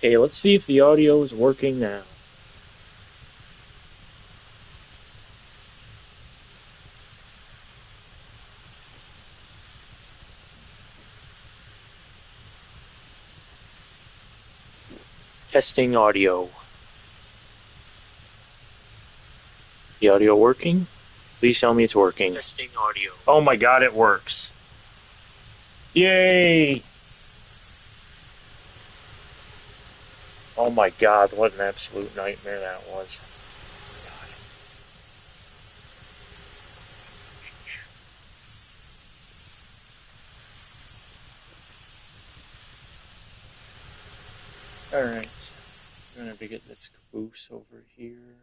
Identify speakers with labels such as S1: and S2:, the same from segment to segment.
S1: Okay, let's see if the audio is working now. Testing audio. The audio working? Please tell me it's working. Testing audio. Oh my god, it works. Yay! Oh my god, what an absolute nightmare that was. Alright, I'm gonna have to get this caboose over here.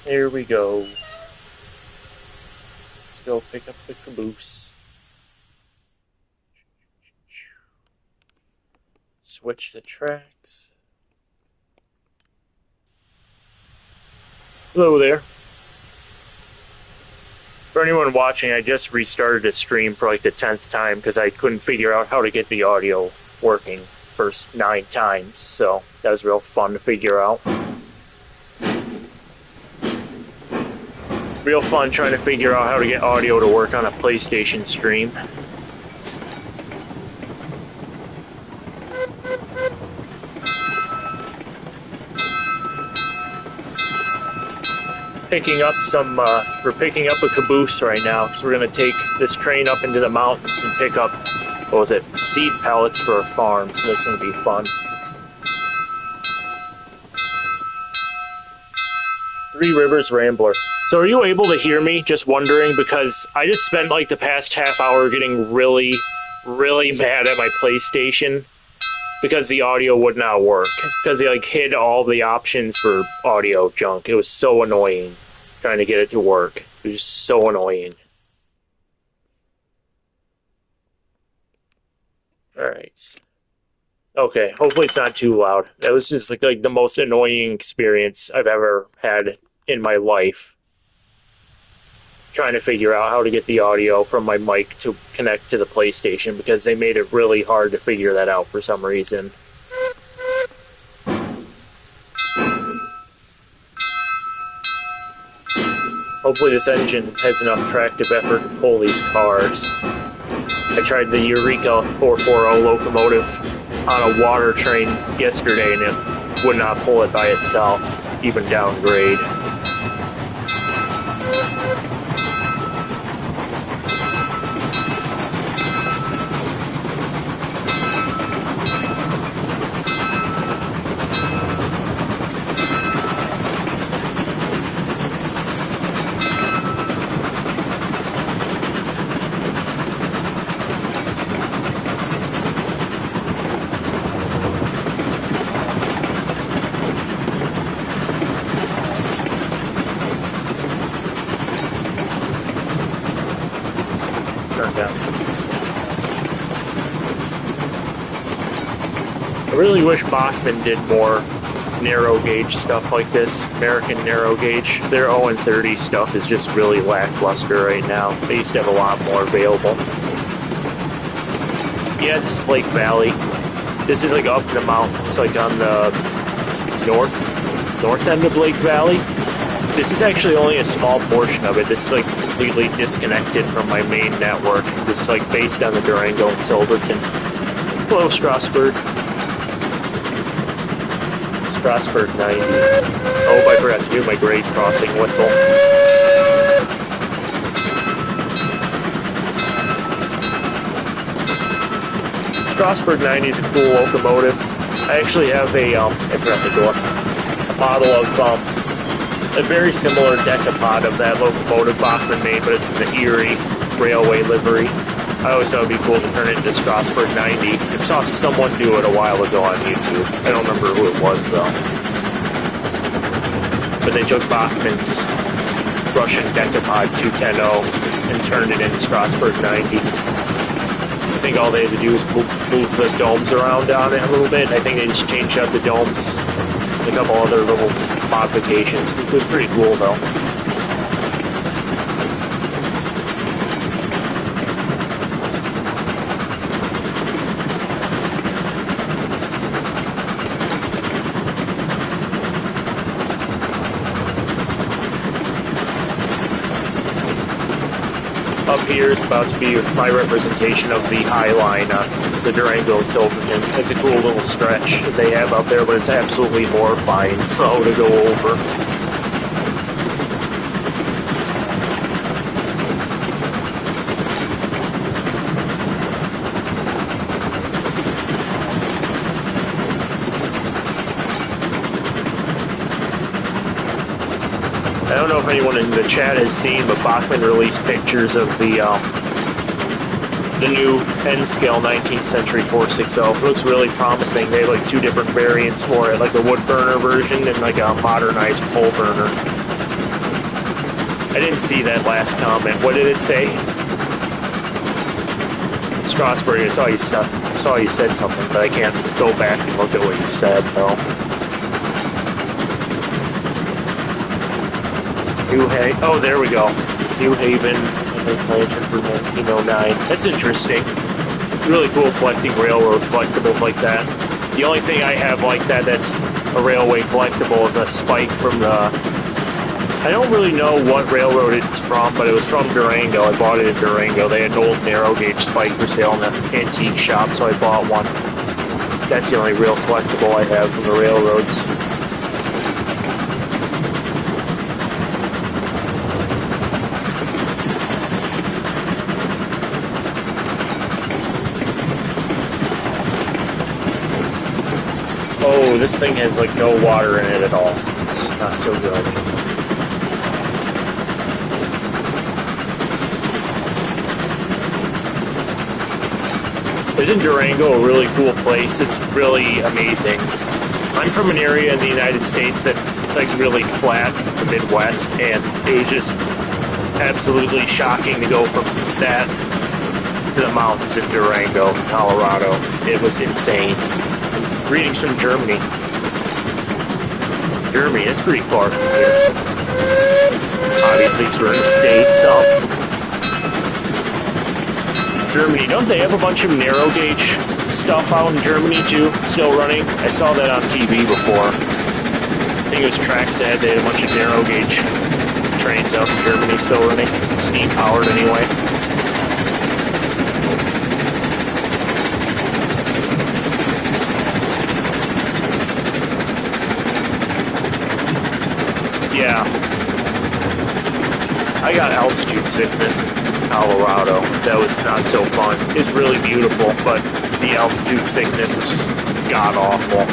S1: There we go. Let's go pick up the caboose. Switch the tracks. Hello there. For anyone watching, I just restarted the stream for like the 10th time because I couldn't figure out how to get the audio working first 9 times, so that was real fun to figure out. Real fun trying to figure out how to get audio to work on a PlayStation stream. We're picking up a caboose right now, so we're gonna take this train up into the mountains and pick up, seed pellets for a farm, so that's gonna be fun. Three Rivers Rambler. So are you able to hear me? Just wondering, because I just spent like the past half hour getting really, really mad at my PlayStation because the audio would not work. Because they like hid all the options for audio junk. It was so annoying trying to get it to work. It was just so annoying. Alright. Okay, hopefully it's not too loud. That was just like the most annoying experience I've ever had in my life. Trying to figure out how to get the audio from my mic to connect to the PlayStation because they made it really hard to figure that out for some reason. Hopefully this engine has enough tractive effort to pull these cars. I tried the Eureka 440 locomotive on a water train yesterday and it would not pull it by itself, even downgrade. I really wish Bachmann did more narrow gauge stuff like this, American narrow gauge. Their 0-30 stuff is just really lackluster right now. They used to have a lot more available. Yeah, it's Lake Valley. This is like up in the mountains, like on the north end of Lake Valley. This is actually only a small portion of it. This is like completely disconnected from my main network. This is like based on the Durango and Silverton. Hello, Strasburg. Strasburg 90. Oh, I forgot to do my grade crossing whistle. Strasburg 90 is a cool locomotive. I actually have a model of a very similar decapod of that locomotive Bachmann made, but it's in the Erie Railway livery. I always thought it would be cool to turn it into Strasburg 90. I saw someone do it a while ago on YouTube. I don't remember who it was, though. But they took Bachmann's Russian decapod 210 and turned it into Strasburg 90. I think all they had to do was move the domes around on it a little bit. I think they just changed out the domes, a couple other little modifications. It was pretty cool, though. Up here is about to be my representation of the High Line, the Durango and Silverton. It's a cool little stretch that they have out there, but it's absolutely horrifying to go over. I don't know if anyone in the chat has seen, but Bachmann released pictures of the new N-scale 19th century 460. It looks really promising. They have like two different variants for it, like a wood burner version and like a modernized pole burner. I didn't see that last comment. What did it say? Strasburg, I saw you said something, but I can't go back and look at what you said, though. Oh, there we go. New Haven, and they planted for 1909. That's interesting. Really cool collecting railroad collectibles like that. The only thing I have like that that's a railway collectible is a spike from the... I don't really know what railroad it's from, but it was from Durango. I bought it in Durango. They had an old narrow gauge spike for sale in the antique shop, so I bought one. That's the only real collectible I have from the railroads. Oh, this thing has like no water in it at all. It's not so good. Isn't Durango a really cool place? It's really amazing. I'm from an area in the United States that it's like really flat, the Midwest, and it was just absolutely shocking to go from that to the mountains in Durango, Colorado. It was insane. Greetings from Germany. Germany is pretty far from here. Obviously, because we're in the States, so... Germany, don't they have a bunch of narrow gauge stuff out in Germany, too? Still running? I saw that on TV before. I think it was Tracksad. They had a bunch of narrow gauge trains out in Germany still running. Steam-powered, anyway. Yeah. I got altitude sickness in Colorado. That was not so fun. It's really beautiful, but the altitude sickness was just god-awful.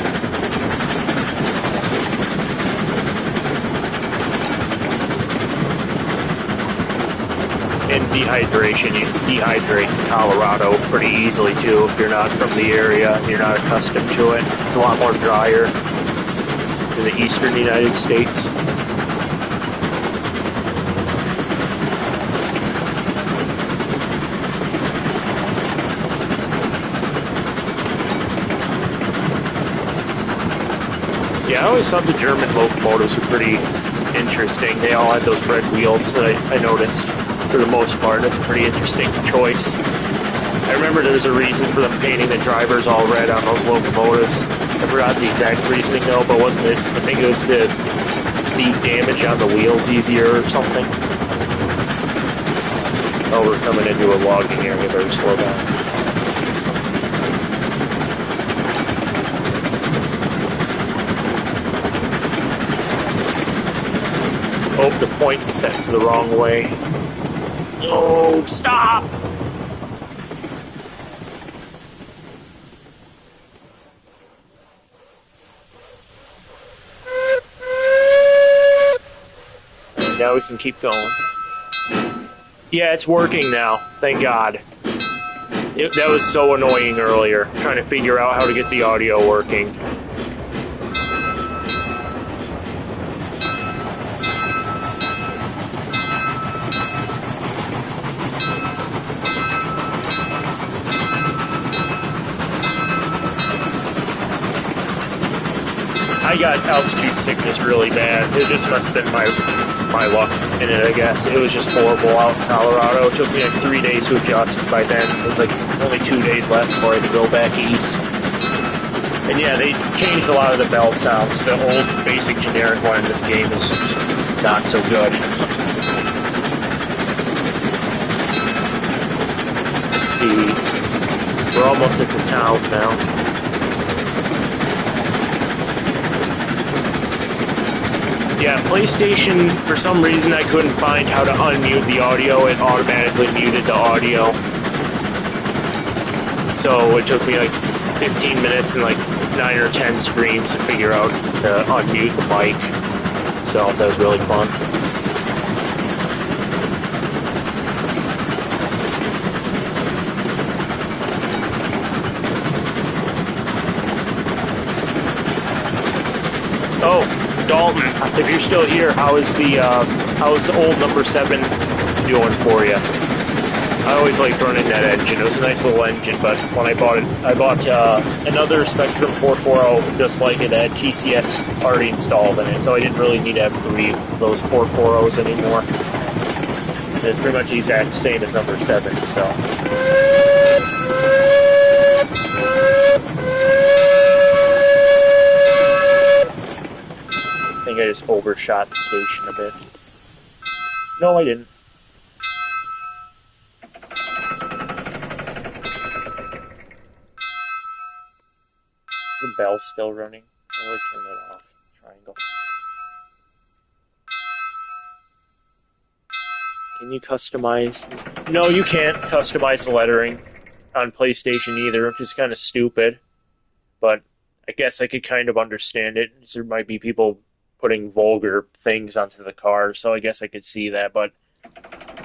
S1: And dehydration. You can dehydrate in Colorado pretty easily, too, if you're not from the area and you're not accustomed to it. It's a lot more drier in the eastern United States. Yeah, I always thought the German locomotives were pretty interesting. They all had those red wheels that I noticed for the most part. That's a pretty interesting choice. I remember there was a reason for them painting the drivers all red on those locomotives. I forgot the exact reasoning though, but wasn't it? I think it was to see damage on the wheels easier or something. Oh, we're coming into a logging area. Better slow down. Oh, the point's set to the wrong way. Oh, stop! now we can keep going. Yeah, it's working now. Thank God. That was so annoying earlier, trying to figure out how to get the audio working. I got altitude sickness really bad. It just must have been my luck in it, I guess. It was just horrible out in Colorado. It took me like 3 days to adjust. By then, it was like only 2 days left before I had to go back east. And yeah, they changed a lot of the bell sounds. The old basic generic one in this game is just not so good. Let's see. We're almost at the town now. Yeah, PlayStation, for some reason I couldn't find how to unmute the audio. It automatically muted the audio. So it took me like 15 minutes and like 9 or 10 screens to figure out to unmute the mic. So that was really fun. Oh, Dalton, if you're still here, how's the old number 7 doing for you? I always liked running that engine. It was a nice little engine, but when I bought it, I bought another Spectrum 440 just like it. Had TCS already installed in it, so I didn't really need to have 3 of those 440s anymore. It's pretty much the exact same as number 7, so. I think I just overshot the station a bit. No, I didn't. Is the bell still running? I'll turn it off. Triangle. Can you customize? No, you can't customize the lettering on PlayStation either, which is kind of stupid. But I guess I could kind of understand it. There might be people putting vulgar things onto the car, so I guess I could see that. But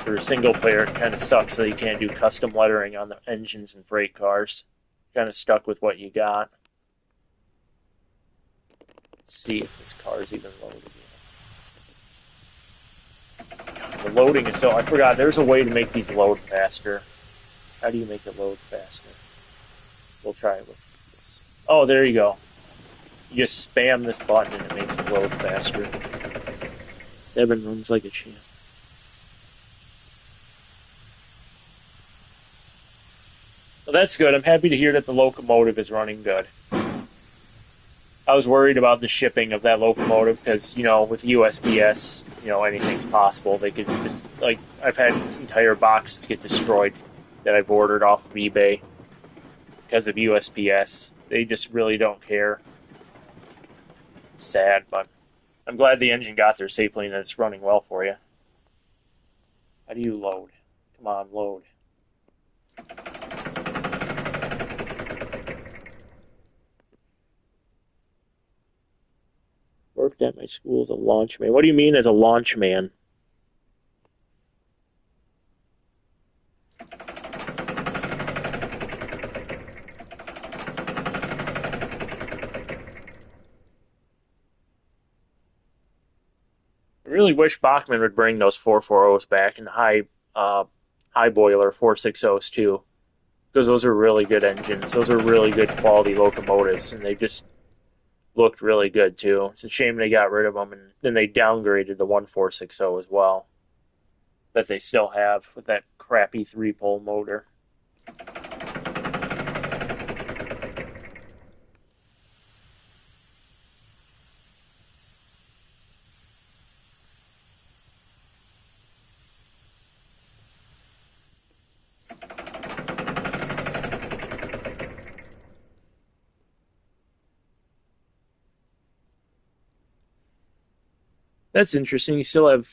S1: for a single player, it kind of sucks that you can't do custom lettering on the engines and freight cars. Kind of stuck with what you got. Let's see if this car is even loaded yet. The loading is so... I forgot, there's a way to make these load faster. How do you make it load faster? We'll try it with this. Oh, there you go. You just spam this button and it makes it load faster. 7 runs like a champ. Well, that's good. I'm happy to hear that the locomotive is running good. I was worried about the shipping of that locomotive because, you know, with USPS, you know, anything's possible. They could just, like, I've had entire boxes get destroyed that I've ordered off of eBay because of USPS. They just really don't care. It's sad, but I'm glad the engine got there safely and that it's running well for you. How do you load? Come on, load. Worked at my school as a launch man. What do you mean as a launch man? I really wish Bachmann would bring those 440s back and high boiler 460s too, because those are really good engines. Those are really good quality locomotives, and they just looked really good too. It's a shame they got rid of them, and then they downgraded the 1460 as well, that they still have with that crappy 3-pole motor. That's interesting. You still have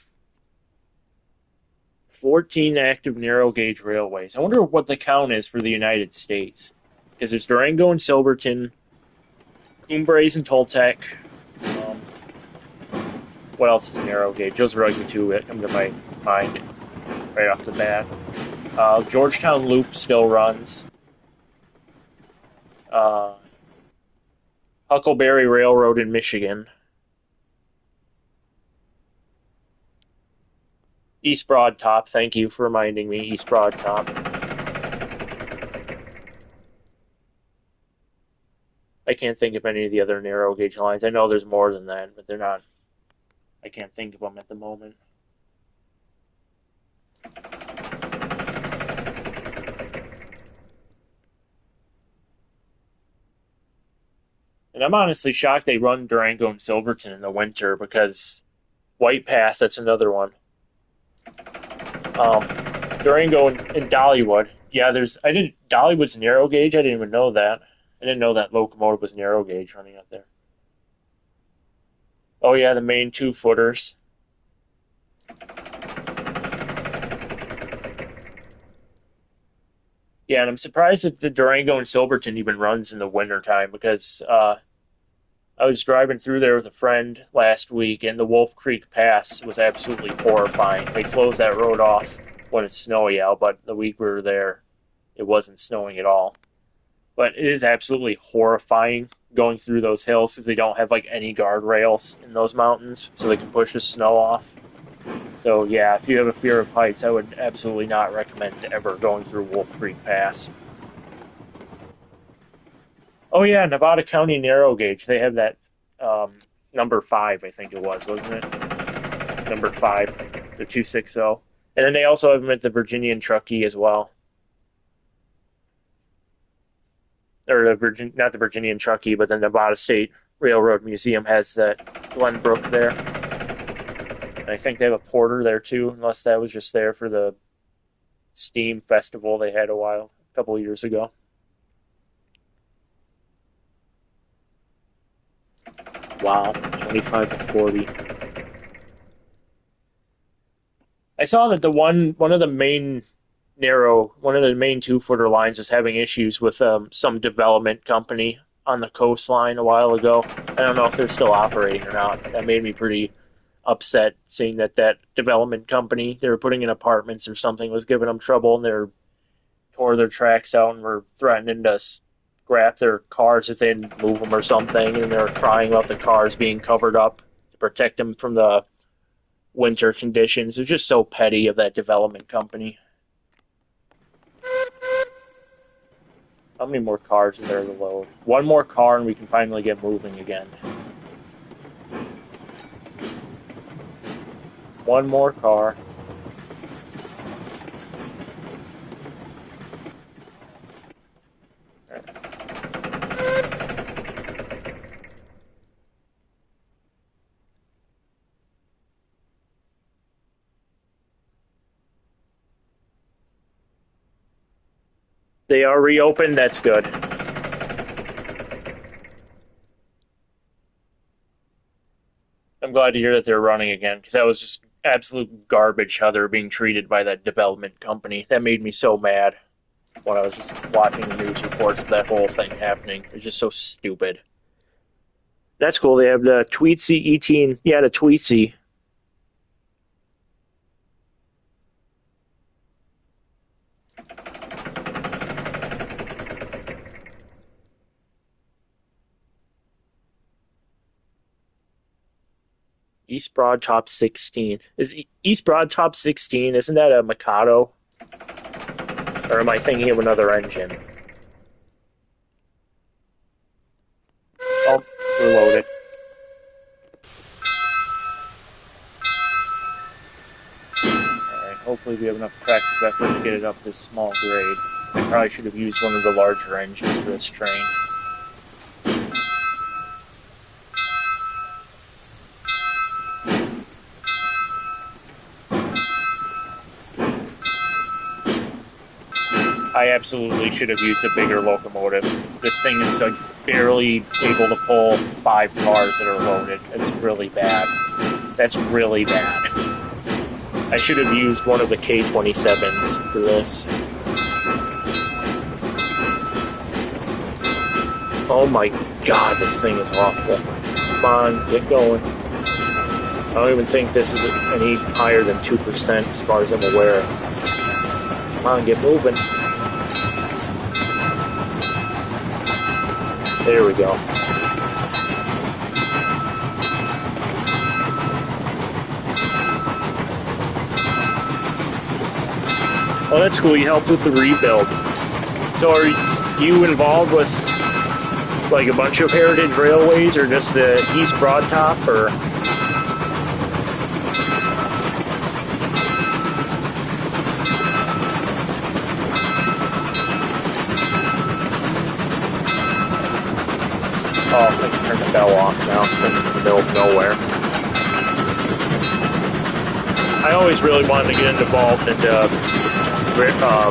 S1: 14 active narrow gauge railways. I wonder what the count is for the United States. Because there's Durango and Silverton, Cumbres and Toltec. What else is narrow gauge? Those are like the two that come to my mind right off the bat. Georgetown Loop still runs. Huckleberry Railroad in Michigan. East Broad Top, thank you for reminding me, East Broad Top. I can't think of any of the other narrow gauge lines. I know there's more than that, but they're not. I can't think of them at the moment. And I'm honestly shocked they run Durango and Silverton in the winter because White Pass, that's another one. Durango and Dollywood. Yeah, Dollywood's narrow gauge. I didn't even know that. I didn't know that locomotive was narrow gauge running up there. Oh yeah, the main 2-footers. Yeah, and I'm surprised that the Durango and Silverton even runs in the wintertime because I was driving through there with a friend last week, and the Wolf Creek Pass was absolutely horrifying. They closed that road off when it's snowy out, but the week we were there, it wasn't snowing at all. But it is absolutely horrifying going through those hills because they don't have like any guardrails in those mountains, so they can push the snow off. So yeah, if you have a fear of heights, I would absolutely not recommend ever going through Wolf Creek Pass. Oh yeah, Nevada County narrow gauge. They have that number 5, I think it was, wasn't it? Number 5, the 260. And then they also have them at the Virginia and Truckee as well. Or not the Virginia and Truckee, but the Nevada State Railroad Museum has that Glenbrook there. And I think they have a Porter there too, unless that was just there for the Steam Festival they had a couple of years ago. Wow, 25 to 40. I saw that one of the main 2-footer lines is having issues with some development company on the coastline a while ago. I don't know if they're still operating or not. That made me pretty upset seeing that development company, they were putting in apartments or something, was giving them trouble, and they tore their tracks out and were threatening to scrap their cars if they didn't move them or something, and they were crying about the cars being covered up to protect them from the winter conditions. It was just so petty of that development company. How many more cars are there to load? One more car and we can finally get moving again. One more car. They are reopened. That's good. I'm glad to hear that they're running again, because that was just absolute garbage how they're being treated by that development company. That made me so mad when I was just watching the news reports of that whole thing happening. It's just so stupid. That's cool. They have the Tweetsie 18. Yeah, the Tweetsie. East Broad Top 16. Is East Broad Top 16, isn't that a Mikado? Or am I thinking of another engine? Oh, we're loaded. Alright, hopefully we have enough tractive effort to get it up this small grade. I probably should have used one of the larger engines for this train. I absolutely should have used a bigger locomotive. This thing is like barely able to pull 5 cars that are loaded. It's really bad. That's really bad. I should have used one of the K27s for this. Oh my god, this thing is awful. Come on, get going. don't even think this is any higher than 2% as far as I'm aware. Come on, get moving. There we go. Oh, that's cool. You helped with the rebuild. So are you involved with like a bunch of heritage railways or just the East Broad Top or? Oh, I can turn the bell off now because I'm in the middle of nowhere. I always really wanted to get involved into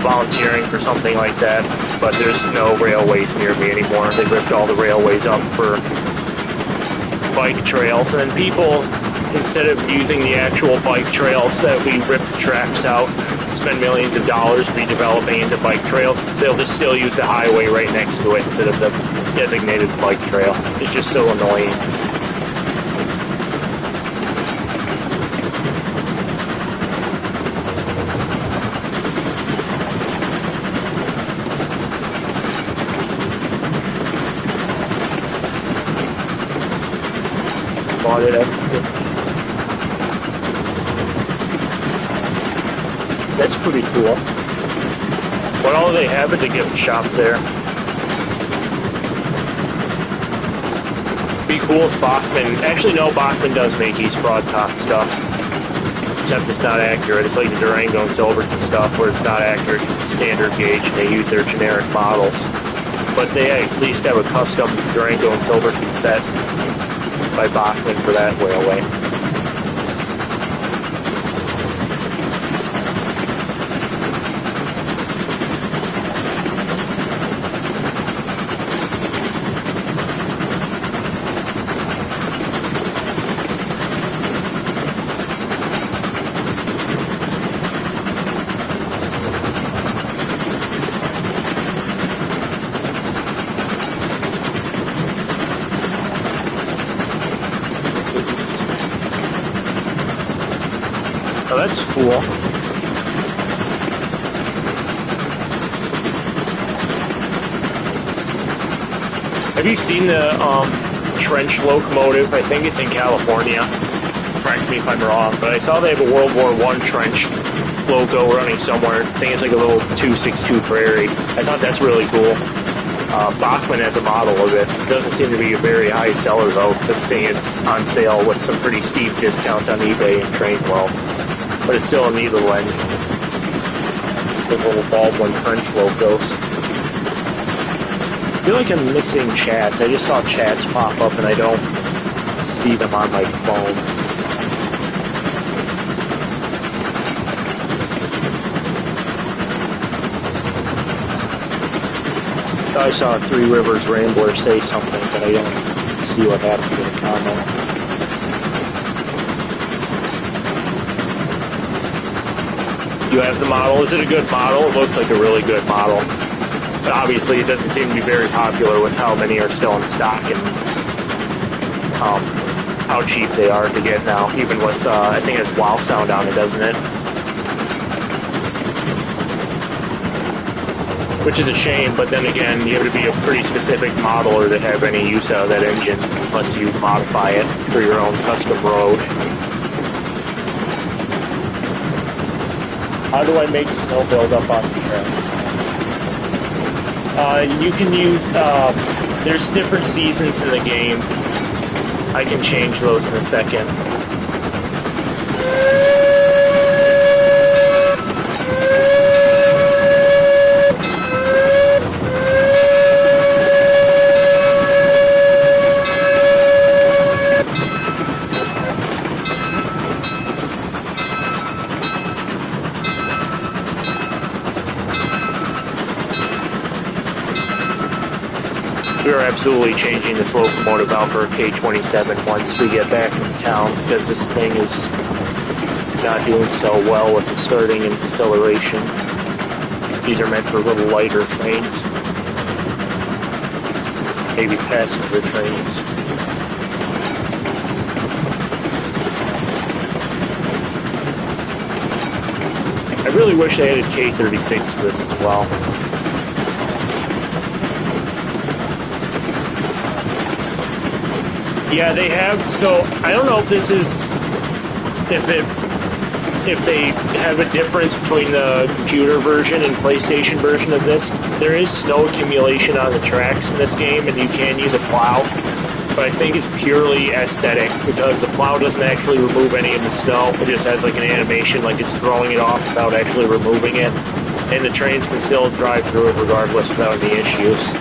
S1: volunteering for something like that, but there's no railways near me anymore. They ripped all the railways up for bike trails, and then people, instead of using the actual bike trails that we rip the tracks out, spend millions of dollars redeveloping into bike trails, they'll just still use the highway right next to it instead of the designated bike trail. It's just so annoying. Bought it up. That's pretty cool. What all do they have at the gift shop there? Be cool if Bachman... Actually, no, Bachman does make East Broad Top stuff. Except it's not accurate. It's like the Durango and Silverton stuff where it's not accurate. It's standard gauge and they use their generic models. But they at least have a custom Durango and Silverton set by Bachman for that railway. Oh, that's cool. Have you seen the trench locomotive? I think it's in California. Correct me if I'm wrong, but I saw they have a World War I trench loco running somewhere. I think it's like a little 262 Prairie. I thought that's really cool. Bachman has a model of it. It doesn't seem to be a very high seller though, because I'm seeing it on sale with some pretty steep discounts on eBay and Trainwell. But it's still a neat little engine. Those little Baldwin French locos. I feel like I'm missing chats. I just saw chats pop up and I don't see them on my phone. I saw Three Rivers Rambler say something, but I don't see what happened to the comment. You have the model. Is it a good model? It looks like a really good model. But obviously it doesn't seem to be very popular with how many are still in stock and how cheap they are to get now. Even with, I think it has Wow Sound on it, doesn't it? Which is a shame, but then again, you have to be a pretty specific modeler to have any use out of that engine unless you modify it for your own custom road. How do I make snow build up on the trail? You can use, there's different seasons in the game. I can change those in a second. We are absolutely changing this locomotive out for a K27 once we get back in town because this thing is not doing so well with the starting and acceleration. These are meant for little lighter trains, maybe passenger trains. really wish they added K36 to this as well. Yeah, they have. So I don't know if this is if they have a difference between the computer version and PlayStation version of this. There is snow accumulation on the tracks in this game, and you can use a plow. But I think it's purely aesthetic because the plow doesn't actually remove any of the snow. It just has like an animation, like it's throwing it off without actually removing it. And the trains can still drive through it regardless without any issues.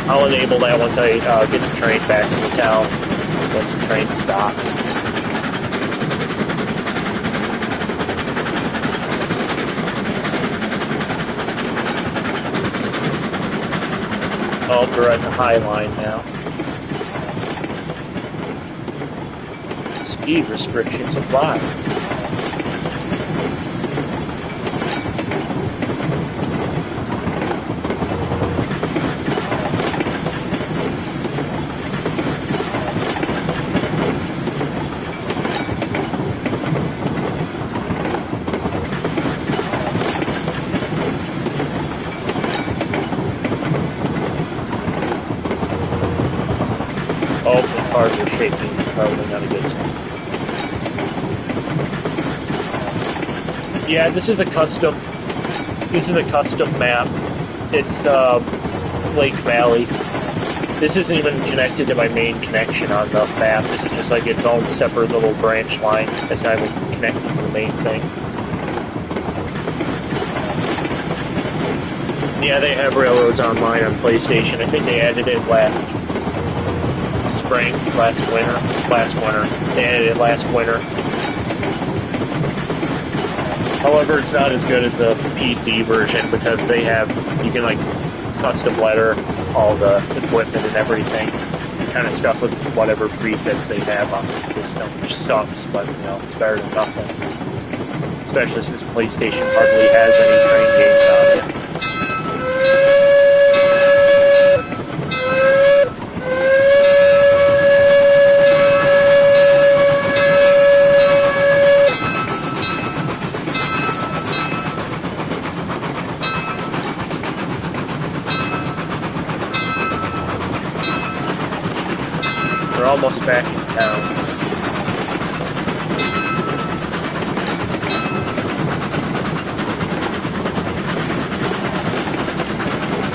S1: I'll enable that once I get the train back into town, once the trains stop. Oh, we're at the High Line now. Speed restrictions apply. Oh, the cars are shaking. It's probably not a good sign. Yeah, this is a custom map. It's Lake Valley. This isn't even connected to my main connection on the map. This is just like its own separate little branch line. It's not even connected to the main thing. Yeah, they have Railroads Online on PlayStation. I think they added it last winter. They added it last winter. However, it's not as good as the PC version because you can like custom letter all the equipment and everything. You're kind of stuck with whatever presets they have on the system, which sucks, but it's better than nothing. Especially since PlayStation hardly has any train games on it. Almost back in town.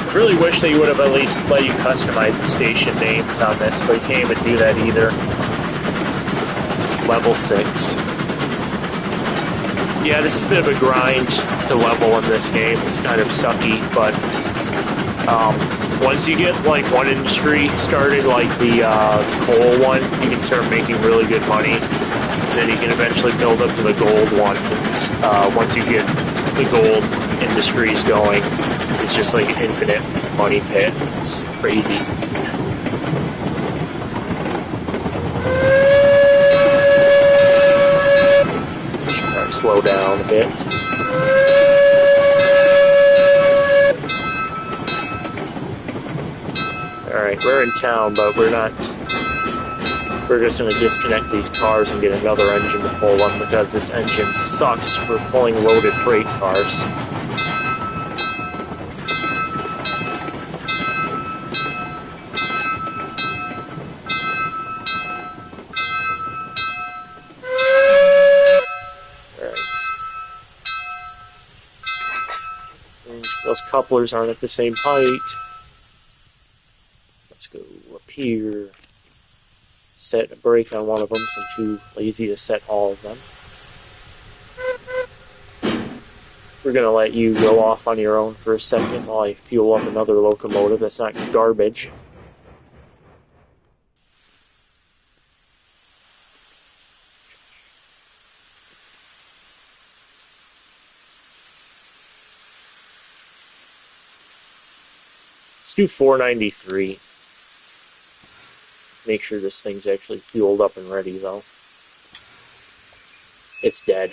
S1: I really wish they would have at least let you customize the station names on this, but you can't even do that either. Level 6. Yeah, this is a bit of a grind to level in this game. It's kind of sucky, but once you get like one industry started, like the coal one, you can start making really good money. Then you can eventually build up to the gold one. Once you get the gold industries going, it's just like an infinite money pit. It's crazy. Try to slow down a bit. Alright, we're in town, but we're just going to disconnect these cars and get another engine to pull them because this engine sucks for pulling loaded freight cars. Alright. Those couplers aren't at the same height. Let's go up here, set a brake on one of them, so I'm too lazy to set all of them. We're going to let you go off on your own for a second while I fuel up another locomotive that's not garbage. Let's do 493. Make sure this thing's actually fueled up and ready, though. It's dead.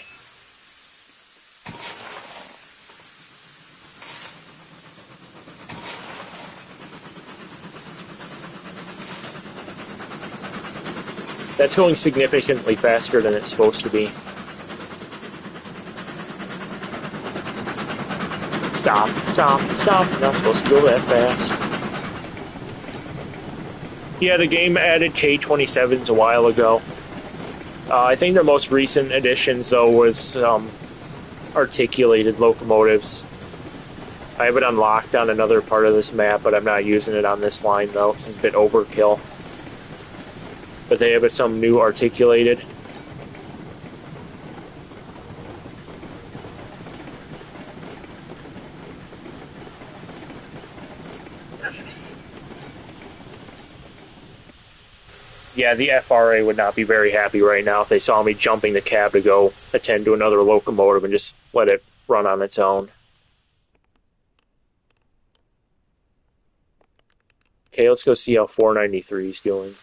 S1: That's going significantly faster than it's supposed to be. Stop, stop, stop. You're not supposed to go that fast. Yeah, the game added K-27s a while ago. I think their most recent additions, though, was articulated locomotives. I have it unlocked on another part of this map, but I'm not using it on this line, though, because it's a bit overkill. But they have some new articulated. Yeah, the FRA would not be very happy right now if they saw me jumping the cab to go attend to another locomotive and just let it run on its own. Okay, let's go see how 493 is doing.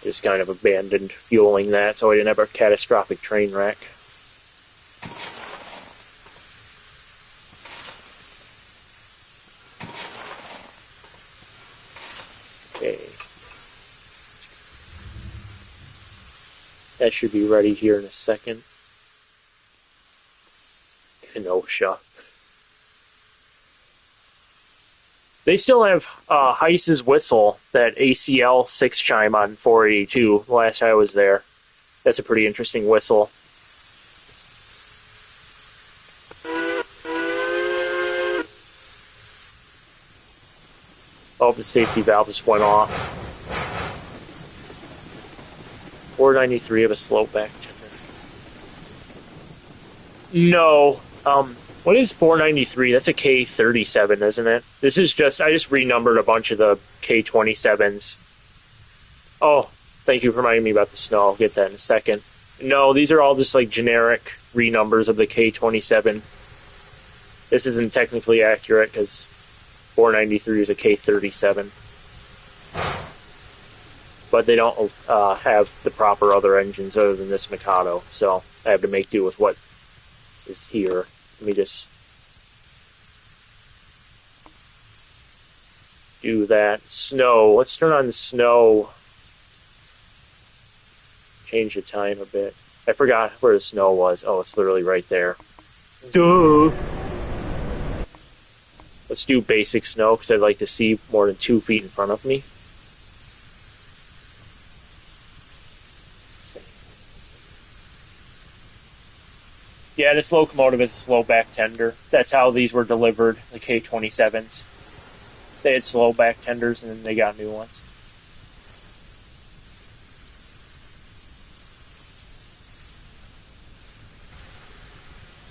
S1: Just kind of abandoned fueling that so I didn't have a catastrophic train wreck. Okay. That should be ready here in a second. Kenosha. They still have Heiss's whistle, that ACL 6 chime on 482, the last I was there. That's a pretty interesting whistle. Oh, the safety valve just went off. 493 of a slow back tender. No. What is 493? That's a K37, isn't it? This is just, I just renumbered a bunch of the K27s. Oh, thank you for reminding me about the snow. I'll get that in a second. No, these are all just like generic renumbers of the K27. This isn't technically accurate because 493 is a K37. But they don't have the proper other engines other than this Mikado, so I have to make do with what is here. Let me just do that. Snow. Let's turn on the snow. Change the time a bit. I forgot where the snow was. Oh, it's literally right there. Duh! Let's do basic snow, because I'd like to see more than 2 feet in front of me. Yeah, this locomotive is a slow back tender. That's how these were delivered, the K27s. They had slow back tenders, and then they got new ones.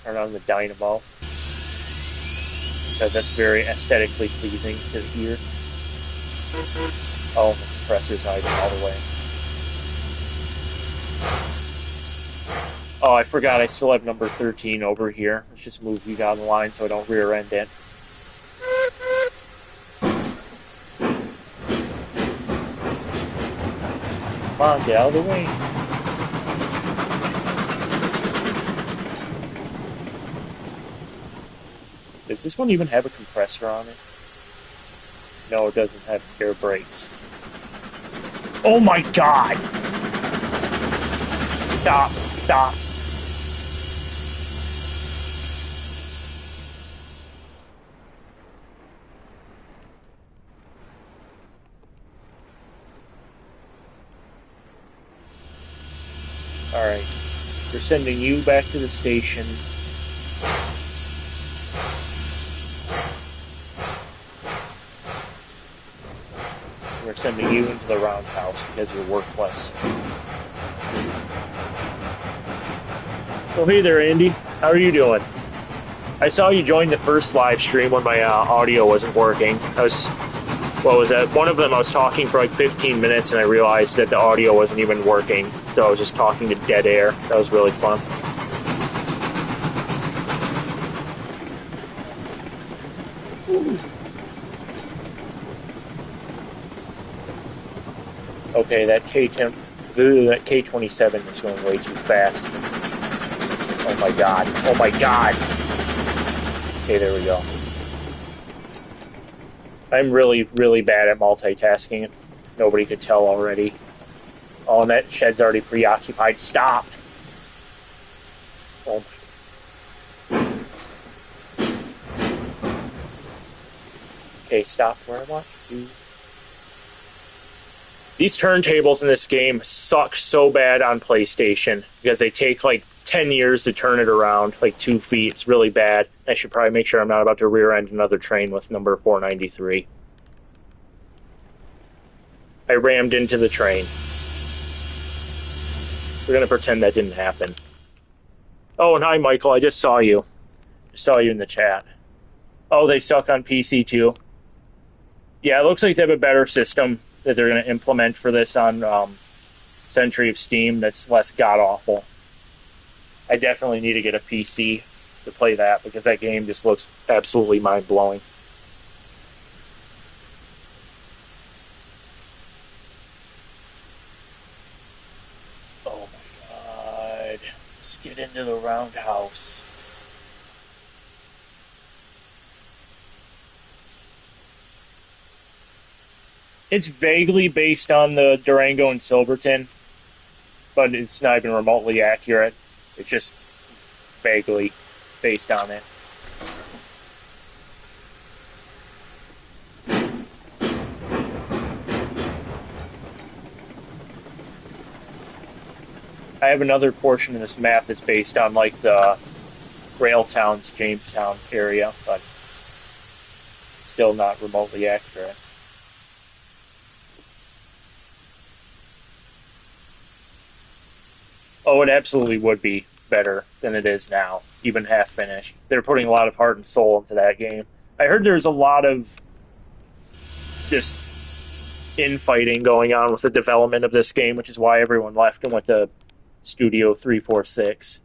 S1: Turn on the dynamo, because that's very aesthetically pleasing to the ear. Oh, the compressor's hiding all the way. Oh, I forgot I still have number 13 over here. Let's just move you down the line so I don't rear end it. Come on, get out of the way. Does this one even have a compressor on it? No, it doesn't have air brakes. Oh my god! Stop, stop. Alright, we're sending you back to the station. We're sending you into the roundhouse because you're worthless. Oh, hey there, Andy. How are you doing? I saw you join the first live stream when my audio wasn't working. What was that? One of them I was talking for like 15 minutes and I realized that the audio wasn't even working. So I was just talking to dead air. That was really fun. Okay, that K27 is going way too fast. Oh my god. Oh my god. Okay, there we go. I'm really, really bad at multitasking. Nobody could tell already. Oh, and that shed's already preoccupied. Stop! Oh my. Okay, stop where I want you. These turntables in this game suck so bad on PlayStation because they take like 10 years to turn it around, like 2 feet. It's really bad. I should probably make sure I'm not about to rear end another train with number 493. I rammed into the train. We're going to pretend that didn't happen. Oh, and hi, Michael. I just saw you. I saw you in the chat. Oh, they suck on PC too. Yeah, it looks like they have a better system that they're going to implement for this on Century of Steam that's less god-awful. I definitely need to get a PC to play that because that game just looks absolutely mind-blowing. Oh my god. Let's get into the roundhouse. It's vaguely based on the Durango and Silverton, but it's not even remotely accurate. It's just vaguely based on it. I have another portion of this map that's based on like the Rail Towns, Jamestown area, but still not remotely accurate. Oh, it absolutely would be better than it is now, even half finished. They're putting a lot of heart and soul into that game. I heard there's a lot of just infighting going on with the development of this game, which is why everyone left and went to Studio 346.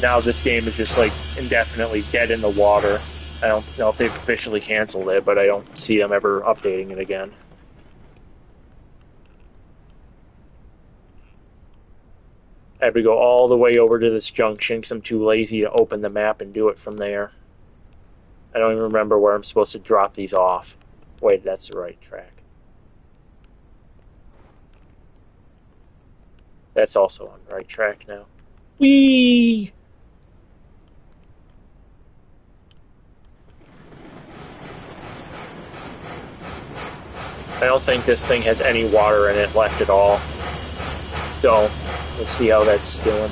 S1: Now this game is just like indefinitely dead in the water. I don't know if they've officially canceled it, but I don't see them ever updating it again. I have to go all the way over to this junction because I'm too lazy to open the map and do it from there. I don't even remember where I'm supposed to drop these off. Wait, that's the right track. That's also on the right track now. Whee! I don't think this thing has any water in it left at all. So, let's see how that's doing.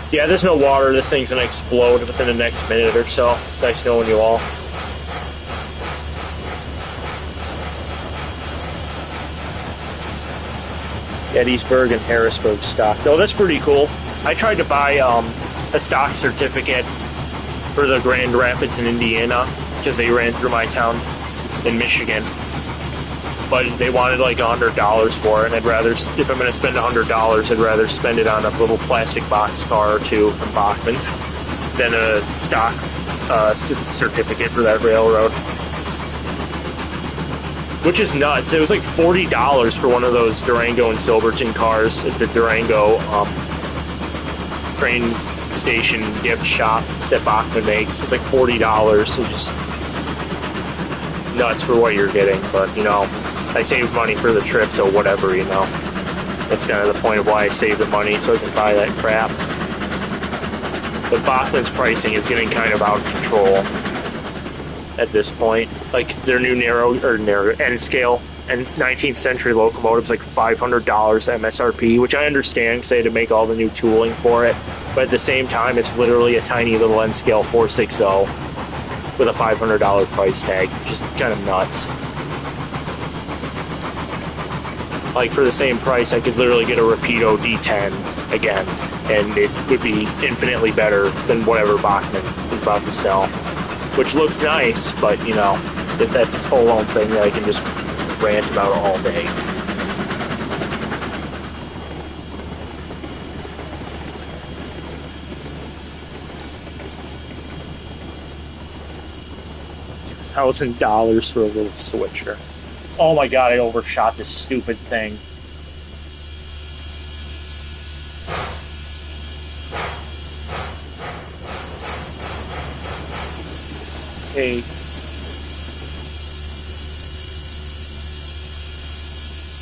S1: Yeah, there's no water. This thing's going to explode within the next minute or so. Nice knowing you all. Gettysburg and Harrisburg stock. Oh, that's pretty cool. I tried to buy a stock certificate for the Grand Rapids in Indiana because they ran through my town in Michigan. But they wanted like $100 for it, and I'd rather, if I'm going to spend $100, I'd rather spend it on a little plastic boxcar or two from Bachman's than a stock certificate for that railroad. Which is nuts. It was like $40 for one of those Durango and Silverton cars at the Durango train station gift shop that Bachman makes. It was like $40. So just nuts for what you're getting, but you know, I saved money for the trip, so whatever, you know. That's kind of the point of why I saved the money, so I can buy that crap. But Bachman's pricing is getting kind of out of control at this point. Like, their new narrow end scale and 19th century locomotives, like $500 MSRP, which I understand because they had to make all the new tooling for it. But at the same time, it's literally a tiny little end scale 460 with a $500 price tag. Just kind of nuts. Like, for the same price, I could literally get a Rapido D10 again, and it would be infinitely better than whatever Bachman is about to sell. Which looks nice, but, you know, that's his whole own thing that I can just rant about all day. $1,000 for a little switcher. Oh my god, I overshot this stupid thing. Hey.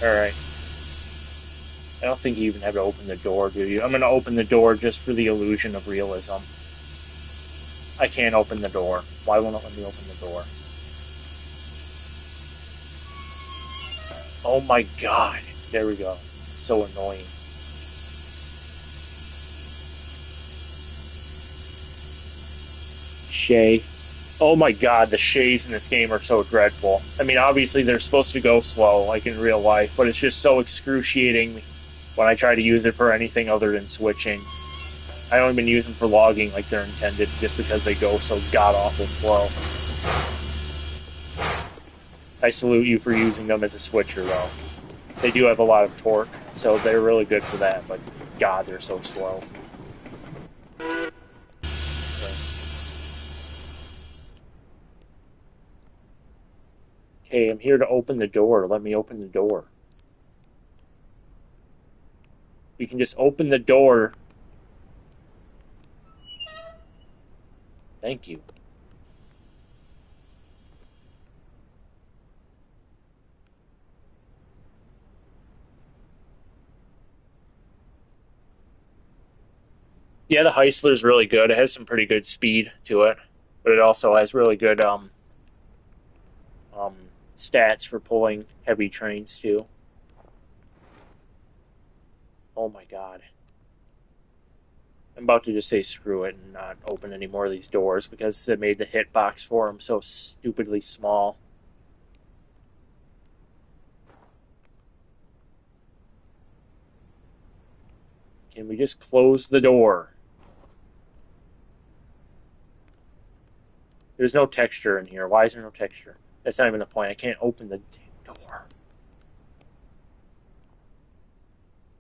S1: Alright. I don't think you even have to open the door, do you? I'm going to open the door just for the illusion of realism. I can't open the door. Why won't it let me open the door? Oh my god. There we go. So annoying. Shay. Oh my god, the shays in this game are so dreadful. I mean, obviously they're supposed to go slow, like in real life, but it's just so excruciating when I try to use it for anything other than switching. I don't even use them for logging like they're intended, just because they go so god awful slow. I salute you for using them as a switcher, though. They do have a lot of torque, so they're really good for that, but god, they're so slow. Okay, I'm here to open the door. Let me open the door. We can just open the door. Thank you. Yeah, the Heisler's really good. It has some pretty good speed to it, but it also has really good um, stats for pulling heavy trains too. Oh my god. I'm about to just say screw it and not open any more of these doors because they made the hitbox for them so stupidly small. Can we just close the door? There's no texture in here. Why is there no texture? That's not even the point. I can't open the door.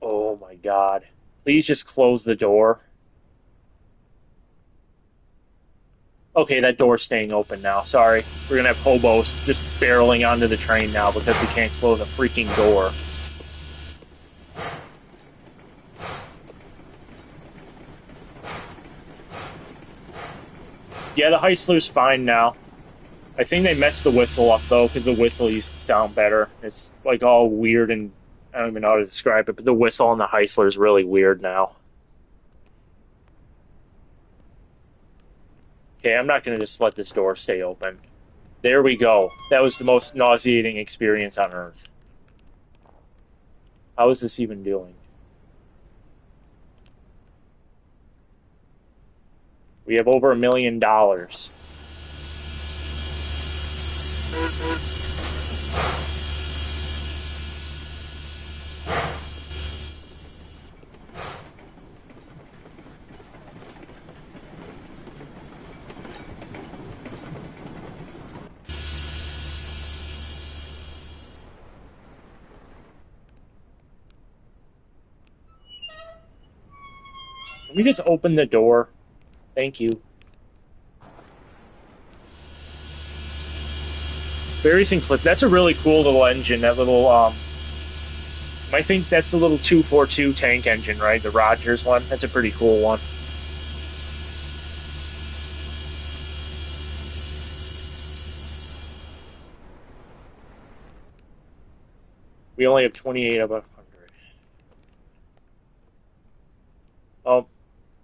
S1: Oh my god. Please just close the door. Okay, that door's staying open now. Sorry. We're gonna have hobos just barreling onto the train now because we can't close a freaking door. Yeah, the Heisler's fine now. I think they messed the whistle up though, because the whistle used to sound better. It's like all weird and I don't even know how to describe it, but the whistle on the Heisler is really weird now. Okay, I'm not gonna just let this door stay open. There we go. That was the most nauseating experience on Earth. How is this even doing? We have over $1 million. Can we just open the door? Thank you. Berries and Cliff. That's a really cool little engine. That little I think that's the little 242 tank engine, right? The Rogers one. That's a pretty cool one. We only have 28 of 100. Oh,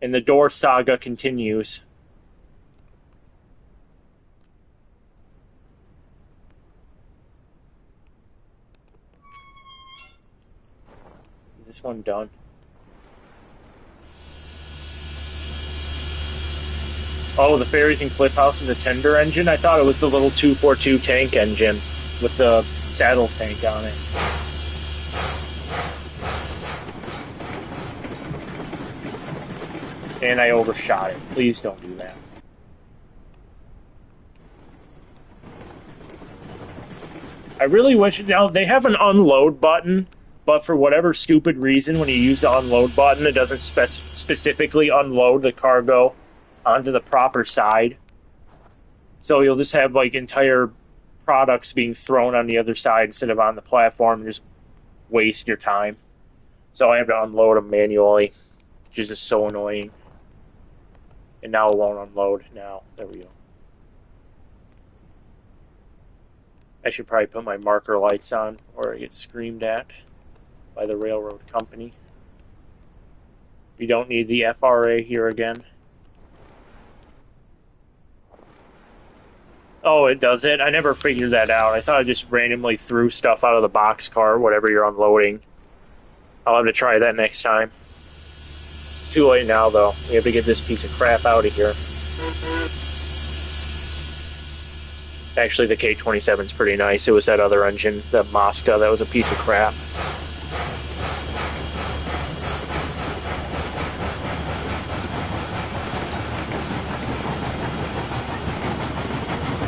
S1: and the door saga continues. Is this one done? Oh, the Fairies and Cliff House is a tender engine? I thought it was the little 242 tank engine with the saddle tank on it. And I overshot it. Please don't do that. I really wish. Now, they have an unload button, but for whatever stupid reason, when you use the unload button, it doesn't specifically unload the cargo onto the proper side. So you'll just have like entire products being thrown on the other side instead of on the platform and just waste your time. So I have to unload them manually, which is just so annoying. And now it won't unload. Now, there we go. I should probably put my marker lights on or I get screamed at. by the railroad company. We don't need the FRA here again. Oh, it does it? I never figured that out. I thought I just randomly threw stuff out of the boxcar, whatever you're unloading. I'll have to try that next time. It's too late now, though. We have to get this piece of crap out of here. Actually, the K-27's pretty nice. It was that other engine, the Mosca, that was a piece of crap.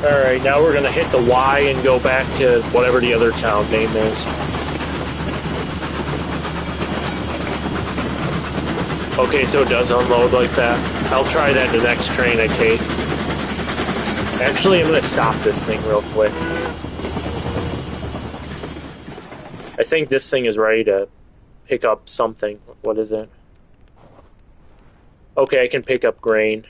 S1: Alright, now we're going to hit the Y and go back to whatever the other town name is. Okay, so it does unload like that. I'll try that the next train I take. Actually, I'm going to stop this thing real quick. I think this thing is ready to pick up something. What is it? Okay, I can pick up grain.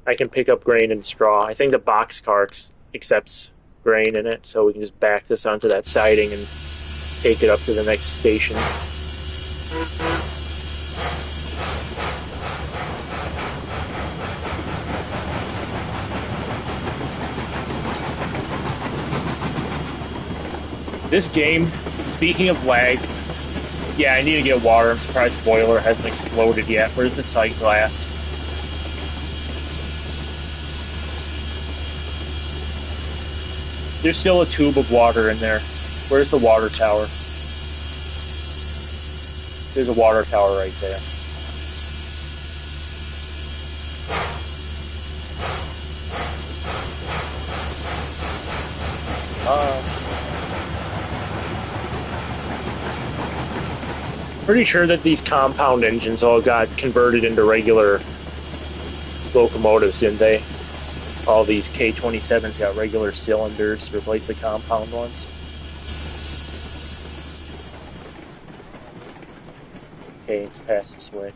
S1: I can pick up grain and straw. I think the boxcar accepts grain in it, so we can just back this onto that siding and take it up to the next station. This game, speaking of lag, yeah, I need to get water. I'm surprised the boiler hasn't exploded yet. Where's the sight glass? There's still a tube of water in there. Where's the water tower? There's a water tower right there. Pretty sure that these compound engines all got converted into regular locomotives, didn't they? All these K-27s got regular cylinders to replace the compound ones. Okay, it's past the switch.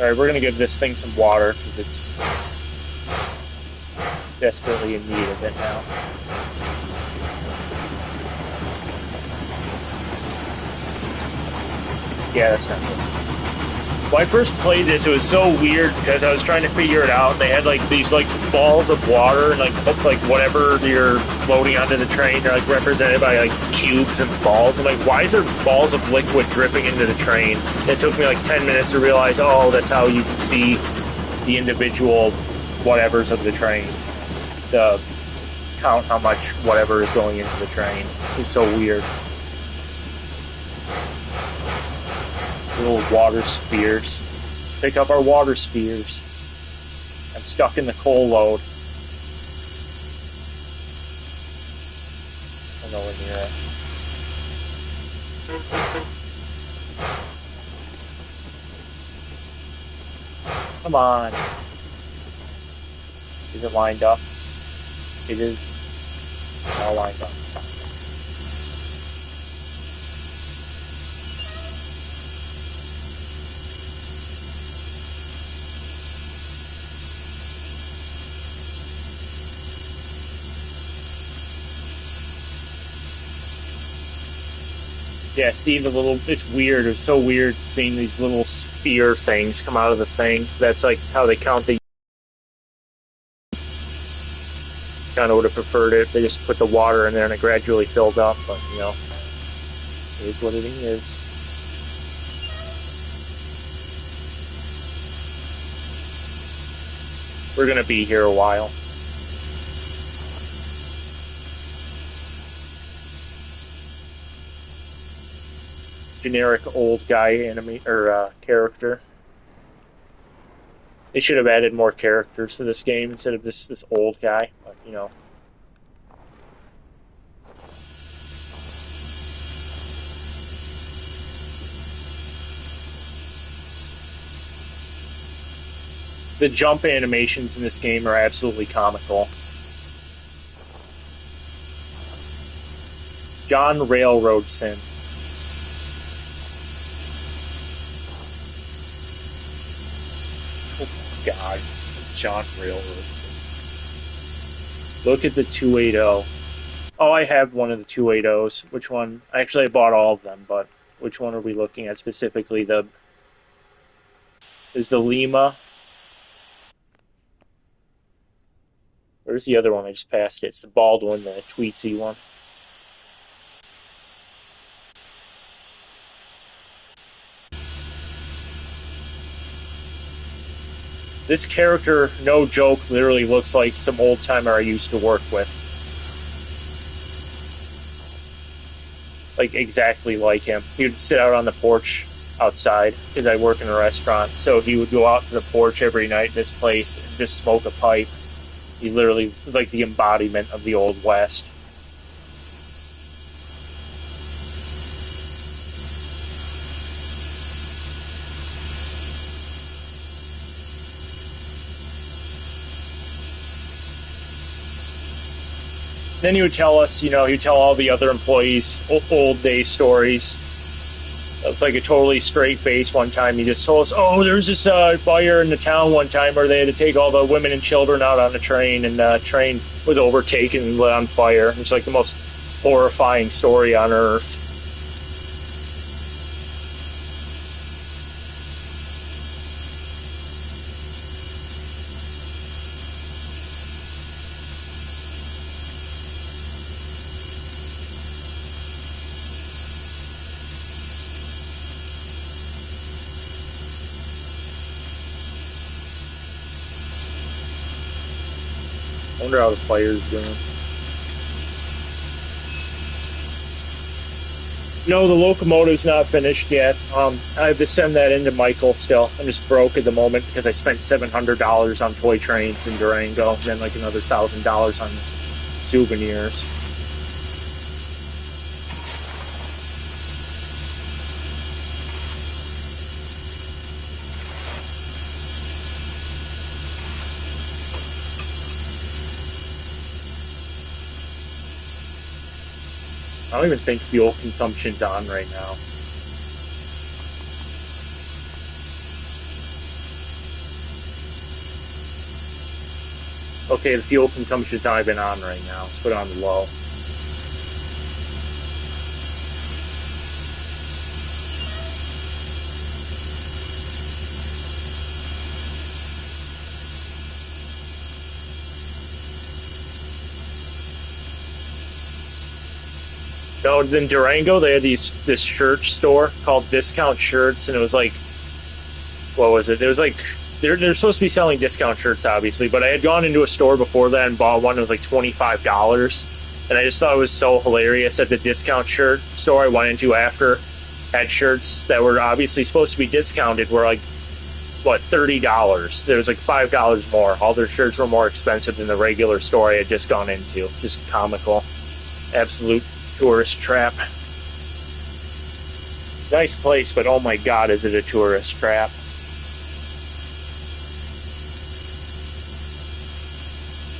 S1: Alright, we're going to give this thing some water, because it's desperately in need of it now. Yeah, that's not good. When I first played this, it was so weird, because I was trying to figure it out, and they had, like, these, like, balls of water, and, like, whatever you're loading onto the train, they're, like, represented by, like, cubes and balls. I'm like, why is there balls of liquid dripping into the train? It took me, like, 10 minutes to realize, oh, that's how you can see the individual whatevers of the train. To count how much whatever is going into the train. It's so weird. Little water spheres. Let's pick up our water spheres. I'm stuck in the coal load. I don't know where near it. Come on. Is it lined up? It is all lined up. Yeah, see the little, it's weird, it's so weird seeing these little sphere things come out of the thing. That's like how they count the... Kind of would have preferred it. They just put the water in there and it gradually filled up, but, you know, it is what it is. We're gonna be here a while. Generic old guy character. They should have added more characters to this game instead of this old guy, but you know. The jump animations in this game are absolutely comical. John Railroadson. Oh God, John Railroadson. Look at the 280. Oh, I have one of the 280s. Which one? Actually, I bought all of them, but which one are we looking at specifically? There's the Lima. Where's the other one? I just passed it. It's the Baldwin, the Tweetsy one. This character, no joke, literally looks like some old timer I used to work with. Like, exactly like him. He would sit out on the porch outside, because I work in a restaurant. So he would go out to the porch every night in this place and just smoke a pipe. He literally was like the embodiment of the Old West. Then he would tell us, he would tell all the other employees old day stories. It's like a totally straight face. One time he just told us, oh, there's this fire in the town one time where they had to take all the women and children out on the train, and the train was overtaken and lit on fire. It's like the most horrifying story on earth. I wonder how the fire's doing. No, the locomotive's not finished yet. I have to send that into Michael still. I'm just broke at the moment because I spent $700 on toy trains in Durango, and then like another $1,000 on souvenirs. I don't even think fuel consumption's on right now. Okay, the fuel consumption's not even on right now. Let's put it on low. No, in Durango, they had this shirt store called Discount Shirts, and it was like, what was it? It was like they're supposed to be selling discount shirts, obviously, but I had gone into a store before that and bought one that was like $25, and I just thought it was so hilarious that the discount shirt store I went into after had shirts that were obviously supposed to be discounted were like, what, $30. There was like $5 more. All their shirts were more expensive than the regular store I had just gone into. Just comical. Absolute tourist trap. Nice place, but oh my god, is it a tourist trap.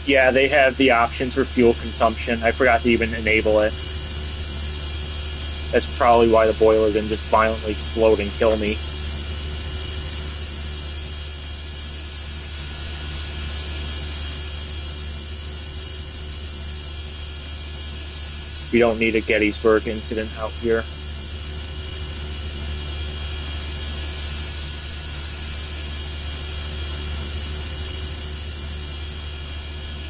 S1: Yeah, they have the options for fuel consumption. I forgot to even enable it. That's probably why the boiler didn't just violently explode and kill me. We don't need a Gettysburg incident out here.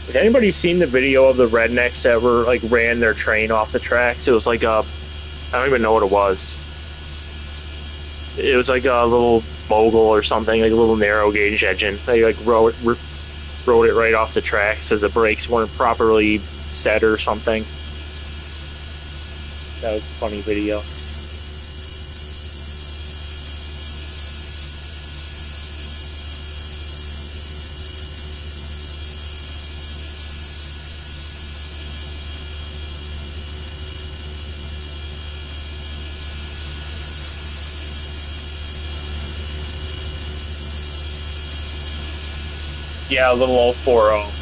S1: Has anybody seen the video of the rednecks that were like ran their train off the tracks? It was like I don't even know what it was. It was like a little mogul or something, like a little narrow gauge engine. They like rode it right off the tracks as the brakes weren't properly set or something. That was a funny video. Yeah, a little 040.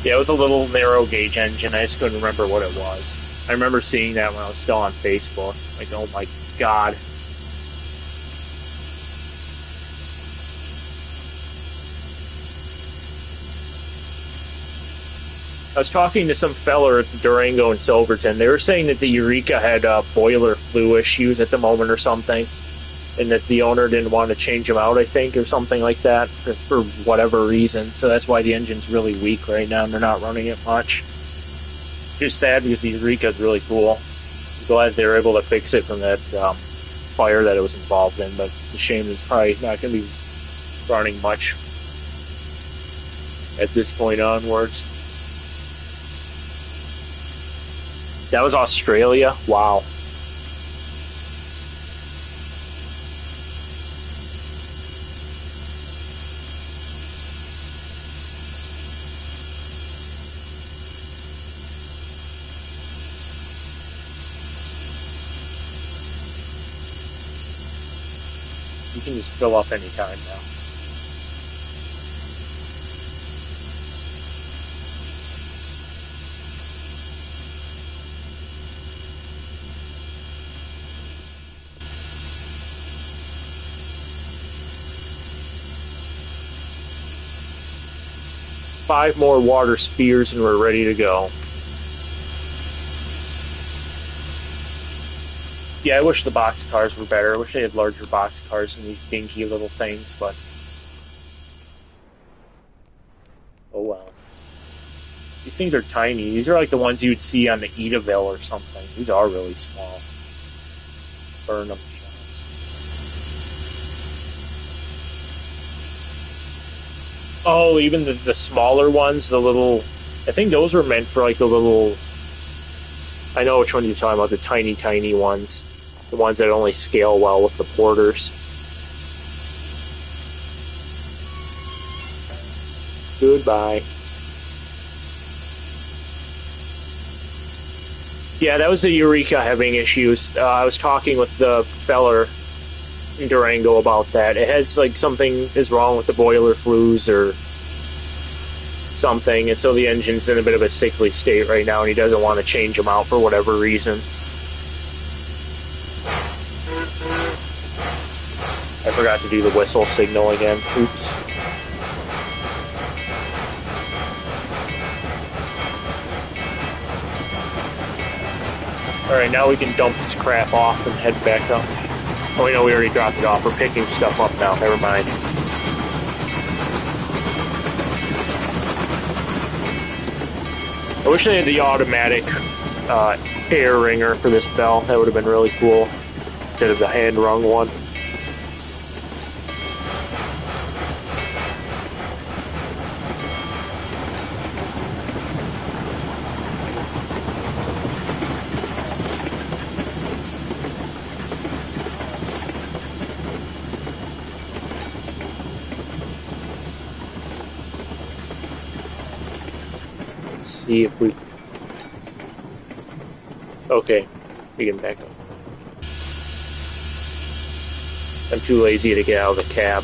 S1: Yeah, it was a little narrow gauge engine. I just couldn't remember what it was. I remember seeing that when I was still on Facebook. Like, oh my god. I was talking to some feller at the Durango in Silverton. They were saying that the Eureka had boiler flue issues at the moment or something, and that the owner didn't want to change them out, I think, or something like that, for whatever reason. So that's why the engine's really weak right now, and they're not running it much. Just sad because the Eureka is really cool. I'm glad they were able to fix it from that fire that it was involved in, but it's a shame it's probably not going to be running much at this point onwards. That was Australia? Wow. You can just fill up any time now. Five more water spheres and we're ready to go. Yeah, I wish the box cars were better. I wish they had larger box cars than these dinky little things, but oh well. These things are tiny. These are like the ones you would see on the Edaville or something. These are really small. Burn them. Oh, even the smaller ones, the little... I think those were meant for like the little... I know which one you're talking about, the tiny, tiny ones. The ones that only scale well with the porters. Goodbye. Yeah, that was the Eureka having issues. I was talking with the feller in Durango about that. It has like something is wrong with the boiler flues or something, and so the engine's in a bit of a sickly state right now, and he doesn't want to change them out for whatever reason. I forgot to do the whistle signal again. Oops. Alright, now we can dump this crap off and head back up. Oh, we know we already dropped it off. We're picking stuff up now. Never mind. I wish they had the automatic air ringer for this bell. That would have been really cool. Instead of the hand-rung one. See if we... Okay, we can back up. I'm too lazy to get out of the cab.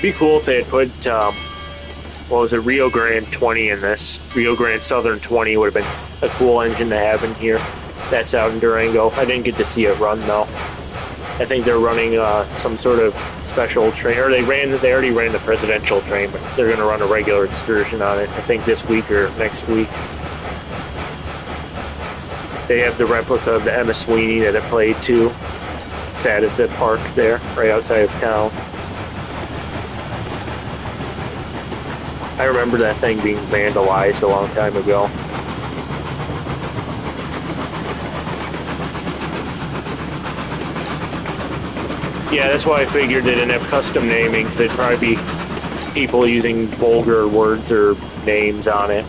S1: It'd be cool if they had put, what was it, Rio Grande 20 in this. Rio Grande Southern 20 would have been a cool engine to have in here. That's out in Durango. I didn't get to see it run, though. I think they're running some sort of special train, or they already ran the presidential train, but they're going to run a regular excursion on it, I think this week or next week. They have the replica of the Emma Sweeney that it played, too. Sat at the park there, right outside of town. I remember that thing being vandalized a long time ago. Yeah, that's why I figured they didn't have custom naming, because they'd probably be people using vulgar words or names on it.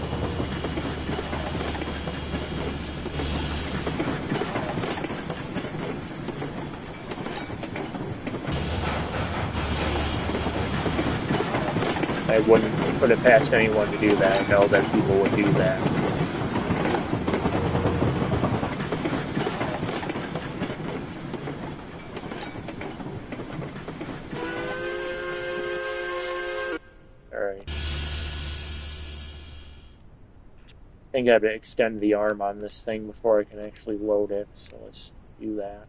S1: I wouldn't put it past anyone to do that. I know that people would do that. Alright. I think I have to extend the arm on this thing before I can actually load it, so let's do that.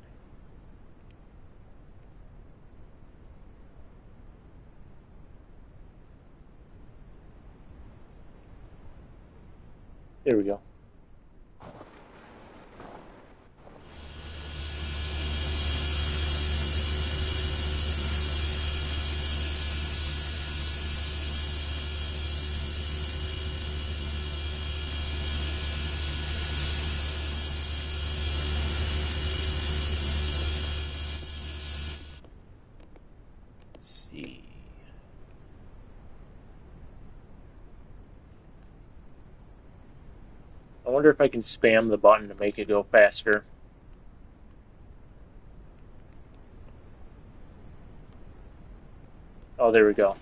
S1: There we go. Let's see. I wonder if I can spam the button to make it go faster. Oh, there we go.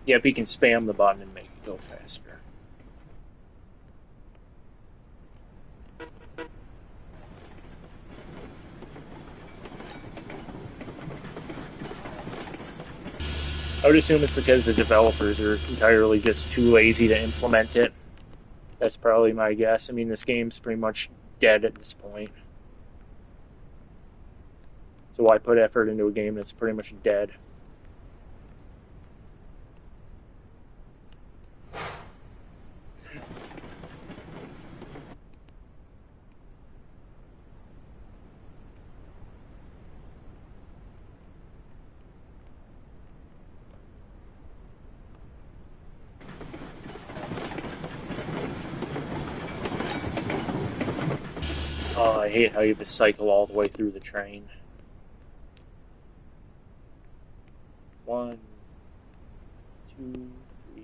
S1: Yep, you can spam the button and make it go faster. I would assume it's because the developers are entirely just too lazy to implement it. That's probably my guess. I mean, this game's pretty much dead at this point. So why put effort into a game that's pretty much dead? Oh, I hate how you have to cycle all the way through the train. 1, 2, 3.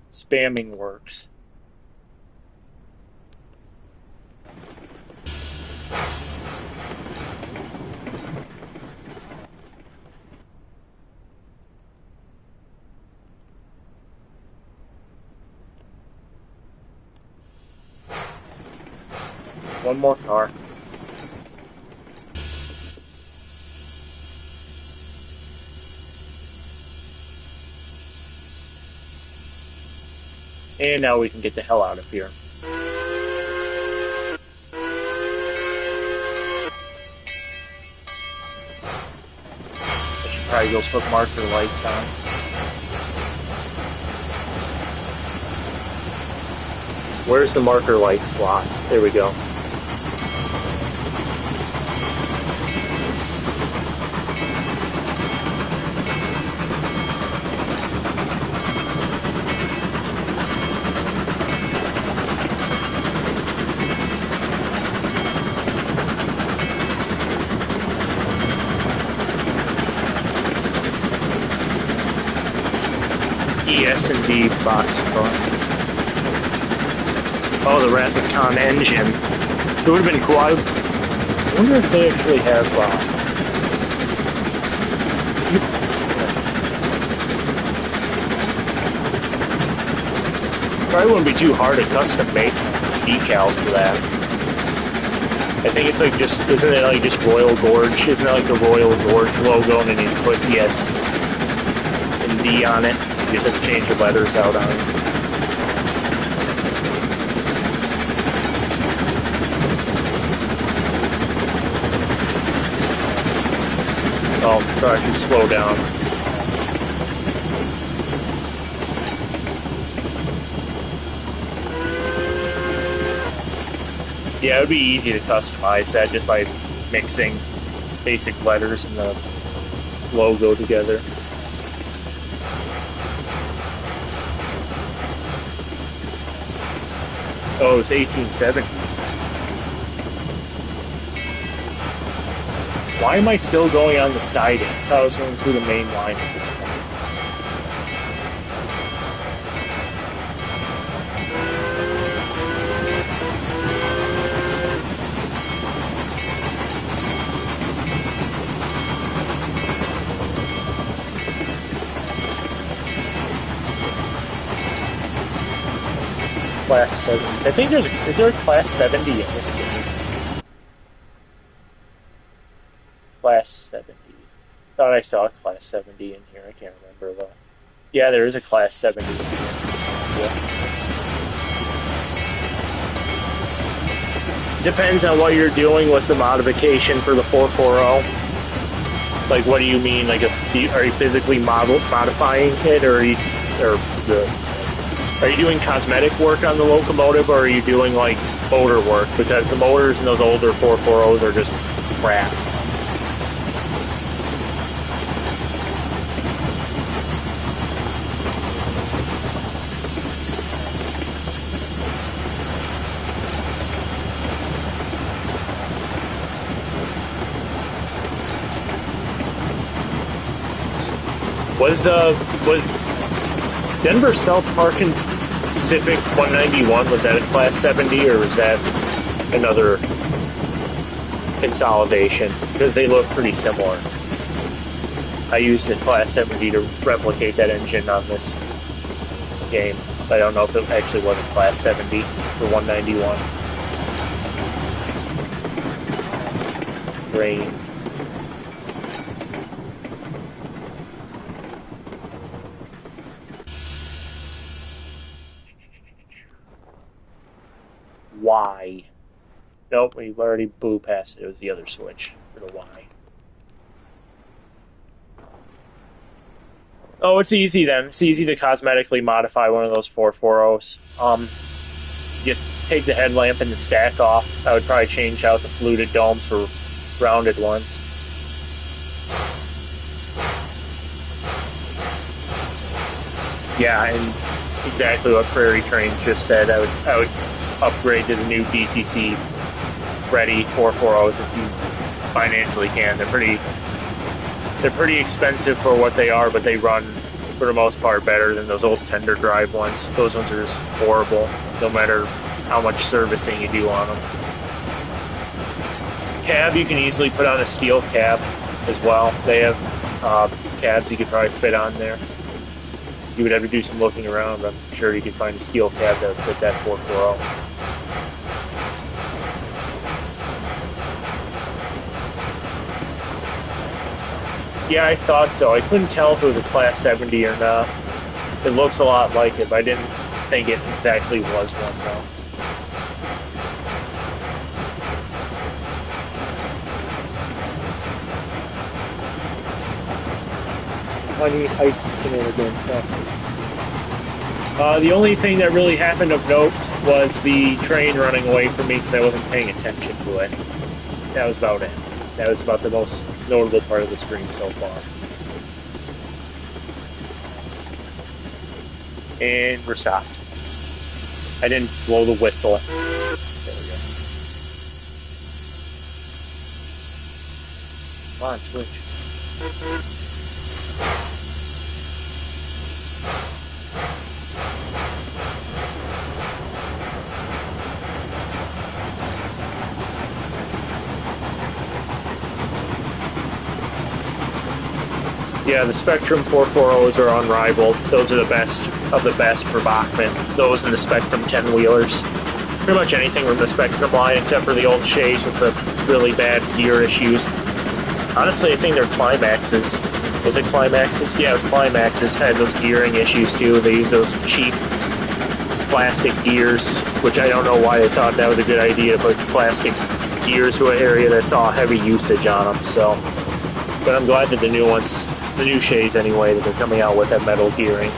S1: Spamming works. One more car. And now we can get the hell out of here. I should probably go put marker lights on. Where's the marker light slot? There we go. ES&D box car. Oh, the Rathicon engine. It would have been cool. I wonder if they actually have. Probably wouldn't be too hard to custom make decals for that. I think it's like just, isn't it like just Royal Gorge? Isn't it like the Royal Gorge logo and then you put ES and D on it? You just have to change the letters out on it. Oh, gosh, you slow down. Yeah, it would be easy to customize that just by mixing basic letters and the logo together. Oh, it's 1870s. Why am I still going on the siding? I thought I was going through the main line at this point. Class 70s. I think is there a Class 70 in this game? Class 70. Thought I saw a Class 70 in here. I can't remember though. Yeah, there is a Class 70 in here. That's cool. Depends on what you're doing with the modification for the 440. Like, what do you mean? Like, are you physically modifying it, or are you doing cosmetic work on the locomotive, or are you doing like motor work? Because the motors in those older 440s are just crap. Was Denver South Park and Pacific 191, was that a Class 70, or was that another consolidation? Because they look pretty similar. I used a Class 70 to replicate that engine on this game. I don't know if it actually was a Class 70 for 191. Rain. Y. Nope, we've already blew past it. It was the other switch for the Y. Oh, it's easy then. It's easy to cosmetically modify one of those 440s. Just take the headlamp and the stack off. I would probably change out the fluted domes for rounded ones. Yeah, and exactly what Prairie Train just said. I would upgrade to the new BCC ready 440s if you financially can. They're pretty expensive for what they are, but they run for the most part better than those old tender drive ones. Those ones are just horrible, no matter how much servicing you do on them. Cab, you can easily put on a steel cab as well. They have cabs you could probably fit on there. You would have to do some looking around, but I'm sure you could find a steel cab that would fit that 440. Yeah, I thought so. I couldn't tell if it was a Class 70 or not. It looks a lot like it, but I didn't think it exactly was one, though. Funny heist shenanigans. The only thing that really happened of note was the train running away from me because I wasn't paying attention to it. That was about it. That was about the most notable part of the stream so far. And we're stopped. I didn't blow the whistle. There we go. Come on, switch. Yeah, the Spectrum 440s are unrivaled. Those are the best of the best for Bachmann. Those and the Spectrum 10-wheelers. Pretty much anything from the Spectrum line except for the old Shays with the really bad gear issues. Honestly, I think their Climaxes. Was it Climaxes? Yeah, it was Climaxes. Had those gearing issues too. They used those cheap plastic gears, which I don't know why they thought that was a good idea to put plastic gears to an area that saw heavy usage on them. So, but I'm glad that the new ones, the new Shays anyway, that they're coming out with that metal gearing.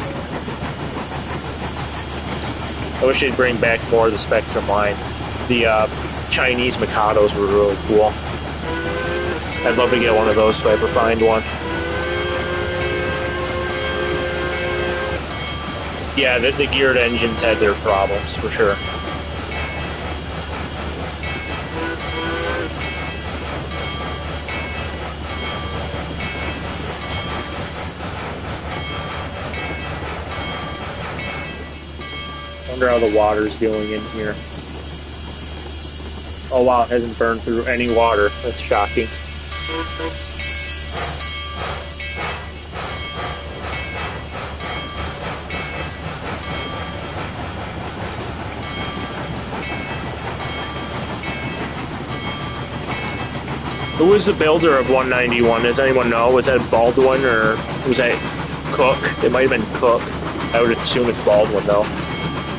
S1: I wish they'd bring back more of the Spectrum line. The Chinese Mikados were really cool. I'd love to get one of those if I ever find one. Yeah, the geared engines had their problems, for sure. Wonder how the water's doing in here. Oh wow, it hasn't burned through any water. That's shocking. Who was the builder of 191? Does anyone know? Was that Baldwin or was that Cook? It might have been Cook. I would assume it's Baldwin though.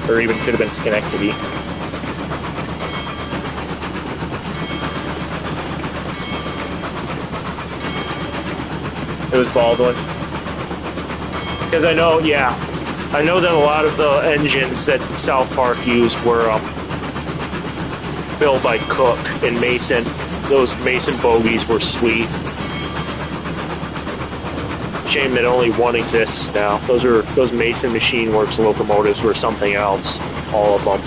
S1: Or even could have been Schenectady. It was Baldwin. Because I know, yeah. I know that a lot of the engines that South Park used were built by Cook and Mason. Those Mason bogies were sweet. Shame that only one exists now. Those Mason Machine Works locomotives were something else. All of them.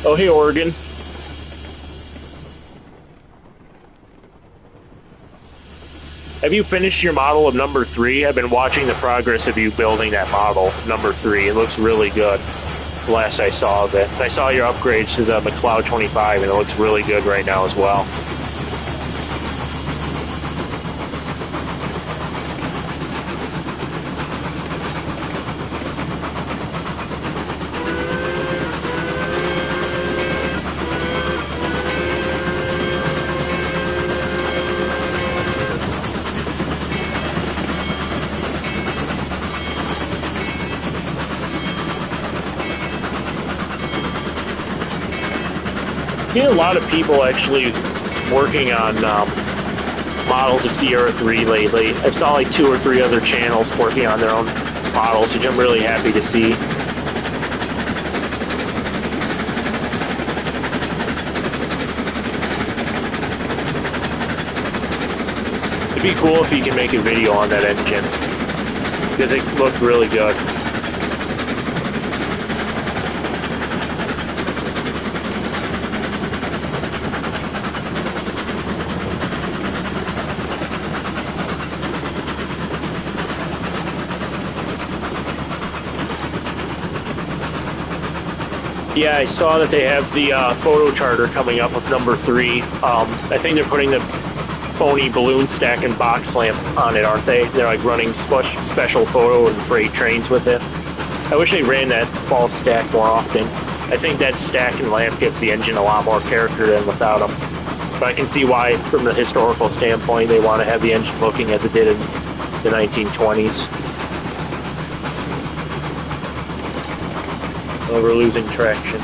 S1: Oh, hey, Oregon. Have you finished your model of number 3? I've been watching the progress of you building that model, number 3. It looks really good. The last I saw of it. I saw your upgrades to the McLeod 25, and it looks really good right now as well. I've seen a lot of people actually working on models of Sierra 3 lately. I've saw like 2 or 3 other channels working on their own models, which I'm really happy to see. It'd be cool if you can make a video on that engine, because it looked really good. Yeah, I saw that they have the photo charter coming up with number 3. I think they're putting the phony balloon stack and box lamp on it, aren't they? They're like running special photo and freight trains with it. I wish they ran that false stack more often. I think that stack and lamp gives the engine a lot more character than without them. But I can see why, from the historical standpoint, they want to have the engine looking as it did in the 1920s. Oh, we're losing traction.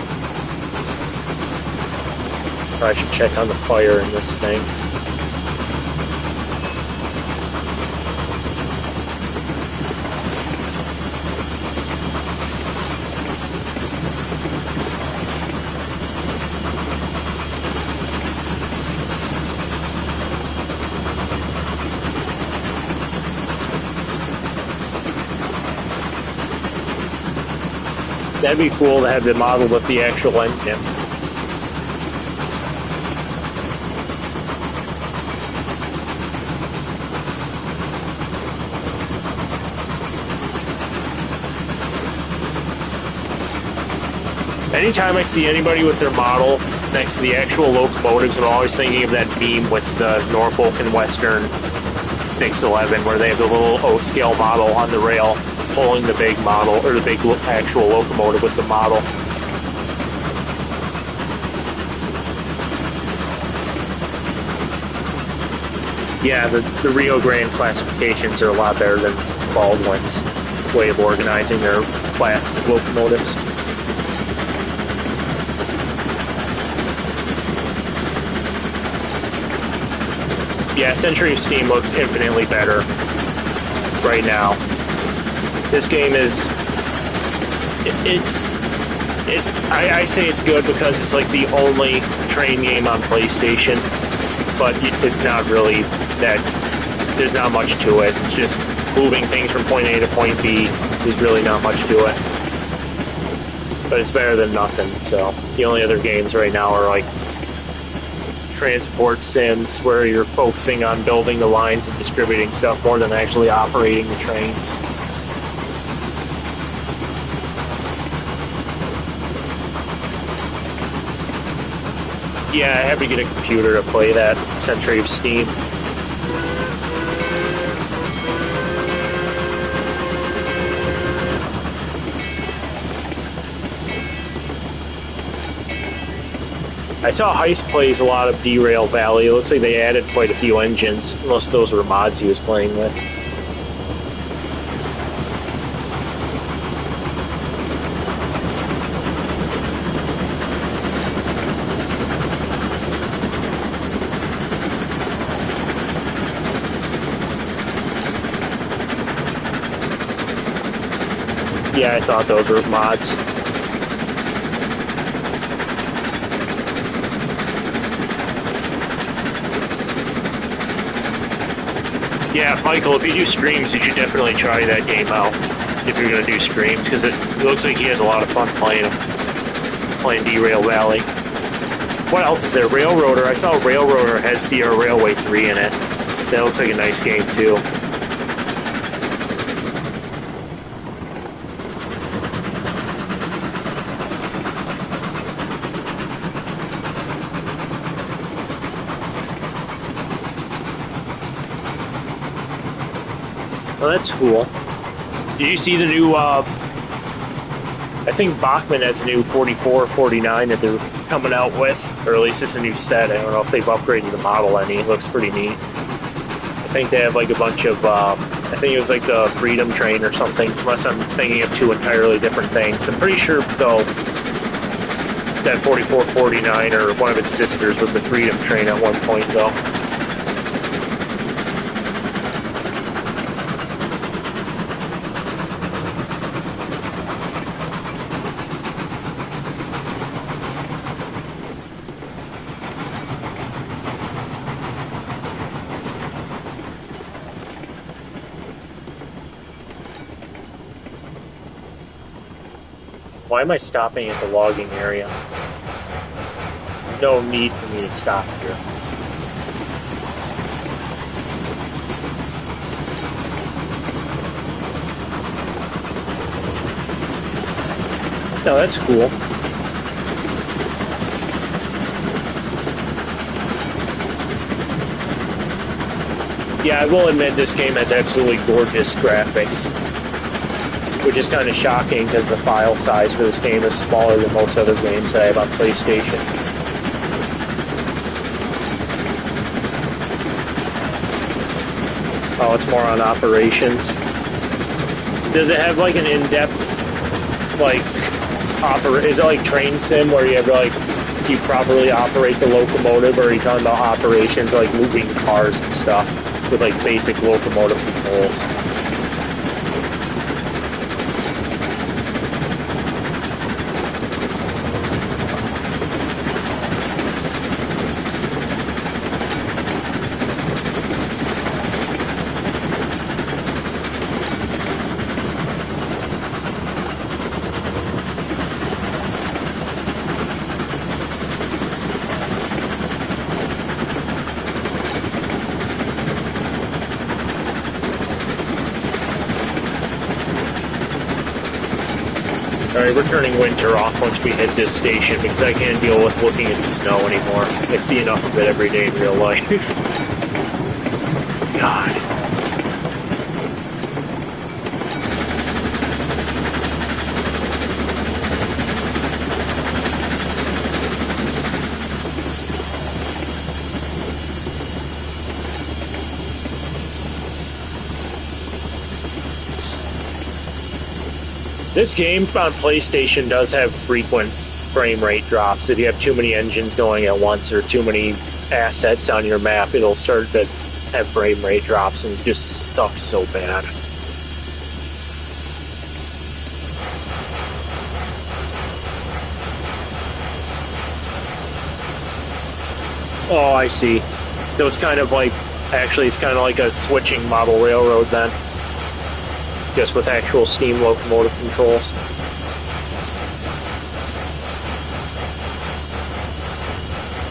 S1: Probably should check on the fire in this thing. That'd be cool to have the model with the actual engine. Anytime I see anybody with their model next to the actual locomotives, I'm always thinking of that meme with the Norfolk and Western 611, where they have the little O-scale model on the rail pulling the big model, or the big actual locomotive with the model. Yeah, the Rio Grande classifications are a lot better than Baldwin's way of organizing their classes of locomotives. Yeah, Century of Steam looks infinitely better right now. This game is, I say it's good because it's like the only train game on PlayStation, but it's not really that, there's not much to it. It's just moving things from point A to point B. There's really not much to it. But it's better than nothing, so the only other games right now are like transport sims where you're focusing on building the lines and distributing stuff more than actually operating the trains. Yeah, I have to get a computer to play that Century of Steam. I saw Heist plays a lot of Derail Valley. It looks like they added quite a few engines. Most of those were mods he was playing with. Yeah, I thought those were mods. Yeah, Michael, if you do streams, you should definitely try that game out if you're going to do streams, because it looks like he has a lot of fun playing Derail Valley. What else is there? Railroader. I saw Railroader has Sierra Railway 3 in it. That looks like a nice game, too. Oh, that's cool. Did you see the new, I think Bachmann has a new 4449 that they're coming out with, or at least it's a new set. I don't know if they've upgraded the model any. It looks pretty neat. I think they have like a bunch of, I think it was like the Freedom Train or something, unless I'm thinking of two entirely different things. I'm pretty sure, though, that 4449 or one of its sisters was the Freedom Train at one point, though. Why am I stopping at the logging area? No need for me to stop here. No, that's cool. Yeah, I will admit this game has absolutely gorgeous graphics, which is kind of shocking because the file size for this game is smaller than most other games that I have on PlayStation. Oh, it's more on operations. Does it have like an in-depth, like, is it like Train Sim where you have like, you properly operate the locomotive, or are you talking about operations like moving cars and stuff with like basic locomotive controls? Alright, we're turning winter off once we hit this station because I can't deal with looking at the snow anymore. I see enough of it every day in real life. God. This game on PlayStation does have frequent frame rate drops. If you have too many engines going at once or too many assets on your map, it'll start to have frame rate drops and just sucks so bad. Oh, I see. Those kind of like, actually it's kind of like a switching model railroad then. Just with actual steam locomotive controls.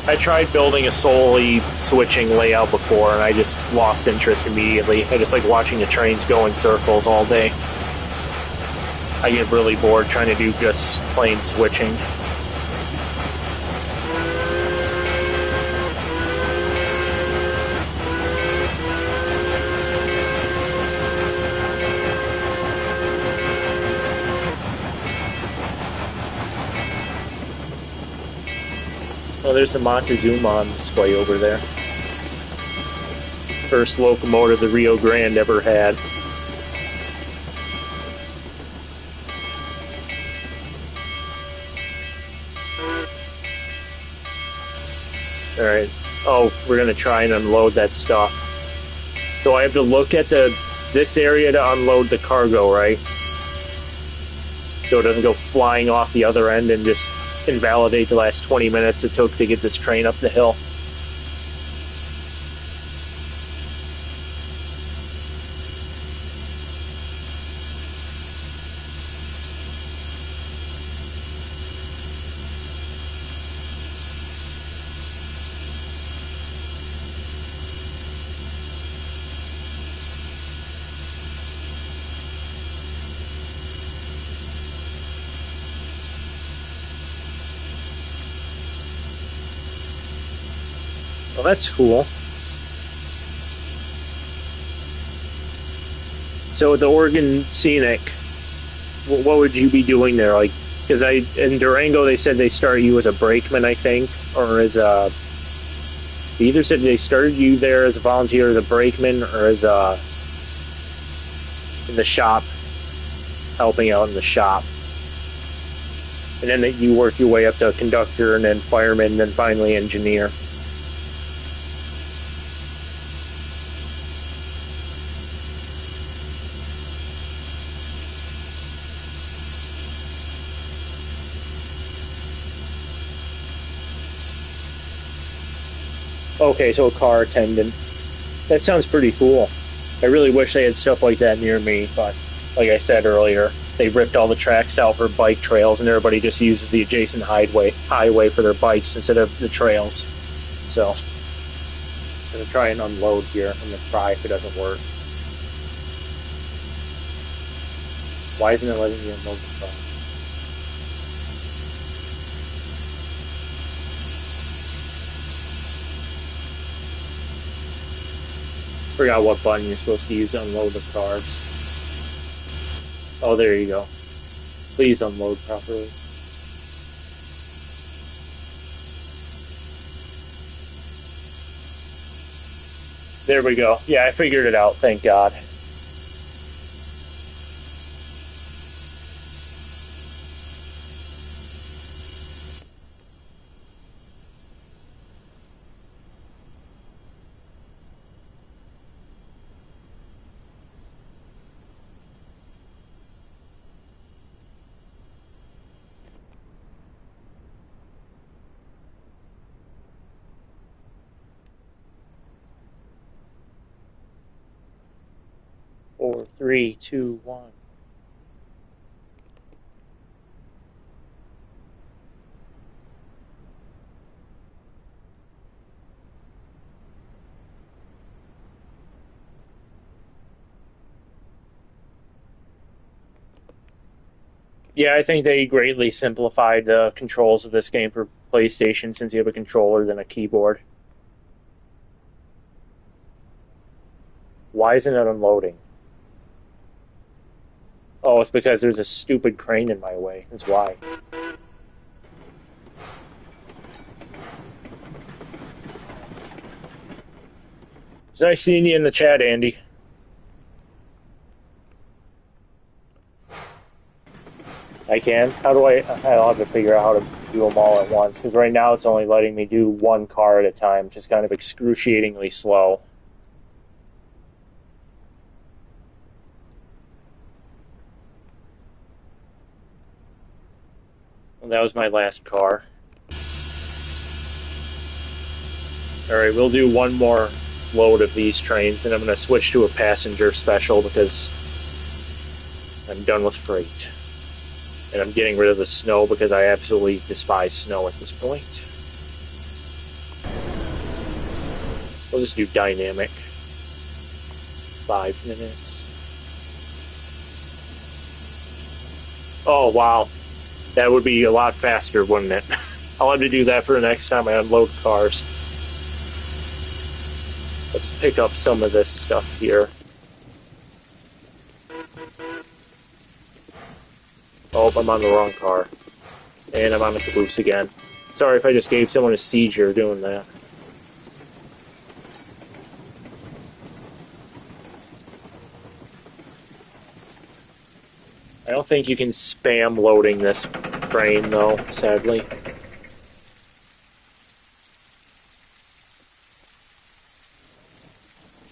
S1: I tried building a solely switching layout before, and I just lost interest immediately. I just like watching the trains go in circles all day. I get really bored trying to do just plain switching. Oh, there's a Montezuma on display over there. First locomotive the Rio Grande ever had. Alright. Oh, we're gonna try and unload that stuff. So I have to look at this area to unload the cargo, right? So it doesn't go flying off the other end and just invalidate the last 20 minutes it took to get this train up the hill. Well, that's cool. So with the Oregon Scenic, what would you be doing there? Like, because in Durango they said they started you as a brakeman, I think, or as a. They either said they started you there as a volunteer, as a brakeman, or as a in the shop, helping out in the shop, and then that you work your way up to a conductor, and then fireman, and then finally engineer. Okay, so a car attendant. That sounds pretty cool. I really wish they had stuff like that near me, but like I said earlier, they ripped all the tracks out for bike trails, and everybody just uses the adjacent highway for their bikes instead of the trails. So, I'm gonna try and unload here. I'm gonna try if it doesn't work. Why isn't it letting me unload the car? Forgot what button you're supposed to use to unload the cars. Oh, there you go. Please unload properly. There we go. Yeah, I figured it out, thank God. Four, three, two, one. Yeah, I think they greatly simplified the controls of this game for PlayStation since you have a controller than a keyboard. Why isn't it unloading? Oh, it's because there's a stupid crane in my way. That's why. It's nice seeing you in the chat, Andy. I can. How do I'll have to figure out how to do them all at once, because right now it's only letting me do one car at a time, which is kind of excruciatingly slow. And that was my last car. Alright, we'll do one more load of these trains, and I'm going to switch to a passenger special because I'm done with freight. And I'm getting rid of the snow because I absolutely despise snow at this point. We'll just do dynamic. 5 minutes. Oh, wow. That would be a lot faster, wouldn't it? I'll have to do that for the next time I unload cars. Let's pick up some of this stuff here. Oh, I'm on the wrong car. And I'm on the caboose again. Sorry if I just gave someone a seizure doing that. I don't think you can spam loading this crane, though, sadly.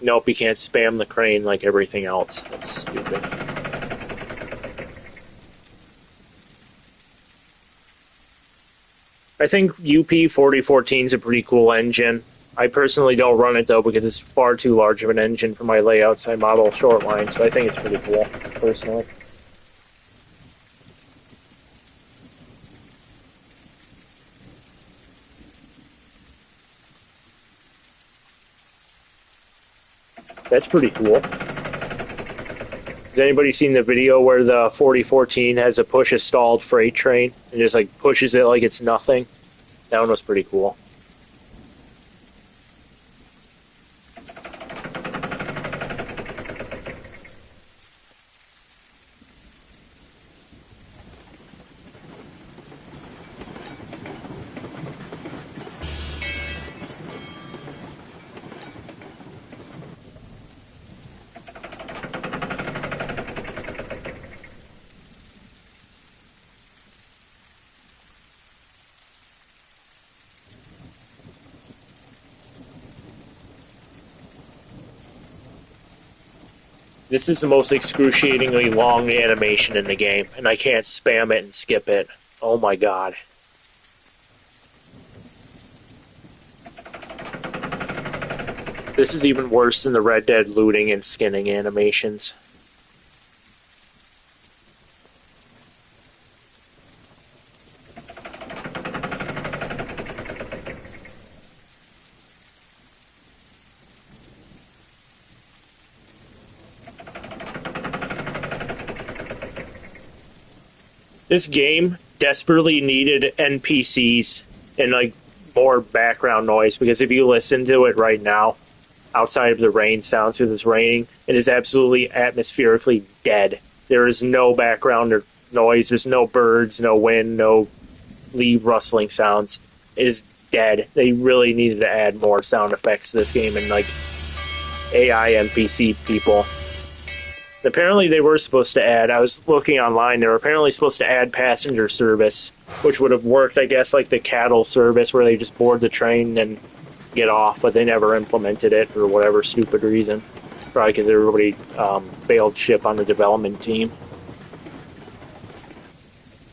S1: Nope, you can't spam the crane like everything else. That's stupid. I think UP 4014 is a pretty cool engine. I personally don't run it, though, because it's far too large of an engine for my layouts. I model short line, so I think it's pretty cool, personally. That's pretty cool. Has anybody seen the video where the 4014 has a push a stalled freight train and just like pushes it like it's nothing? That one was pretty cool. This is the most excruciatingly long animation in the game, and I can't spam it and skip it. Oh my god. This is even worse than the Red Dead looting and skinning animations. This game desperately needed NPCs and like more background noise, because if you listen to it right now, outside of the rain sounds because it's raining, it is absolutely atmospherically dead. There is no background or noise. There's no birds, no wind, no leaf rustling sounds. It is dead. They really needed to add more sound effects to this game and like AI NPC people. Apparently they were supposed to add, I was looking online, they were apparently supposed to add passenger service, which would have worked, I guess, like the cattle service where they just board the train and get off, but they never implemented it for whatever stupid reason. Probably because everybody bailed ship on the development team.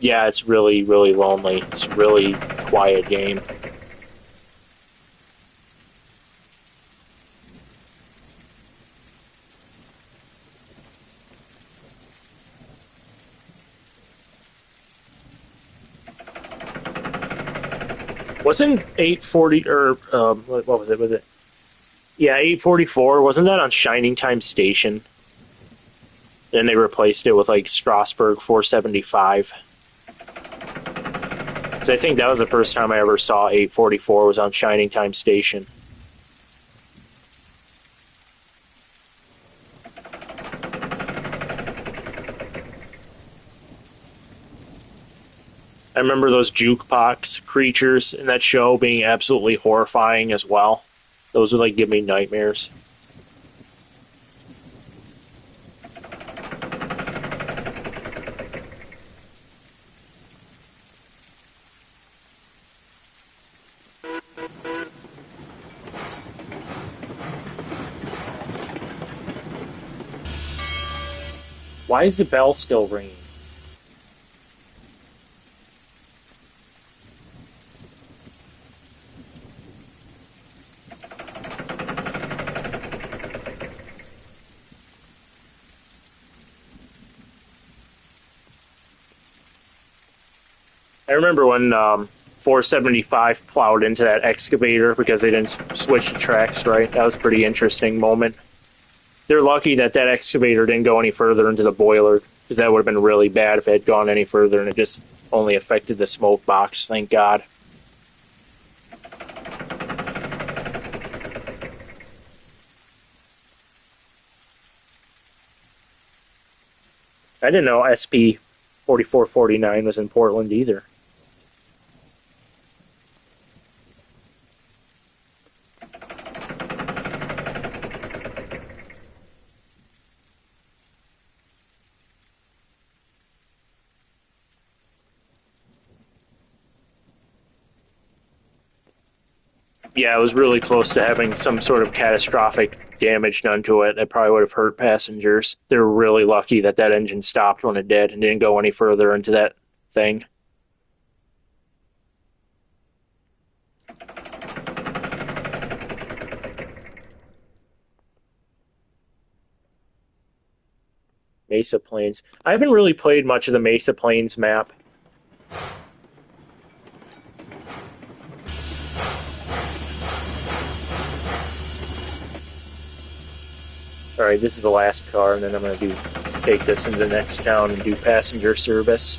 S1: Yeah, it's really, really lonely. It's a really quiet game. Wasn't 840 or what was it? Was it? Yeah, 844. Wasn't that on Shining Time Station? Then they replaced it with like Strasbourg 475. Because I think that was the first time I ever saw 844 was on Shining Time Station. I remember those jukebox creatures in that show being absolutely horrifying as well. Those would like give me nightmares. Why is the bell still ringing? I remember when 475 plowed into that excavator because they didn't switch the tracks right. That was a pretty interesting moment. They're lucky that that excavator didn't go any further into the boiler, because that would have been really bad if it had gone any further and it just only affected the smoke box. Thank God. I didn't know SP 4449 was in Portland either. Yeah, it was really close to having some sort of catastrophic damage done to it. That probably would have hurt passengers. They were really lucky that that engine stopped when it did and didn't go any further into that thing. Mesa Plains. I haven't really played much of the Mesa Plains map. Alright, this is the last car, and then I'm going to take this into the next town and do passenger service.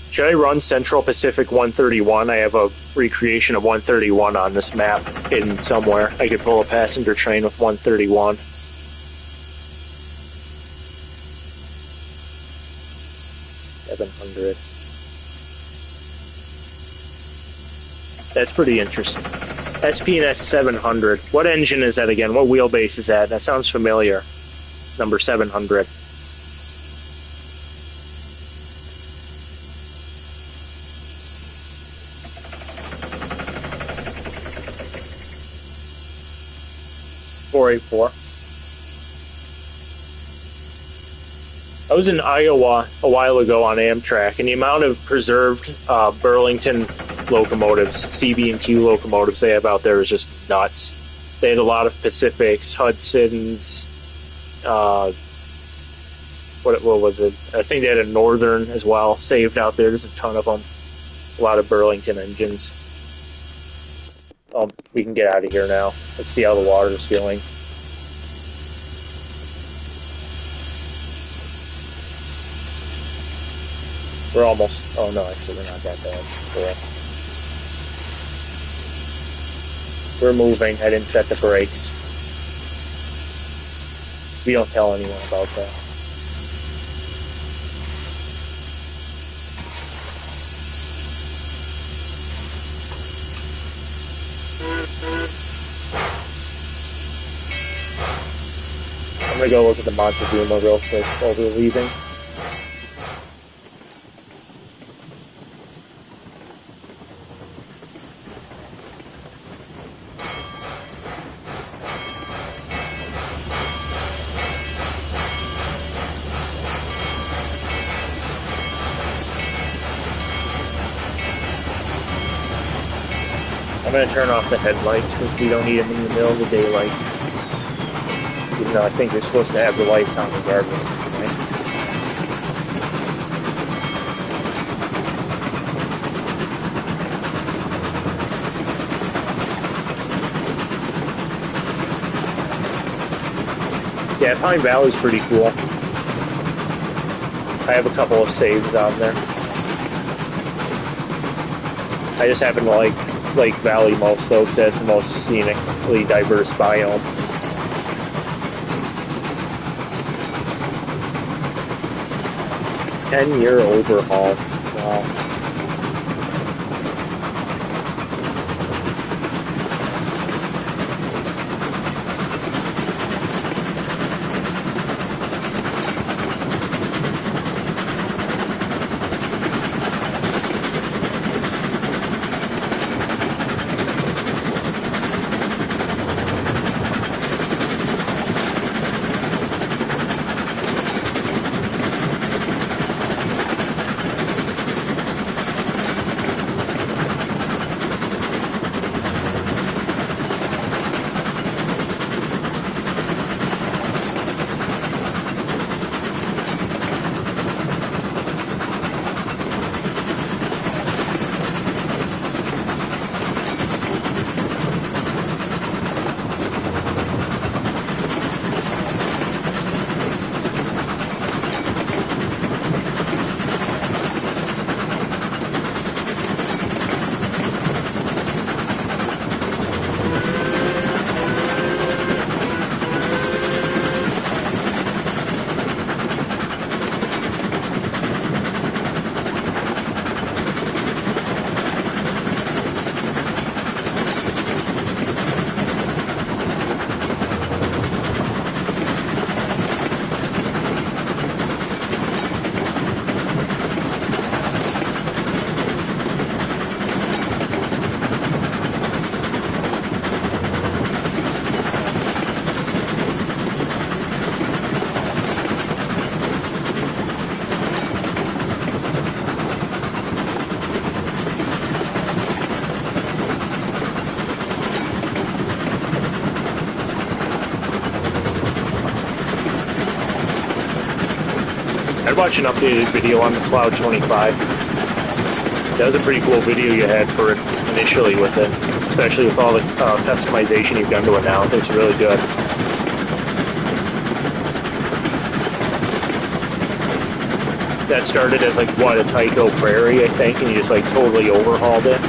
S1: Should I run Central Pacific 131? I have a recreation of 131 on this map hidden somewhere. I could pull a passenger train with 131. $700. That's pretty interesting. SPNS 700. What engine is that again? What wheelbase is that? That sounds familiar. Number 700. .484. I was in Iowa a while ago on Amtrak, and the amount of preserved Burlington locomotives, CB&Q locomotives they have out there is just nuts. They had a lot of Pacifics, Hudsons, what was it? I think they had a Northern as well, saved out there. There's a ton of them. A lot of Burlington engines. We can get out of here now. Let's see how the water's feeling. We're almost... Oh, no, actually, we're not that bad. We're moving. I didn't set the brakes. We don't tell anyone about that. I'm gonna go look at the Montezuma real quick while we're leaving. I'm going to turn off the headlights because we don't need them in the middle of the daylight. Even though I think you're supposed to have the lights on regardless. Right? Yeah, Pine Valley's pretty cool. I have a couple of saves on there. I just happen to like Lake Valley most though, because that's the most scenically diverse biome. Ten-year overhaul. Wow. I'd watch an updated video on the Cloud 25. That was a pretty cool video you had for it initially with it, especially with all the customization you've done to it now. It's really good. That started as like what, a Tyco Prairie, I think, and you just like totally overhauled it.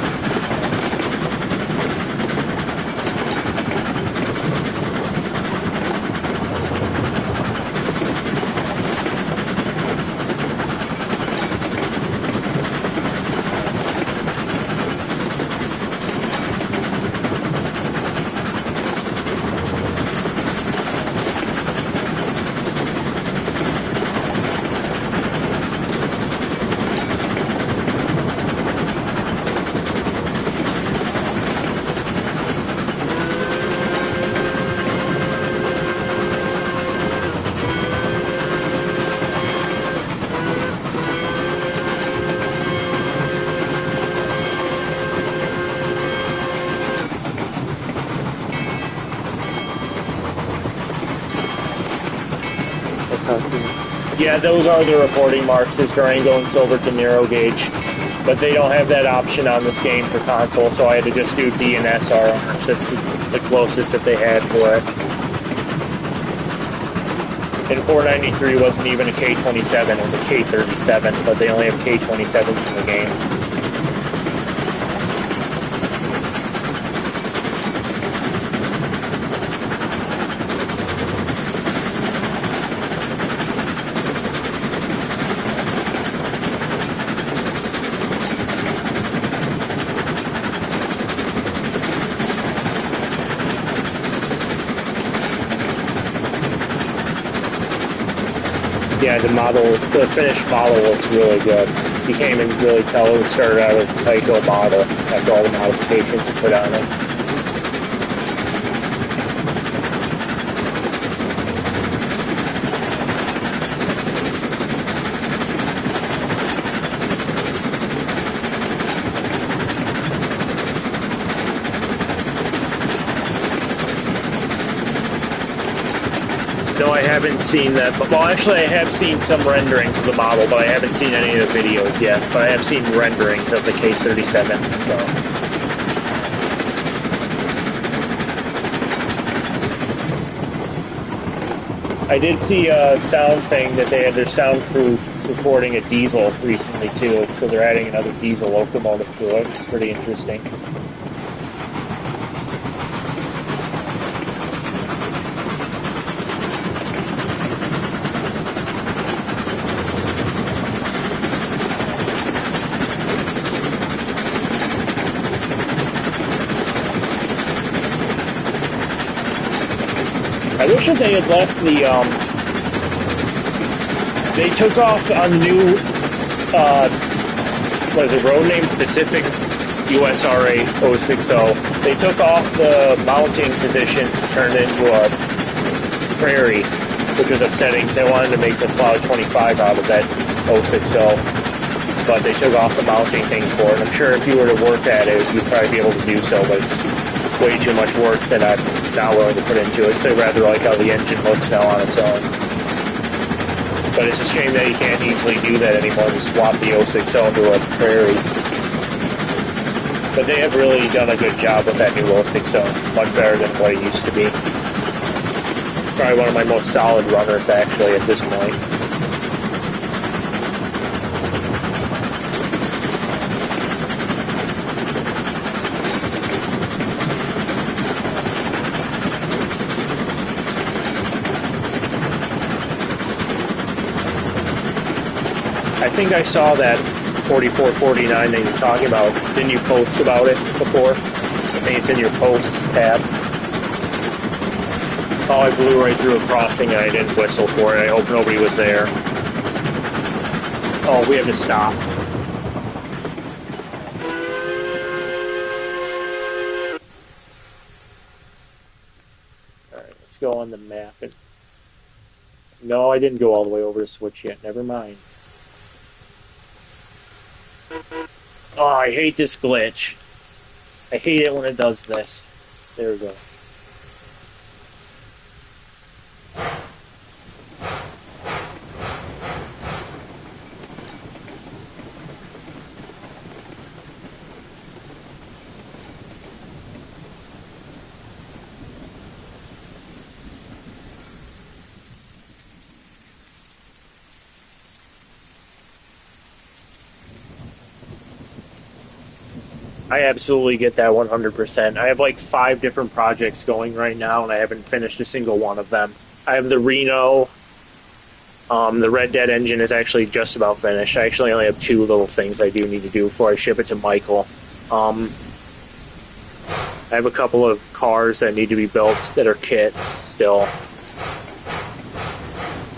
S1: Yeah, those are the reporting marks, is Durango and Silverton narrow gauge, but they don't have that option on this game for console, so I had to just do DNSR. That's the closest that they had for it. And 493 wasn't even a K27, it was a K37, but they only have K27s in the game. Yeah, the finished model looks really good. You can't even really tell it started out as a Tyco model after all the modifications you put on it. No, I haven't seen that. Well, actually, I have seen some renderings of the model, but I haven't seen any of the videos yet. But I have seen renderings of the K37. So. I did see a sound thing that they had their sound crew recording a diesel recently, too. So they're adding another diesel locomotive to it. It's pretty interesting. I wish that they had left the, they took off on the new, what is it, road name specific USRA 060. They took off the mounting positions to turn it into a Prairie, which was upsetting because they wanted to make the Cloud 25 out of that 060. But they took off the mounting things for it. I'm sure if you were to work at it, you'd probably be able to do so, but it's way too much work that I'm not willing to put into it, so I rather like how the engine looks now on its own. But it's a shame that you can't easily do that anymore, to swap the 060 into a Prairie. But they have really done a good job with that new 060. It's much better than what it used to be. Probably one of my most solid runners, actually, at this point. I think I saw that 4449 that you're talking about. Didn't you post about it before? I think it's in your posts tab. Oh, I blew right through a crossing and I didn't whistle for it. I hope nobody was there. Oh, we have to stop. Alright, let's go on the map. No, I didn't go all the way over to switch yet. Never mind. Oh, I hate this glitch. I hate it when it does this. There we go. I absolutely get that 100%. I have like 5 different projects going right now, and I haven't finished a single one of them. I have the Reno. The Red Dead engine is actually just about finished. I actually only have 2 little things I do need to do before I ship it to Michael. I have a couple of cars that need to be built that are kits still.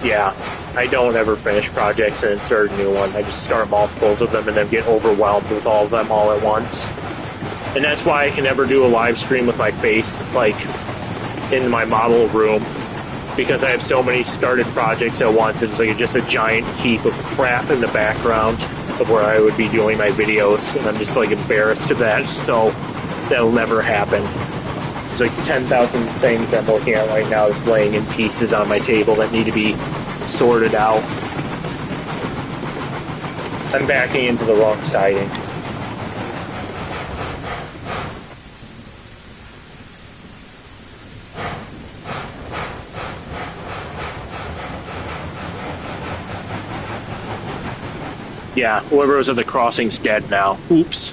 S1: Yeah, I don't ever finish projects and insert a new one. I just start multiples of them and then get overwhelmed with all of them all at once. And that's why I can never do a live stream with my face, like, in my model room, because I have so many started projects at once. It's like just a giant heap of crap in the background of where I would be doing my videos, and I'm just, like, embarrassed of that, so that'll never happen. There's like 10,000 things I'm looking at right now just laying in pieces on my table that need to be sorted out. I'm backing into the wrong siding. Yeah, whoever was at the crossing's dead now. Oops.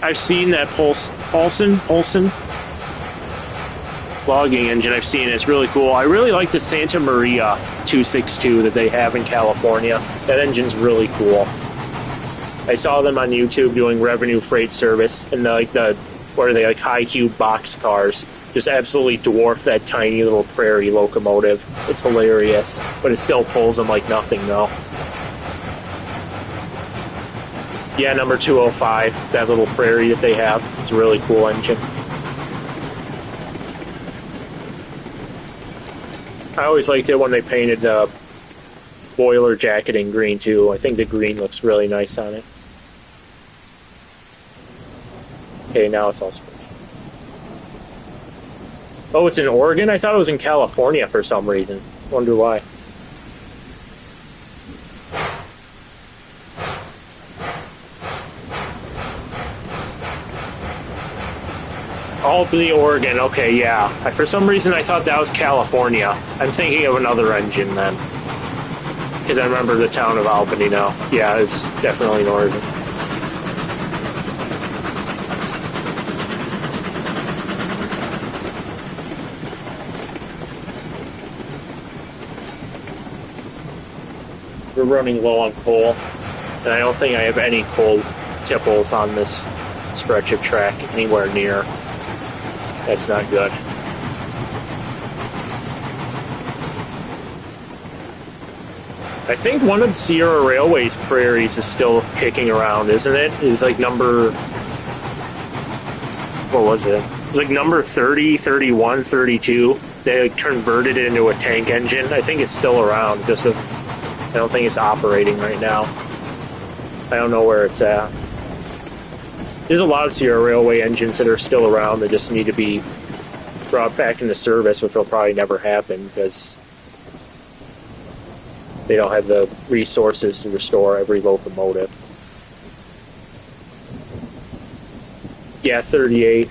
S1: I've seen that Paulson logging engine. I've seen it. It's really cool. I really like the Santa Maria 262 that they have in California. That engine's really cool. I saw them on YouTube doing revenue freight service, and what are they, like high cube box cars? Just absolutely dwarf that tiny little prairie locomotive. It's hilarious, but it still pulls them like nothing, though. Yeah, number 205, that little prairie that they have. It's a really cool engine. I always liked it when they painted the boiler jacketing green, too. I think the green looks really nice on it. Okay, now it's all split. Oh, it's in Oregon? I thought it was in California for some reason. Wonder why. Albany, Oregon. Okay, yeah. For some reason, I thought that was California. I'm thinking of another engine then. Because I remember the town of Albany now. Yeah, it's definitely in Oregon. We're running low on coal, and I don't think I have any coal tipples on this stretch of track anywhere near. That's not good. I think one of Sierra Railway's prairies is still kicking around, isn't it? It was like number... What was it? It was like number 30, 31, 32. They like converted it into a tank engine. I think it's still around. Just doesn't... I don't think it's operating right now. I don't know where it's at. There's a lot of Sierra Railway engines that are still around that just need to be brought back into service, which will probably never happen because they don't have the resources to restore every locomotive. Yeah, 38.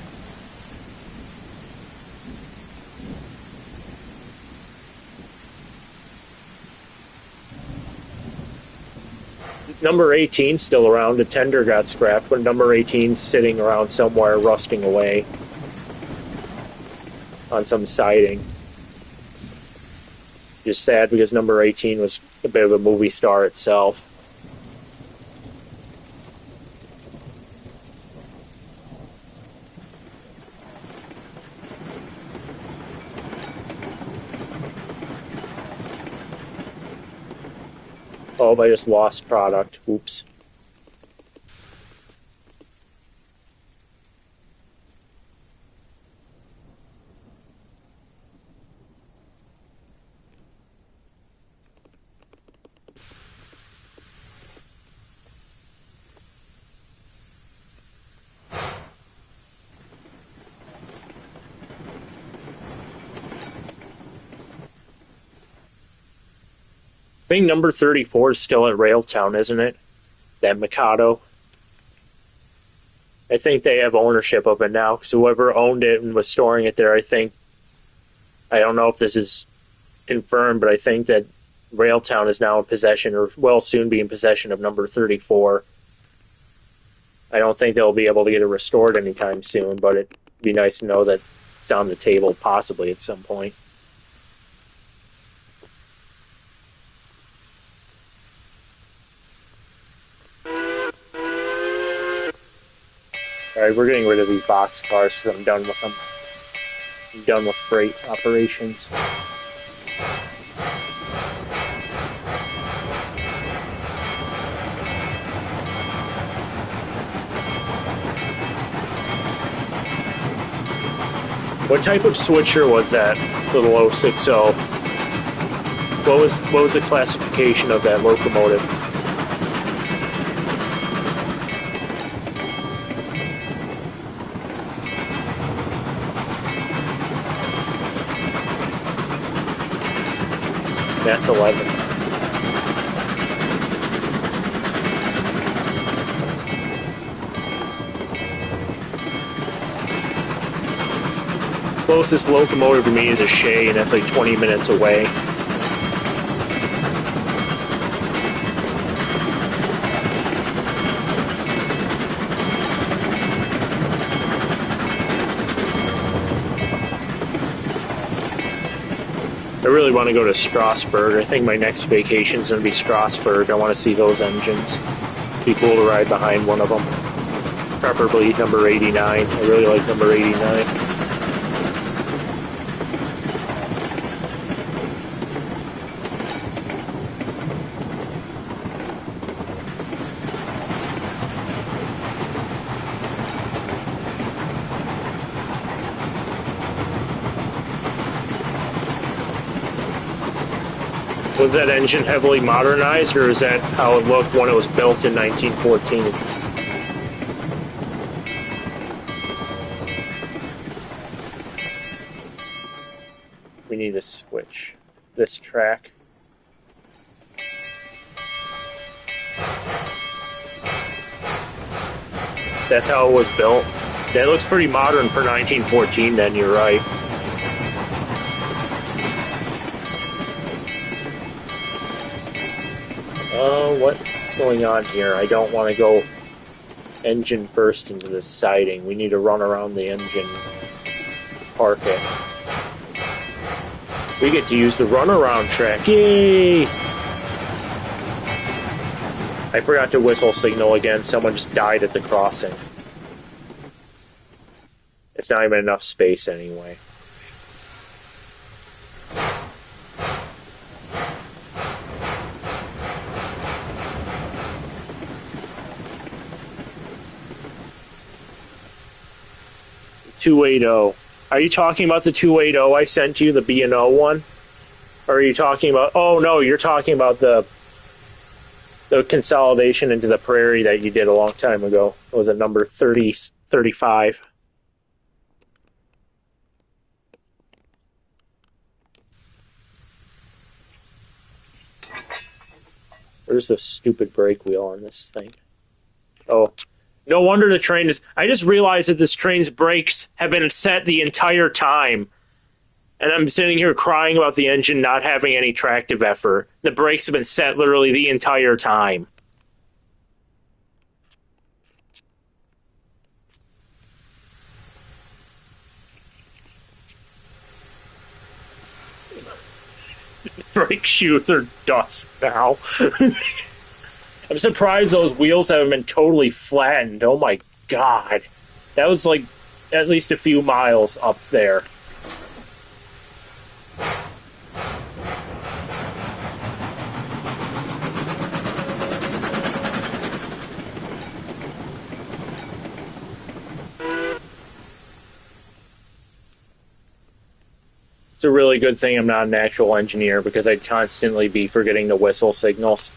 S1: Number 18's still around. The tender got scrapped, but number 18's sitting around somewhere rusting away on some siding. Just sad because number 18 was a bit of a movie star itself. Oh, I just lost product. Oops. I think number 34 is still at Railtown, isn't it? That Mikado. I think they have ownership of it now, because whoever owned it and was storing it there, I don't know if this is confirmed, but I think that Railtown is now in possession, or will soon be in possession of number 34. I don't think they'll be able to get it restored anytime soon, but it'd be nice to know that it's on the table possibly at some point. Alright, we're getting rid of these box cars because I'm done with them. I'm done with freight operations. What type of switcher was that little 060? What was the classification of that locomotive? S11. Closest locomotive to me is a Shay, and that's like 20 minutes away. I really want to go to Strasbourg. I think my next vacation is going to be Strasbourg. I want to see those engines. It'd be cool to ride behind one of them. Preferably number 89. I really like number 89. Was that engine heavily modernized, or is that how it looked when it was built in 1914? We need to switch this track. That's how it was built. That looks pretty modern for 1914 then, you're right. What's going on here? I don't want to go engine first into this siding. We need to run around the engine, park it. We get to use the runaround track. Yay! I forgot to whistle signal again. Someone just died at the crossing. It's not even enough space anyway. .280. Are you talking about the 280 I sent you, the B&O one? Or are you talking about... Oh, no, you're talking about the consolidation into the Prairie that you did a long time ago. It was at number 35. Where's the stupid brake wheel on this thing? Oh, no wonder the train is... I just realized that this train's brakes have been set the entire time. And I'm sitting here crying about the engine not having any tractive effort. The brakes have been set literally the entire time. Brake shoes are dust now. I'm surprised those wheels haven't been totally flattened. Oh my god. That was like at least a few miles up there. It's a really good thing I'm not an actual engineer because I'd constantly be forgetting to whistle signals.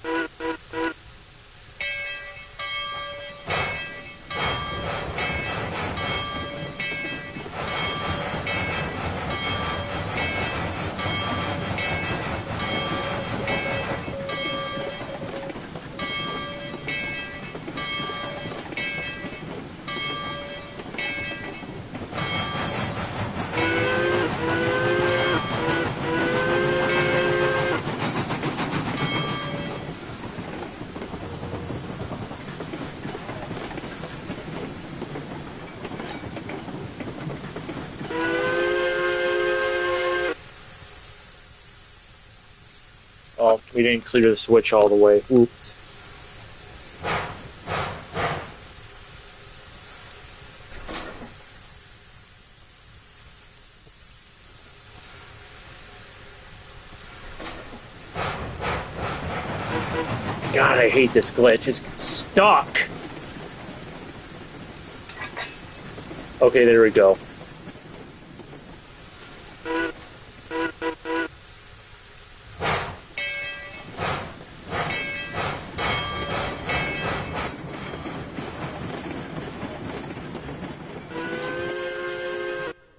S1: Oh, we didn't clear the switch all the way. Oops. God, I hate this glitch. It's stuck. Okay, there we go.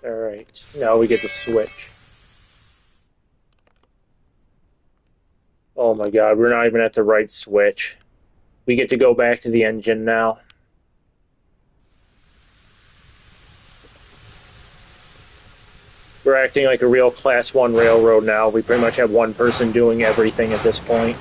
S1: Alright, now we get the switch. Oh my god, we're not even at the right switch. We get to go back to the engine now. We're acting like a real Class 1 railroad now. We pretty much have one person doing everything at this point.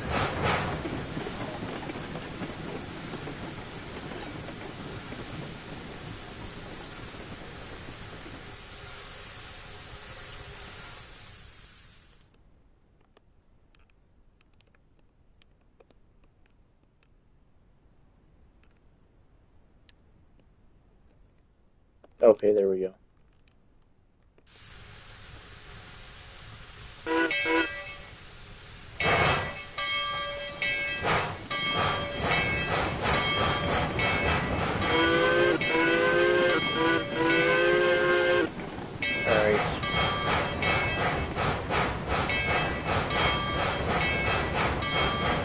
S1: Okay, there we go. Alright.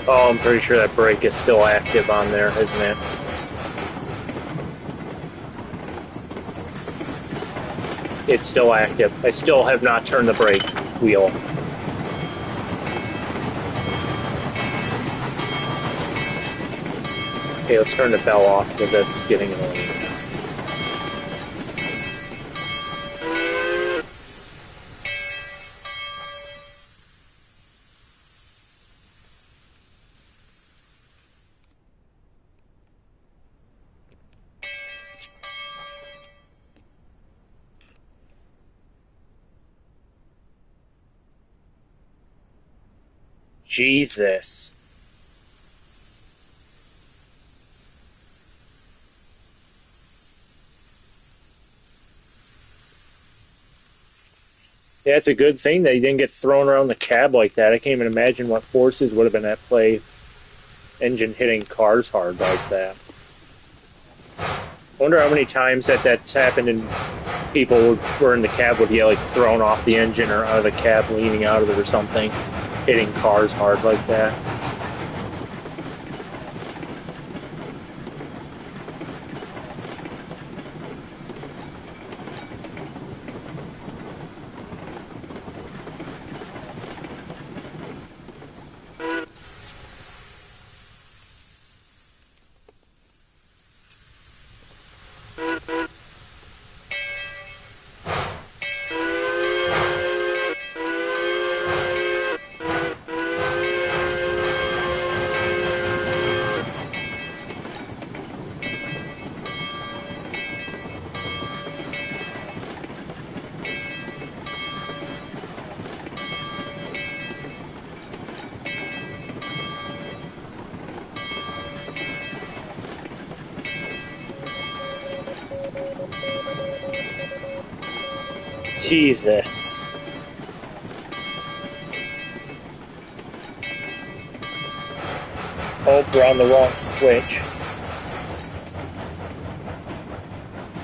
S1: Oh, I'm pretty sure that brake is still active on there, isn't it? It's still active. I still have not turned the brake wheel. Okay, let's turn the bell off because that's getting annoying. Jesus. Yeah, it's a good thing that he didn't get thrown around the cab like that. I can't even imagine what forces would have been at play. Engine hitting cars hard like that. I wonder how many times that's happened and people were in the cab would get like thrown off the engine or out of the cab, leaning out of it or something, hitting cars hard like that. Jesus. Oh, we're on the wrong switch.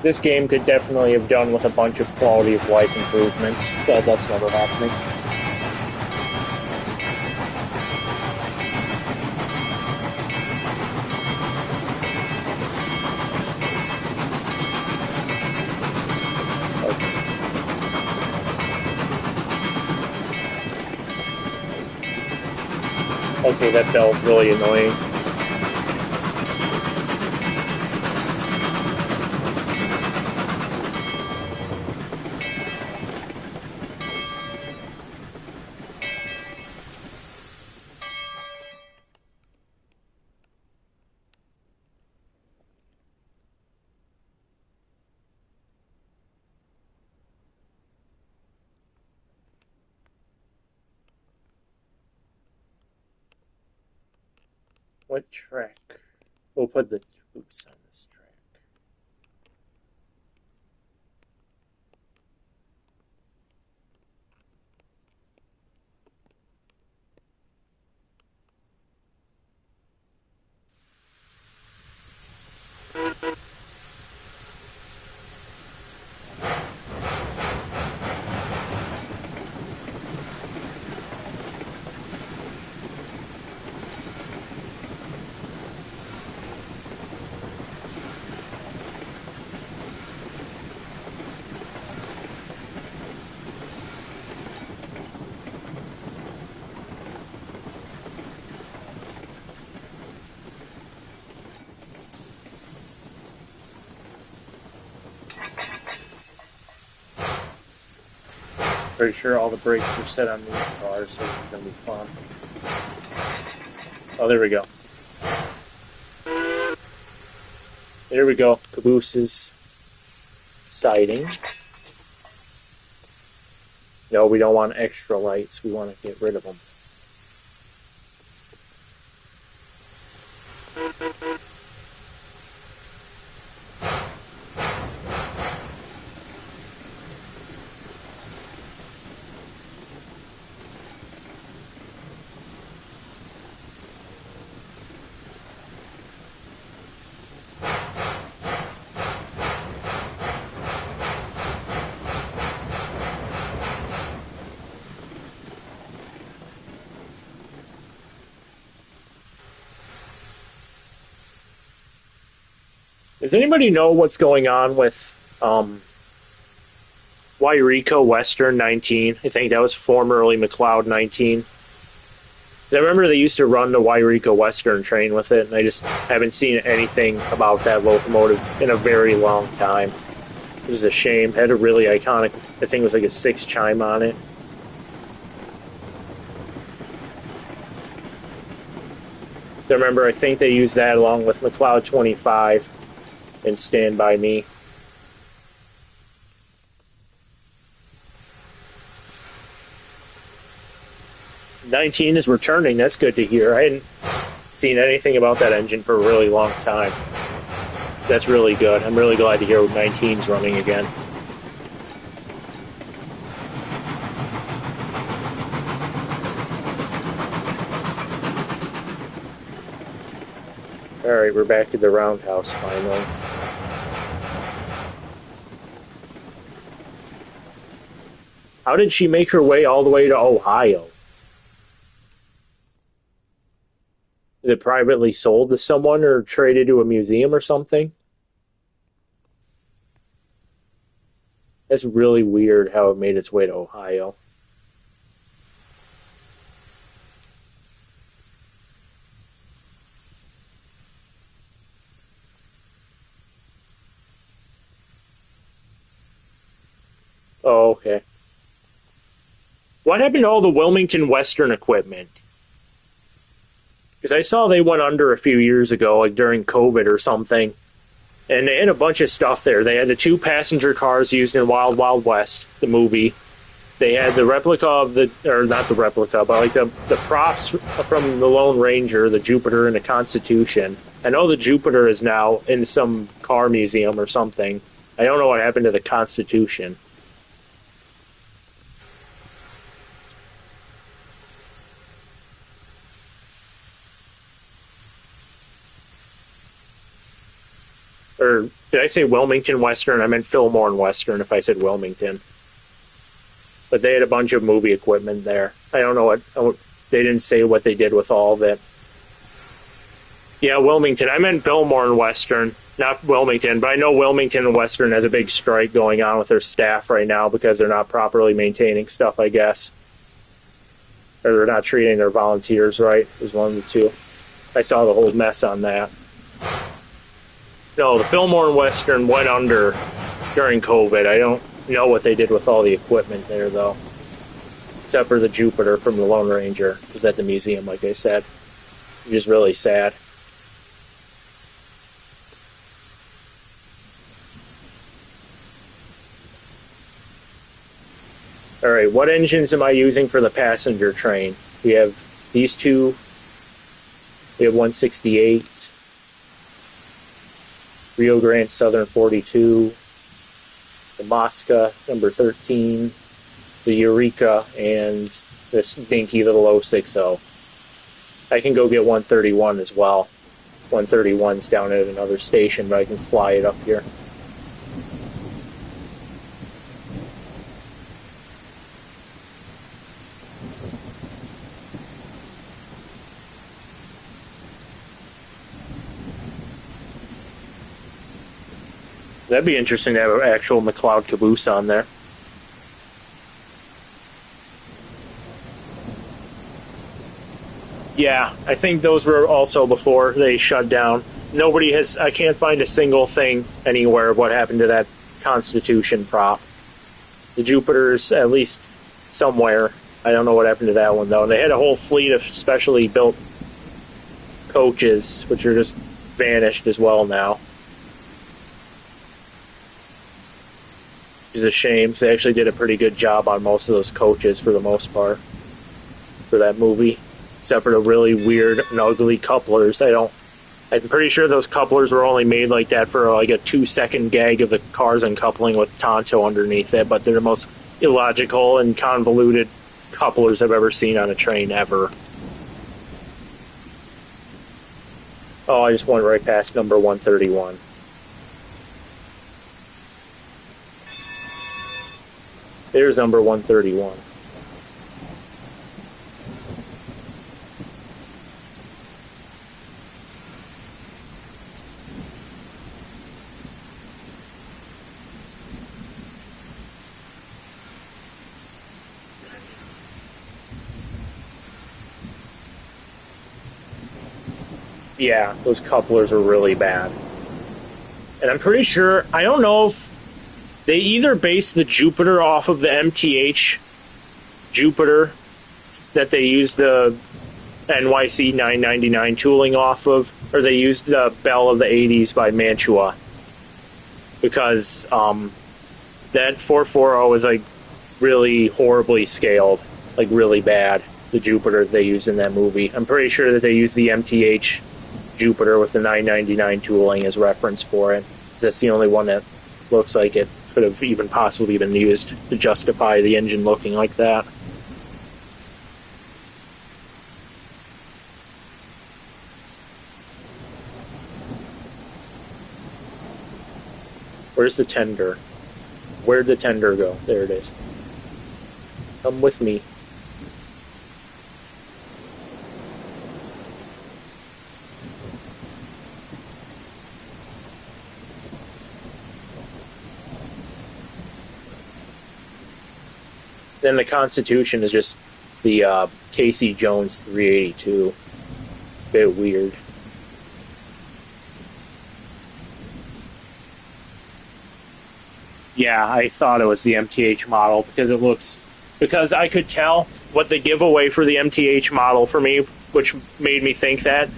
S1: This game could definitely have done with a bunch of quality of life improvements, but that's never happening. Okay, that bell's really annoying. What track? We'll put the oops on this track. Pretty sure all the brakes are set on these cars, so this is going to be fun. Oh, there we go. There we go. Caboose's siding. No, we don't want extra lights. We want to get rid of them. Does anybody know what's going on with Wairika Western 19? I think that was formerly McLeod 19. I remember they used to run the Wairika Western train with it, and I just haven't seen anything about that locomotive in a very long time. It was a shame. It had a really iconic, I think it was like a 6 chime on it. I remember, I think they used that along with McLeod 25 and Stand By Me. '19 is returning. That's good to hear. I hadn't seen anything about that engine for a really long time. That's really good. I'm really glad to hear 19's running again. Alright, we're back at the roundhouse finally. How did she make her way all the way to Ohio? Is it privately sold to someone or traded to a museum or something? That's really weird how it made its way to Ohio. Oh, okay. What happened to all the Wilmington Western equipment? Because I saw they went under a few years ago, like during COVID or something. And they had a bunch of stuff there. They had the 2 passenger cars used in Wild Wild West, the movie. They had the replica of the, or not the replica, but like the props from the Lone Ranger, the Jupiter and the Constitution. I know the Jupiter is now in some car museum or something. I don't know what happened to the Constitution. Or did I say Wilmington Western? I meant Fillmore and Western if I said Wilmington. But they had a bunch of movie equipment there. I don't know what, they didn't say what they did with all of it. Yeah, Wilmington. I meant Fillmore and Western, not Wilmington. But I know Wilmington and Western has a big strike going on with their staff right now because they're not properly maintaining stuff, I guess. Or they're not treating their volunteers right. It was one of the two. I saw the whole mess on that. No, the Fillmore and Western went under during COVID. I don't know what they did with all the equipment there, though. Except for the Jupiter from the Lone Ranger. It was at the museum, like I said. It was really sad. Alright, what engines am I using for the passenger train? We have these 2 We have 168, Rio Grande Southern 42, the Mosca number 13, the Eureka, and this dinky little 060. I can go get 131 as well. 131's down at another station, but I can fly it up here. That'd be interesting to have an actual McLeod caboose on there. Yeah, I think those were also before they shut down. Nobody has, I can't find a single thing anywhere of what happened to that Constitution prop. The Jupiter's at least somewhere. I don't know what happened to that one, though. They had a whole fleet of specially built coaches, which are just vanished as well now. Which is a shame, because they actually did a pretty good job on most of those coaches for the most part for that movie. Except for the really weird and ugly couplers. I'm pretty sure those couplers were only made like that for like a 2-second gag of the cars uncoupling with Tonto underneath it, but they're the most illogical and convoluted couplers I've ever seen on a train ever. Oh, I just went right past number 131. There's number 131. Yeah, those couplers were really bad. And I'm pretty sure, I don't know if they either based the Jupiter off of the MTH Jupiter that they used the NYC 999 tooling off of, or they used the Bell of the 80s by Mantua. Because that 440 was like really horribly scaled, like really bad, the Jupiter they used in that movie. I'm pretty sure that they used the MTH Jupiter with the 999 tooling as reference for it. That's the only one that looks like it could have even possibly been used to justify the engine looking like that. Where's the tender? Where'd the tender go? There it is. Come with me. Then the Constitution is just the Casey Jones 382. Bit weird. Yeah, I thought it was the MTH model because I could tell what the giveaway for the MTH model for me, which made me think that,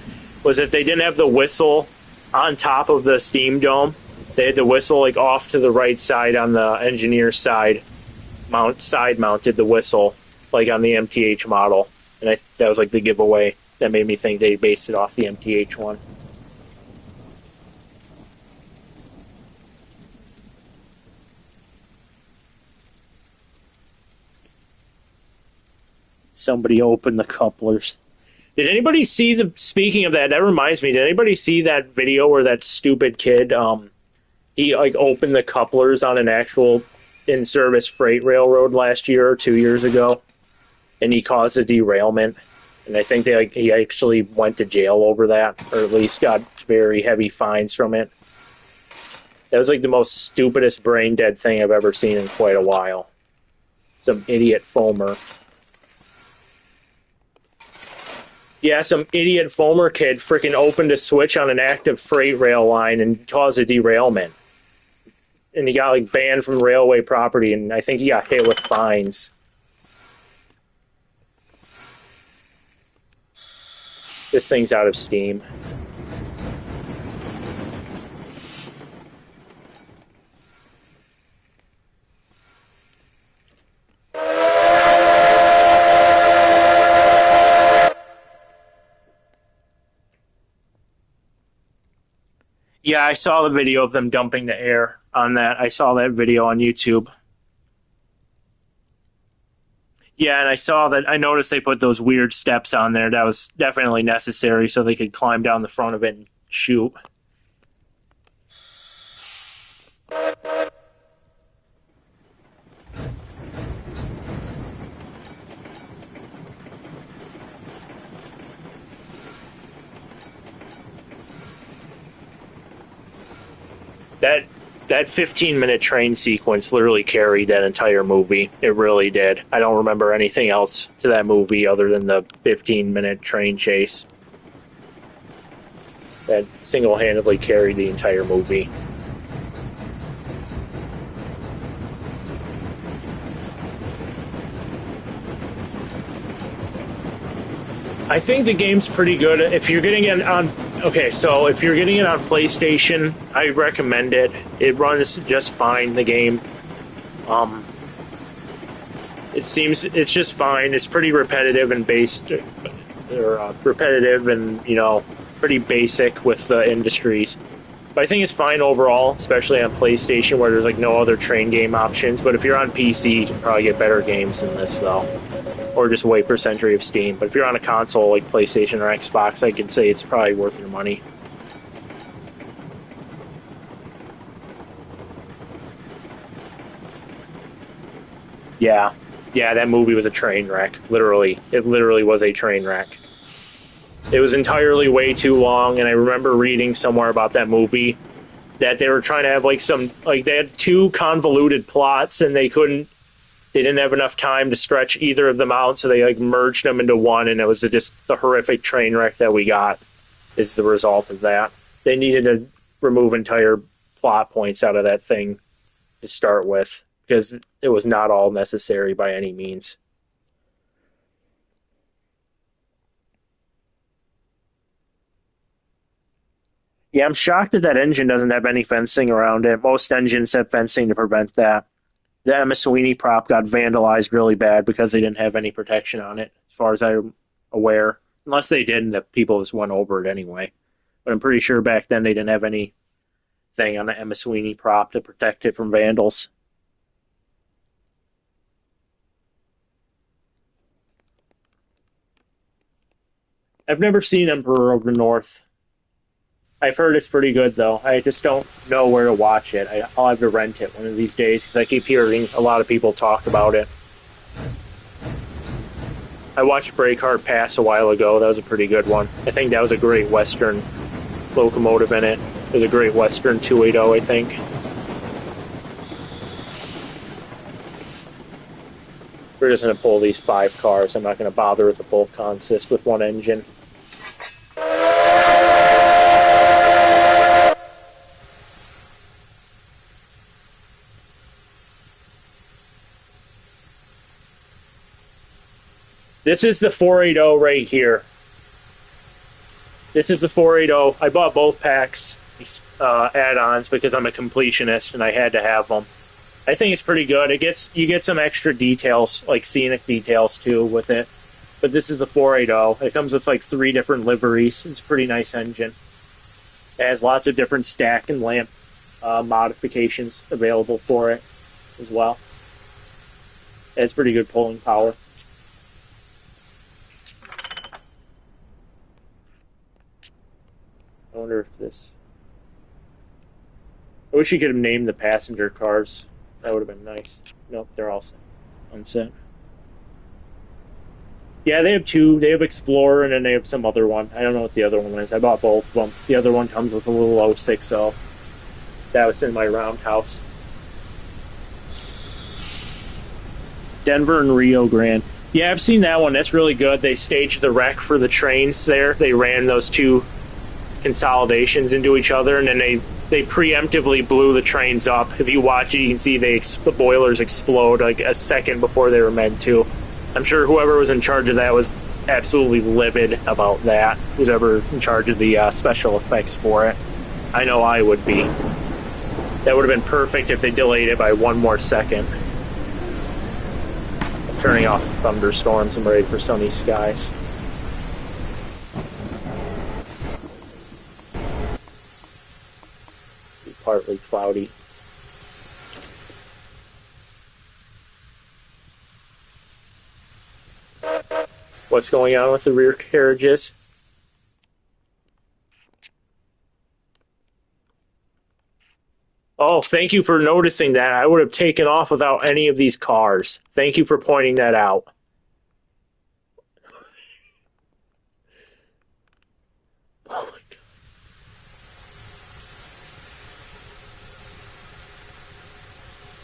S1: was that they didn't have the whistle on top of the steam dome. They had the whistle like off to the right side on the engineer's side. Side mounted the whistle like on the MTH model, and that was like the giveaway that made me think they based it off the MTH one. Somebody opened the couplers. Did anybody see speaking of that reminds me, did anybody see that video where that stupid kid he like opened the couplers on an actual in-service freight railroad last year or 2 years ago, and he caused a derailment, and I think he actually went to jail over that, or at least got very heavy fines from it. That was like the most stupidest brain-dead thing I've ever seen in quite a while. Some idiot foamer. Yeah, some idiot foamer kid freaking opened a switch on an active freight rail line and caused a derailment. And he got like banned from railway property, and I think he got hit with fines. This thing's out of steam. Yeah, I saw the video of them dumping the air on that. I saw that video on YouTube. Yeah, and I saw that. I noticed they put those weird steps on there. That was definitely necessary so they could climb down the front of it and shoot. That 15-minute train sequence literally carried that entire movie. It really did. I don't remember anything else to that movie other than the 15-minute train chase. That single-handedly carried the entire movie. I think the game's pretty good. If you're getting it on, okay, so if you're getting it on PlayStation, I recommend it. It runs just fine. The game, it seems it's just fine. It's pretty repetitive and repetitive and pretty basic with the industries. But I think it's fine overall, especially on PlayStation where there's like no other train game options. But if you're on PC, you can probably get better games than this though. Or just wait for Century of Steam. But if you're on a console like PlayStation or Xbox, I can say it's probably worth your money. Yeah, that movie was a train wreck. Literally, it literally was a train wreck. It was entirely way too long, and I remember reading somewhere about that movie that they were trying to have they had two convoluted plots, and they didn't have enough time to stretch either of them out, so they merged them into one, and it was just the horrific train wreck that we got is the result of that. They needed to remove entire plot points out of that thing to start with, because it was not all necessary by any means. Yeah, I'm shocked that engine doesn't have any fencing around it. Most engines have fencing to prevent that. The Emma Sweeney prop got vandalized really bad because they didn't have any protection on it, as far as I'm aware. Unless they did, and the people just went over it anyway. But I'm pretty sure back then they didn't have anything on the Emma Sweeney prop to protect it from vandals. I've never seen Emperor of the North. I've heard it's pretty good, though. I just don't know where to watch it. I'll have to rent it one of these days because I keep hearing a lot of people talk about it. I watched Breakheart Pass a while ago. That was a pretty good one. I think that was a Great Western locomotive in it. It was a Great Western 280, I think. We're just going to pull these 5 cars. I'm not going to bother with a bulk consist with one engine. This is the 480 right here. This is the 480. I bought both packs, add-ons, because I'm a completionist and I had to have them. I think it's pretty good. You get some extra details, like scenic details too, with it. But this is the 480. It comes with 3 different liveries. It's a pretty nice engine. It has lots of different stack and lamp modifications available for it as well. It has pretty good pulling power. I wonder if this... I wish you could have named the passenger cars. That would have been nice. Nope, they're all unset. Yeah, they have 2. They have Explorer, and then they have some other one. I don't know what the other one is. I bought both of them. The other one comes with a little 060. That was in my roundhouse. Denver and Rio Grande. Yeah, I've seen that one. That's really good. They staged the wreck for the trains there. They ran those 2 consolidations into each other, and then they preemptively blew the trains up. If you watch it, you can see the boilers explode a second before they were meant to. I'm sure whoever was in charge of that was absolutely livid about that. Who's ever in charge of the special effects for it. I know I would be. That would have been perfect if they delayed it by 1 more second. I'm turning off thunderstorms. I'm ready for sunny skies. partly cloudy. What's going on with the rear carriages? Oh, thank you for noticing that. I would have taken off without any of these cars. Thank you for pointing that out. Oh my God.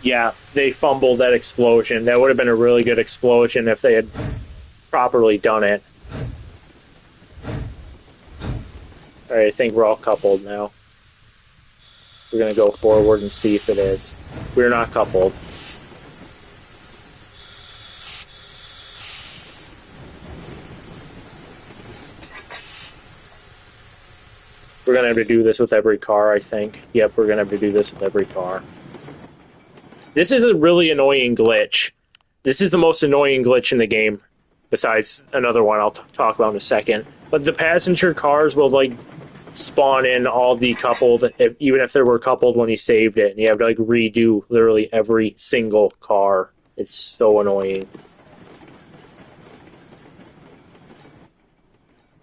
S1: Yeah, they fumbled that explosion. That would have been a really good explosion if they had properly done it. Alright, I think we're all coupled now. We're going to go forward and see if it is. We're not coupled. We're going to have to do this with every car, I think. Yep, we're going to have to do this with every car. This is a really annoying glitch. This is the most annoying glitch in the game, besides another one I'll talk about in a second. But the passenger cars will, like, spawn in all decoupled, even if they were coupled when you saved it, and you have to, like, redo literally every single car. It's so annoying.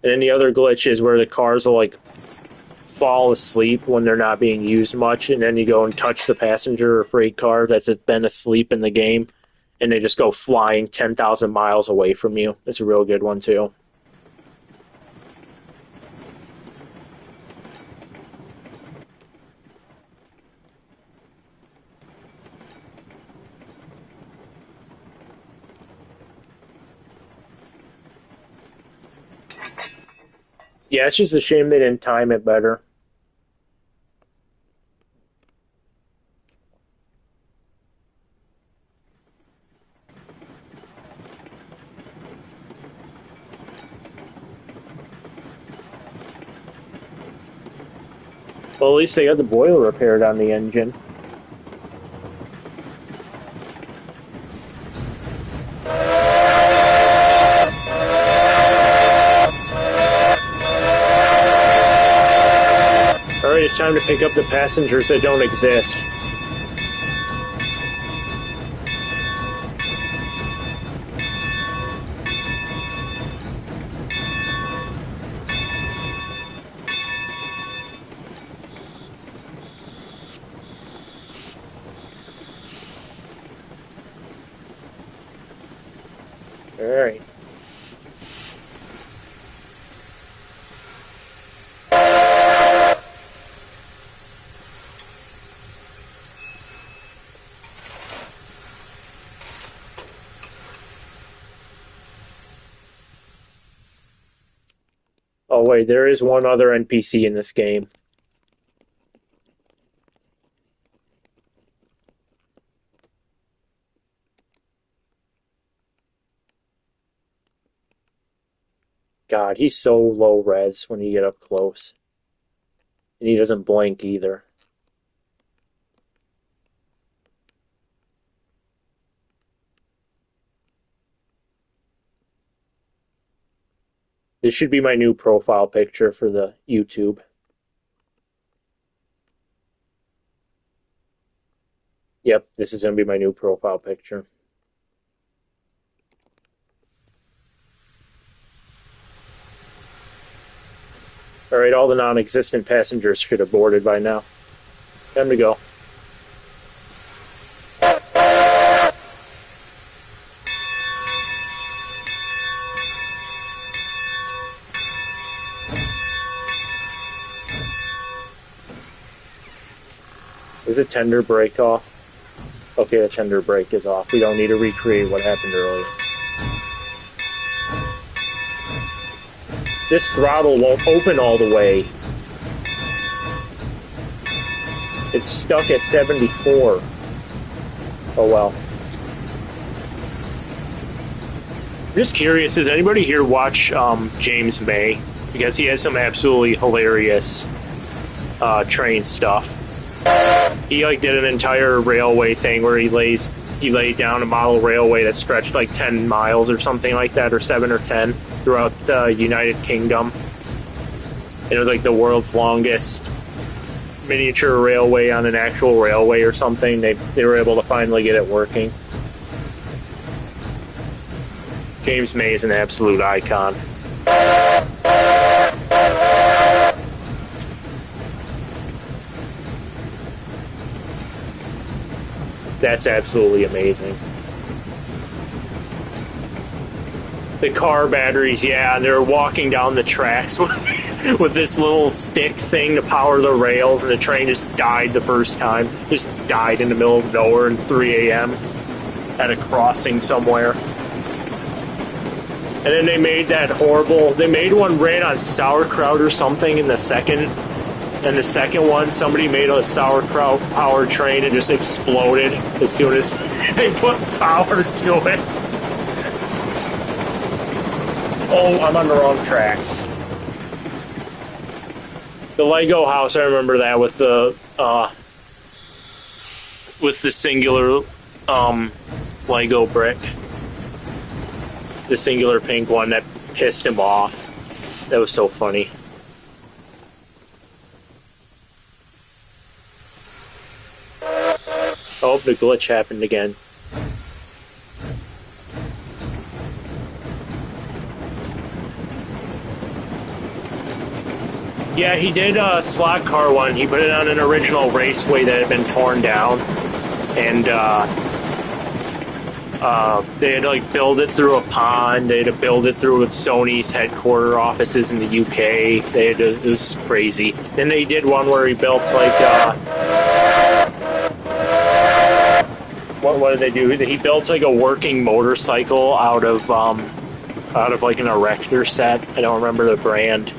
S1: And then the other glitch is where the cars will, like, fall asleep when they're not being used much, and then you go and touch the passenger or freight car that's been asleep in the game, and they just go flying 10,000 miles away from you. It's a real good one, too. Yeah, it's just a shame they didn't time it better. Well, at least they got the boiler repaired on the engine. Alright, it's time to pick up the passengers that don't exist. Alright. Oh wait, there is one other NPC in this game. God, he's so low res when you get up close. And he doesn't blink either. This should be my new profile picture for the YouTube. Yep, this is going to be my new profile picture. Alright, all the non-existent passengers should have boarded by now. Time to go. Is the tender brake off? Okay, the tender brake is off. We don't need to recreate what happened earlier. This throttle won't open all the way. It's stuck at 74. Oh well. I'm just curious, does anybody here watch James May? Because he has some absolutely hilarious train stuff. He like did an entire railway thing where he laid down a model railway that stretched like 10 miles or something like that, or 7 or 10 throughout the United Kingdom. And it was like the world's longest miniature railway on an actual railway or something. They were able to finally get it working. James May is an absolute icon. That's absolutely amazing. The car batteries, yeah, and they're walking down the tracks with this little stick thing to power the rails, and the train just died the first time. Just died in the middle of nowhere at 3 a.m. at a crossing somewhere. And then they made they made one ran on sauerkraut or something in the second. And the second one, somebody made a sauerkraut power train and just exploded as soon as they put power to it. Oh, I'm on the wrong tracks. The Lego house, I remember that with the singular Lego brick. The singular pink one that pissed him off. That was so funny. Oh, the glitch happened again. Yeah, he did a slot car one. He put it on an original raceway that had been torn down. And they had to like build it through a pond. They had to build it through Sony's headquarter offices in the UK. It was crazy. Then they did one where he built like what did they do? He built like a working motorcycle out of like an Erector set. I don't remember the brand,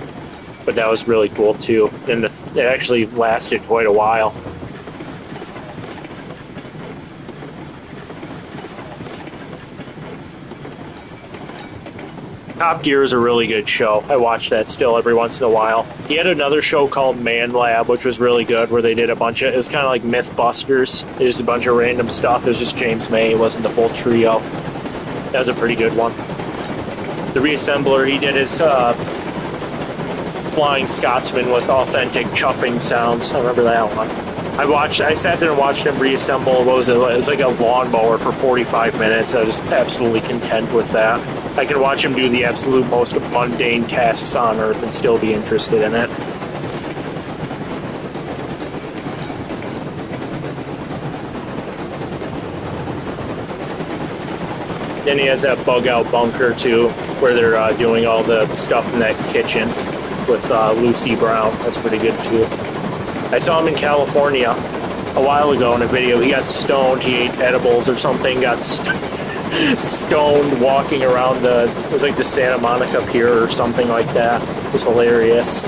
S1: but that was really cool too. And it actually lasted quite a while. Top Gear is a really good show. I watch that still every once in a while. He had another show called Man Lab, which was really good, where they did a bunch of, it was kind of like Mythbusters. It was a bunch of random stuff. It was just James May. It wasn't the full trio. That was a pretty good one. The Reassembler, he did his Flying Scotsman with authentic chuffing sounds. I remember that one. I sat there and watched him reassemble, what was it? It was like a lawnmower for 45 minutes. I was absolutely content with that. I could watch him do the absolute most mundane tasks on Earth and still be interested in it. Then he has that bug out bunker too, where they're doing all the stuff in that kitchen with Lucy Brown. That's pretty good too. I saw him in California a while ago in a video. He got stoned. He ate edibles or something. Got stoned walking around it was like the Santa Monica Pier or something like that. It was hilarious.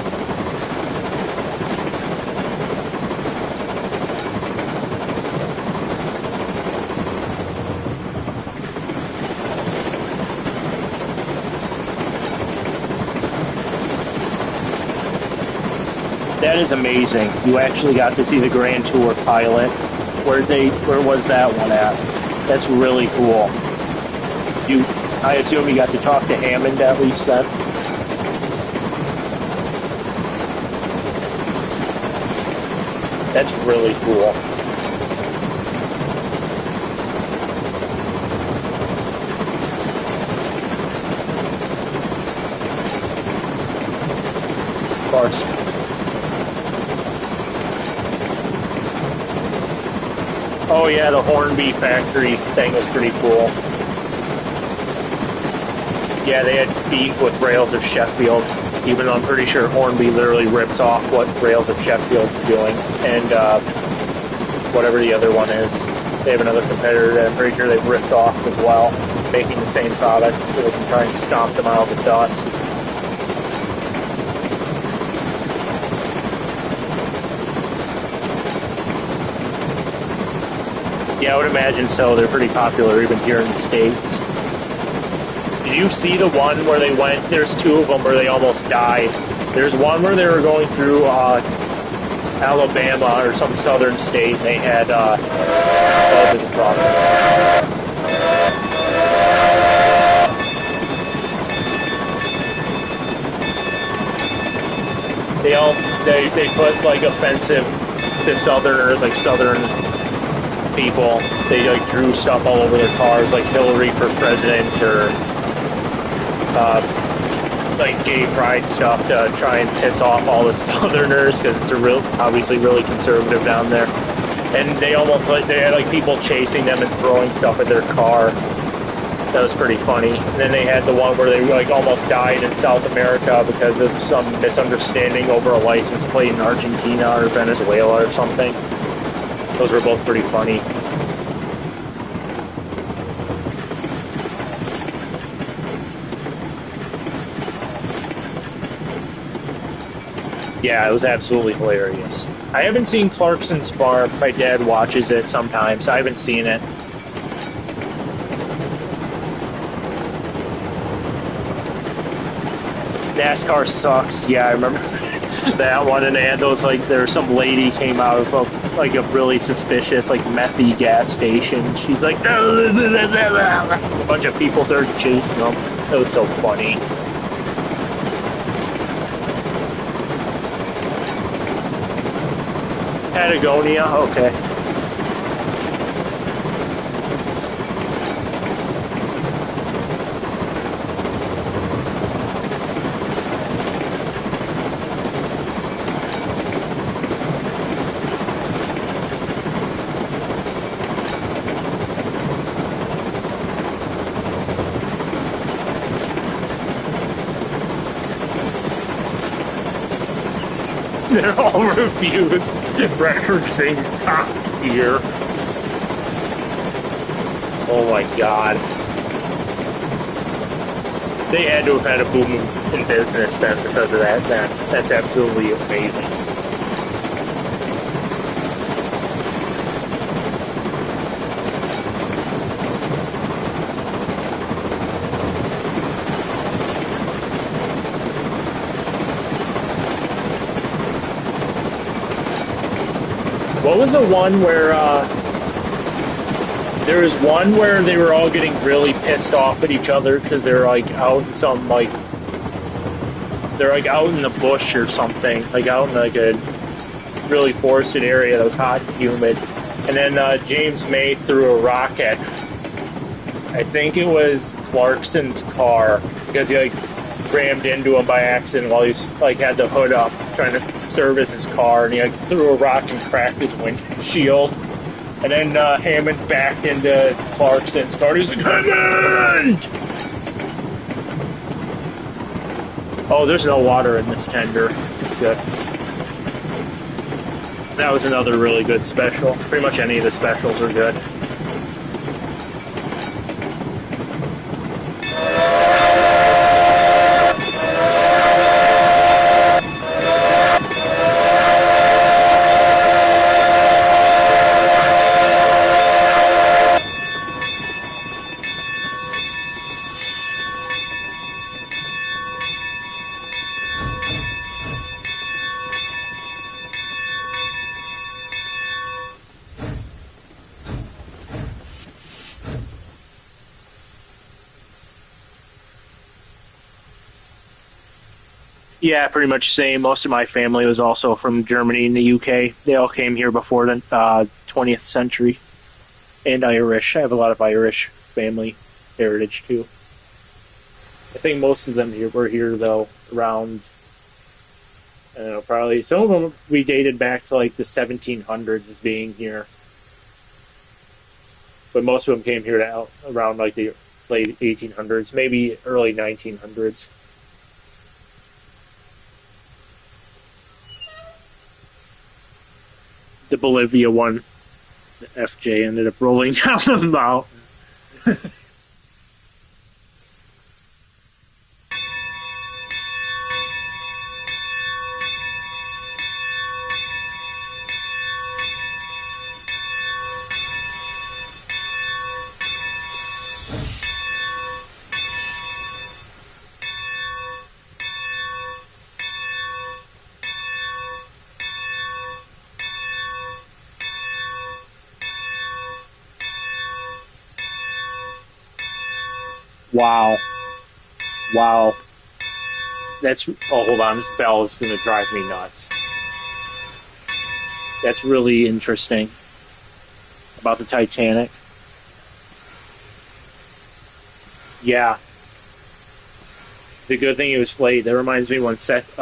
S1: That is amazing. You actually got to see the Grand Tour pilot. Where was that one at? That's really cool. I assume you got to talk to Hammond at least then? That's really cool. Of course. Oh yeah, the Hornby factory thing was pretty cool. Yeah, they had beef with Rails of Sheffield, even though I'm pretty sure Hornby literally rips off what Rails of Sheffield's doing, and whatever the other one is. They have another competitor that I'm pretty sure they've ripped off as well, making the same products so they can try and stomp them out of the dust. Yeah, I would imagine so. They're pretty popular even here in the States. Did you see the one where they went? There's two of them where they almost died. There's one where they were going through Alabama or some southern state, and they had television crossing. They put like offensive the Southerners, like Southern people, they like drew stuff all over their cars, like Hillary for president, or like gay pride stuff to try and piss off all the Southerners, because it's obviously really conservative down there. And they almost they had like people chasing them and throwing stuff at their car. That was pretty funny. And then they had the one where they like almost died in South America because of some misunderstanding over a license plate in Argentina or Venezuela or something. Those were both pretty funny. Yeah, it was absolutely hilarious. I haven't seen Clarkson's Farm. My dad watches it sometimes. I haven't seen it. NASCAR sucks. Yeah, I remember that one. And they had those, like, there was some lady came out of a really suspicious, like, methy gas station. She's like, a bunch of people started chasing them. It was so funny. Patagonia, okay. They're all reviews referencing Top Gear. Oh my god. They had to have had a boom in business then because of that. That's absolutely amazing. What was the one where, there was one where they were all getting really pissed off at each other because they're, like, out in some, like, they're, like, out in the bush or something, like, out in, like, a really forested area that was hot and humid, and then, James May threw a rock at, I think it was Clarkson's car, because he, like, rammed into him by accident while he, like, had the hood up, trying to service his car, and he, like, threw a rock and cracked his windshield. And then Hammond backed into Clarkson's car. He's like, Hammond! Oh, there's no water in this tender. It's good. That was another really good special. Pretty much any of the specials are good. Yeah, pretty much same. Most of my family was also from Germany and the UK. They all came here before the 20th century. And Irish. I have a lot of Irish family heritage, too. I think most of them were here, though, around, I don't know, probably, some of them we dated back to, like, the 1700s as being here. But most of them came here around, like, the late 1800s, maybe early 1900s. The Bolivia one, the FJ ended up rolling down the mountain. Wow. Wow. That's, oh, hold on, this bell is going to drive me nuts. That's really interesting about the Titanic. Yeah, the good thing he was late. That reminds me when Seth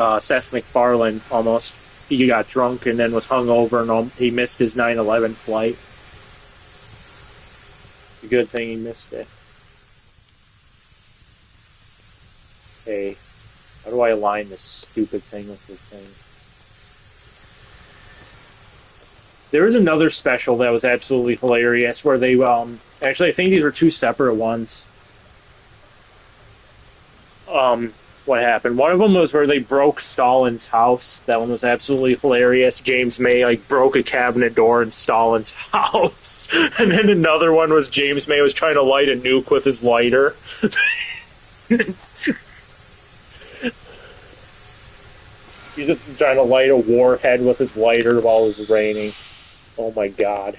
S1: MacFarlane almost he got drunk and then was hungover and he missed his 9/11 flight. The good thing he missed it. Hey, how do I align this stupid thing with the thing? There was another special that was absolutely hilarious where they actually I think these were two separate ones. What happened? One of them was where they broke Stalin's house. That one was absolutely hilarious. James May like broke a cabinet door in Stalin's house, and then another one was James May was trying to light a nuke with his lighter. He's just trying to light a warhead with his lighter while it was raining. Oh my god.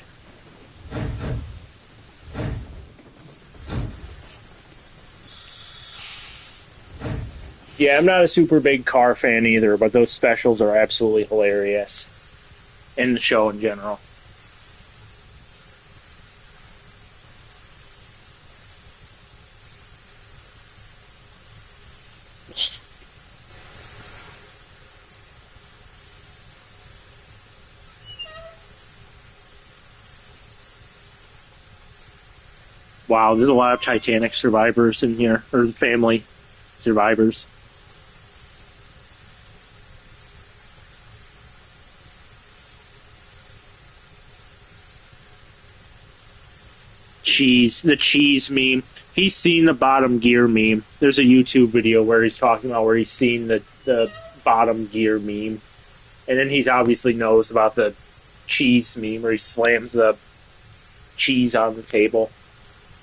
S1: Yeah, I'm not a super big car fan either, but those specials are absolutely hilarious. And the show in general. Wow, there's a lot of Titanic survivors in here, or family survivors. The cheese meme. He's seen the bottom gear meme. There's a YouTube video where he's talking about where he's seen the bottom gear meme. And then he's obviously knows about the cheese meme where he slams the cheese on the table.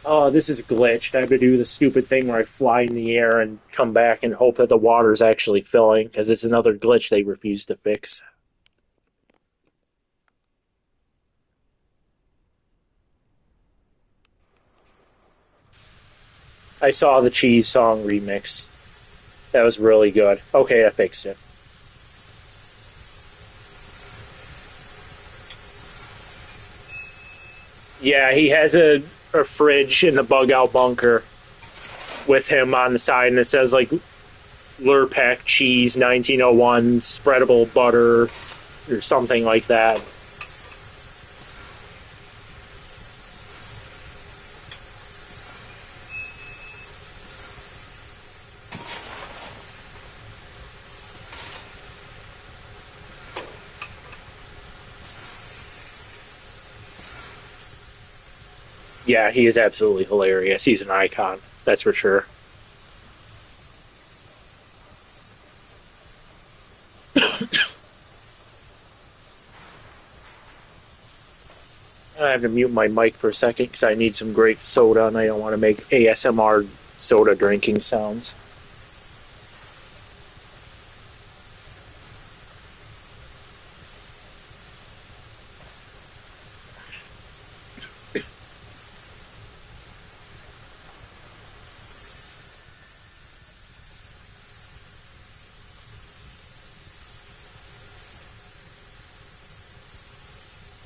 S1: Oh, this is glitched. I have to do the stupid thing where I fly in the air and come back and hope that the water's actually filling, because it's another glitch they refuse to fix. I saw the Cheese Song remix. That was really good. Okay, I fixed it. Yeah, he has a fridge in the bug out bunker with him on the side, and it says like Lurpak cheese 1901 spreadable butter or something like that. Yeah, he is absolutely hilarious. He's an icon, that's for sure. I have to mute my mic for a second because I need some grape soda and I don't want to make ASMR soda drinking sounds.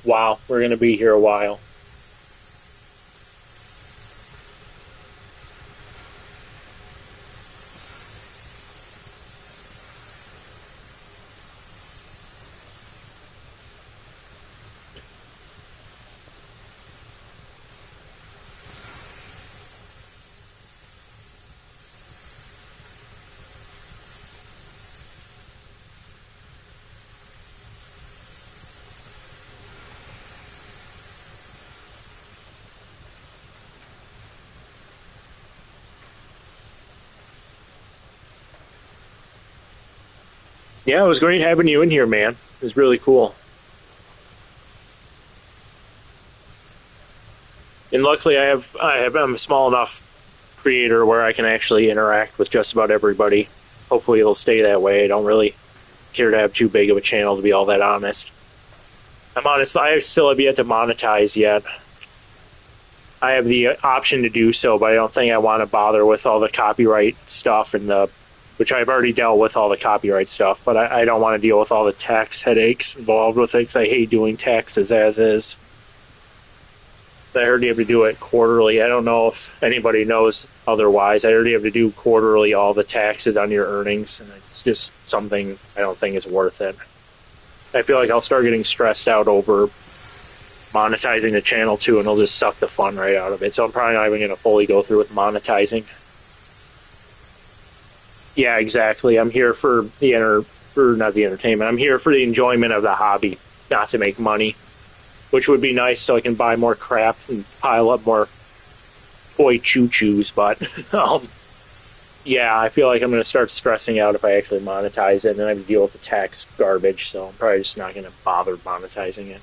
S1: Wow, we're going to be here a while. Yeah, it was great having you in here, man. It was really cool. And luckily, I'm a small enough creator where I can actually interact with just about everybody. Hopefully, it'll stay that way. I don't really care to have too big of a channel, to be all that honest. I'm honest. I still have yet to monetize yet. I have the option to do so, but I don't think I want to bother with all the copyright stuff and the which I've already dealt with all the copyright stuff, but I don't want to deal with all the tax headaches involved with it because I hate doing taxes as is. I heard you have to do it quarterly. I don't know if anybody knows otherwise. I heard you have to do quarterly all the taxes on your earnings, and it's just something I don't think is worth it. I feel like I'll start getting stressed out over monetizing the channel too, and it'll just suck the fun right out of it. So I'm probably not even going to fully go through with monetizing. Yeah, exactly. I'm here for not the entertainment. I'm here for the enjoyment of the hobby, not to make money, which would be nice so I can buy more crap and pile up more toy choo-choos. But yeah, I feel like I'm going to start stressing out if I actually monetize it, and then I have to deal with the tax garbage. So I'm probably just not going to bother monetizing it.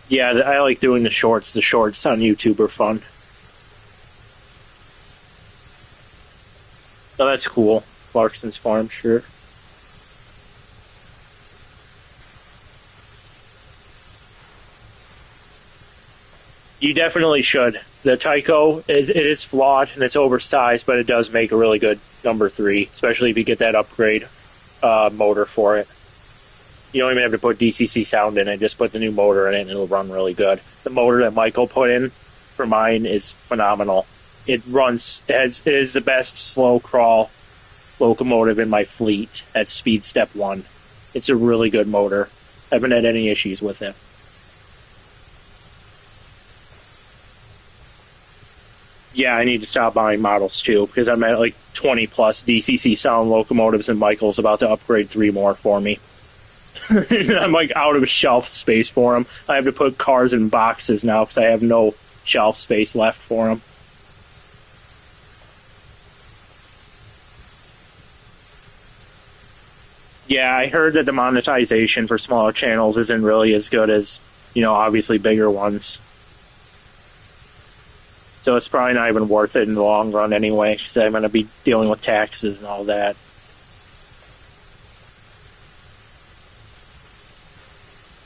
S1: Yeah, I like doing the shorts. The shorts on YouTube are fun. Oh, that's cool. Clarkson's Farm, sure. You definitely should. The Tyco, it is flawed and it's oversized, but it does make a really good number 3, especially if you get that upgrade motor for it. You don't even have to put DCC sound in it, just put the new motor in it and it'll run really good. The motor that Michael put in for mine is phenomenal. It is the best slow crawl locomotive in my fleet at speed step 1. It's a really good motor. I haven't had any issues with it. Yeah, I need to stop buying models too, because I'm at like 20 plus DCC sound locomotives and Michael's about to upgrade 3 more for me. I'm like out of shelf space for them. I have to put cars in boxes now because I have no shelf space left for them. Yeah, I heard that the monetization for smaller channels isn't really as good as, obviously bigger ones. So it's probably not even worth it in the long run anyway, because I'm going to be dealing with taxes and all that.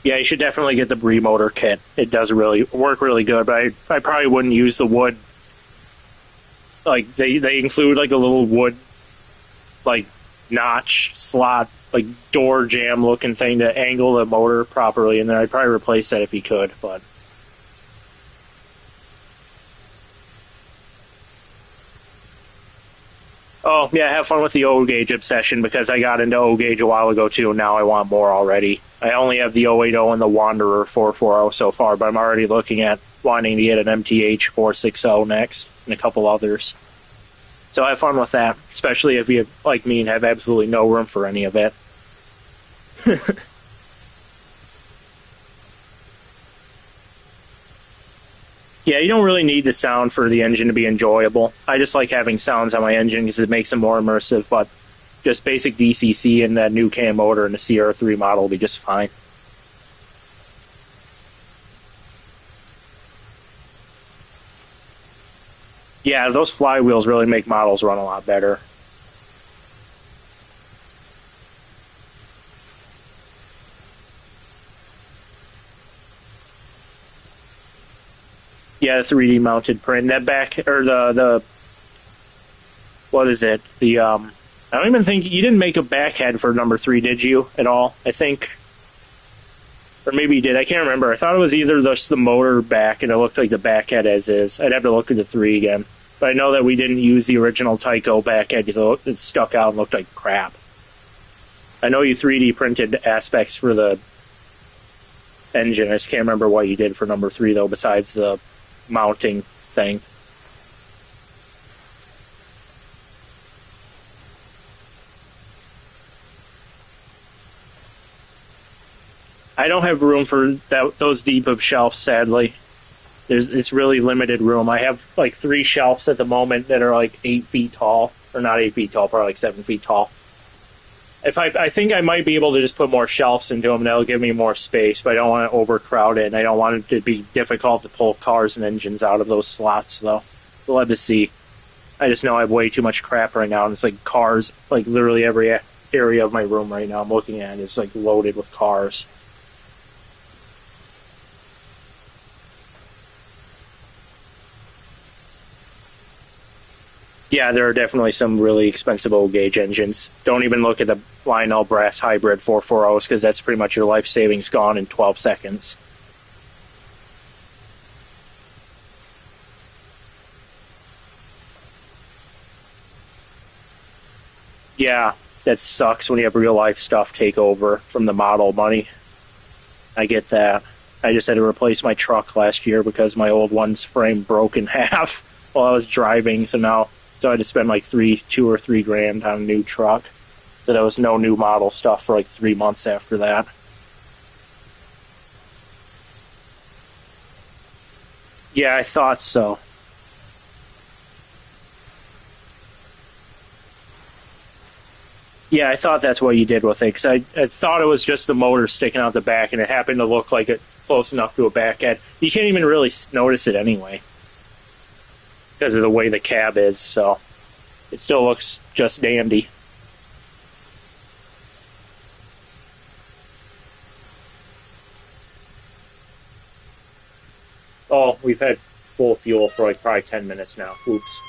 S1: Yeah, you should definitely get the Brie motor kit. It does work really good, but I probably wouldn't use the wood. Like, they include, like, a little wood, like, notch slot, like, door jam looking thing to angle the motor properly, and then I'd probably replace that if you could, but... Oh, yeah, have fun with the O-Gauge obsession, because I got into O-Gauge a while ago, too, and now I want more already. I only have the 080 and the Wanderer 440 so far, but I'm already looking at wanting to get an MTH 460 next, and a couple others. So have fun with that, especially if you, like me, and have absolutely no room for any of it. Yeah, you don't really need the sound for the engine to be enjoyable. I just like having sounds on my engine because it makes them more immersive, but just basic DCC and that new cam motor and the CR3 model will be just fine. Yeah, those flywheels really make models run a lot better. Yeah, 3D mounted print. That back, or the what is it? I don't even think, you didn't make a backhead for number 3, did you, at all? I think, or maybe you did, I can't remember. I thought it was either just the motor back, and it looked like the backhead as is. I'd have to look at the 3 again. But I know that we didn't use the original Tyco backhead because it stuck out and looked like crap. I know you 3D printed aspects for the engine. I just can't remember what you did for number 3, though, besides the mounting thing. I don't have room for those deep of shelves, sadly. It's really limited room. I have like 3 shelves at the moment that are like 8 feet tall, or not 8 feet tall, probably like 7 feet tall. I think I might be able to just put more shelves into them, and that'll give me more space, but I don't want to overcrowd it, and I don't want it to be difficult to pull cars and engines out of those slots, though. We'll have to see. I just know I have way too much crap right now, and it's like cars, like literally every area of my room right now I'm looking at is like loaded with cars. Yeah, there are definitely some really expensive old gauge engines. Don't even look at the Lionel Brass Hybrid 440s because that's pretty much your life savings gone in 12 seconds. Yeah, that sucks when you have real life stuff take over from the model money. I get that. I just had to replace my truck last year because my old one's frame broke in half while I was driving. So I had to spend like $2 or $3 grand on a new truck. So there was no new model stuff for like 3 months after that. Yeah, I thought so. Yeah, I thought that's what you did with it, because I thought it was just the motor sticking out the back, and it happened to look like it close enough to a back end. You can't even really notice it anyway, because of the way the cab is, so it still looks just dandy. Oh, we've had full fuel for like probably 10 minutes now. Oops.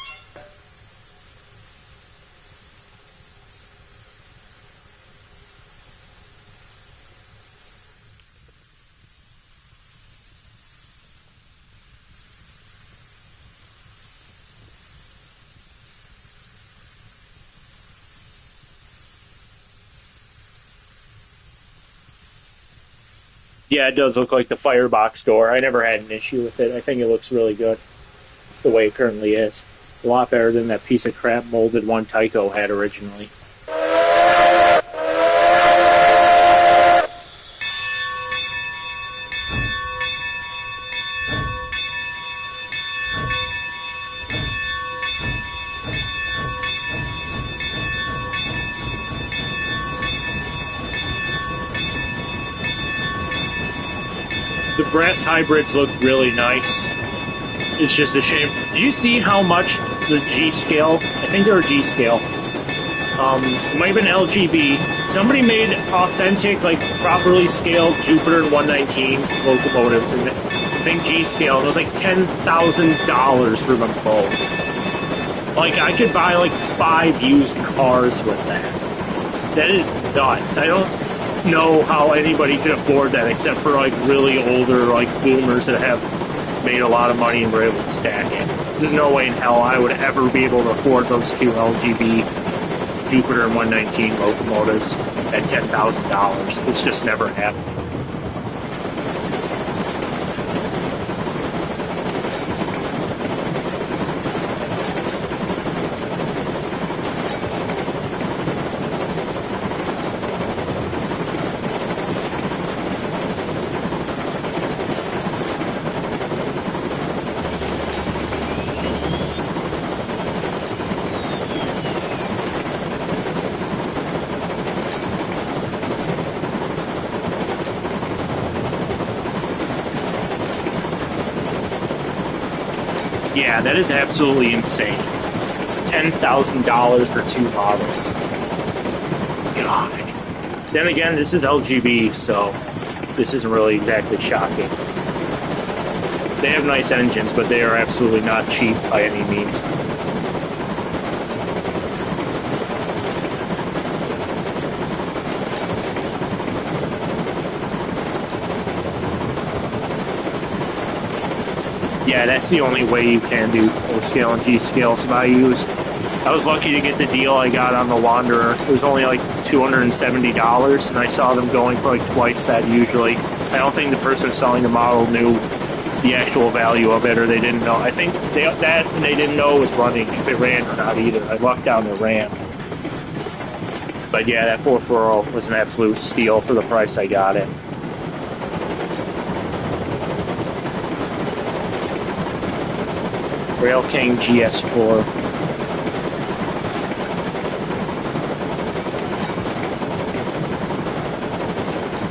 S1: Yeah, it does look like the firebox door. I never had an issue with it. I think it looks really good the way it currently is. A lot better than that piece of crap molded one Tyco had originally. The brass hybrids look really nice. It's just a shame. Did you see how much the G scale? I think they're G scale. It might have been LGB. Somebody made authentic, like properly scaled Jupiter 119 locomotives, and I think G scale. And it was like $10,000 for them both. Like I could buy like 5 used cars with that. That is nuts. I don't know how anybody could afford that except for like really older like boomers that have made a lot of money and were able to stack it. There's no way in hell I would ever be able to afford those 2 LGB Jupiter 119 locomotives at $10,000. It's just never happened. Yeah, that is absolutely insane. $10,000 for 2 models. God. Then again, this is LGB, so this isn't really exactly shocking. They have nice engines, but they are absolutely not cheap by any means. Yeah, that's the only way you can do full scale and G scales if I used. I was lucky to get the deal I got on the Wanderer. It was only like $270, and I saw them going for like twice that usually. I don't think the person selling the model knew the actual value of it, or they didn't know. I think they didn't know it was running, if it ran or not either. I lucked out and it ran. But yeah, that 440 was an absolute steal for the price I got it. Rail King GS4.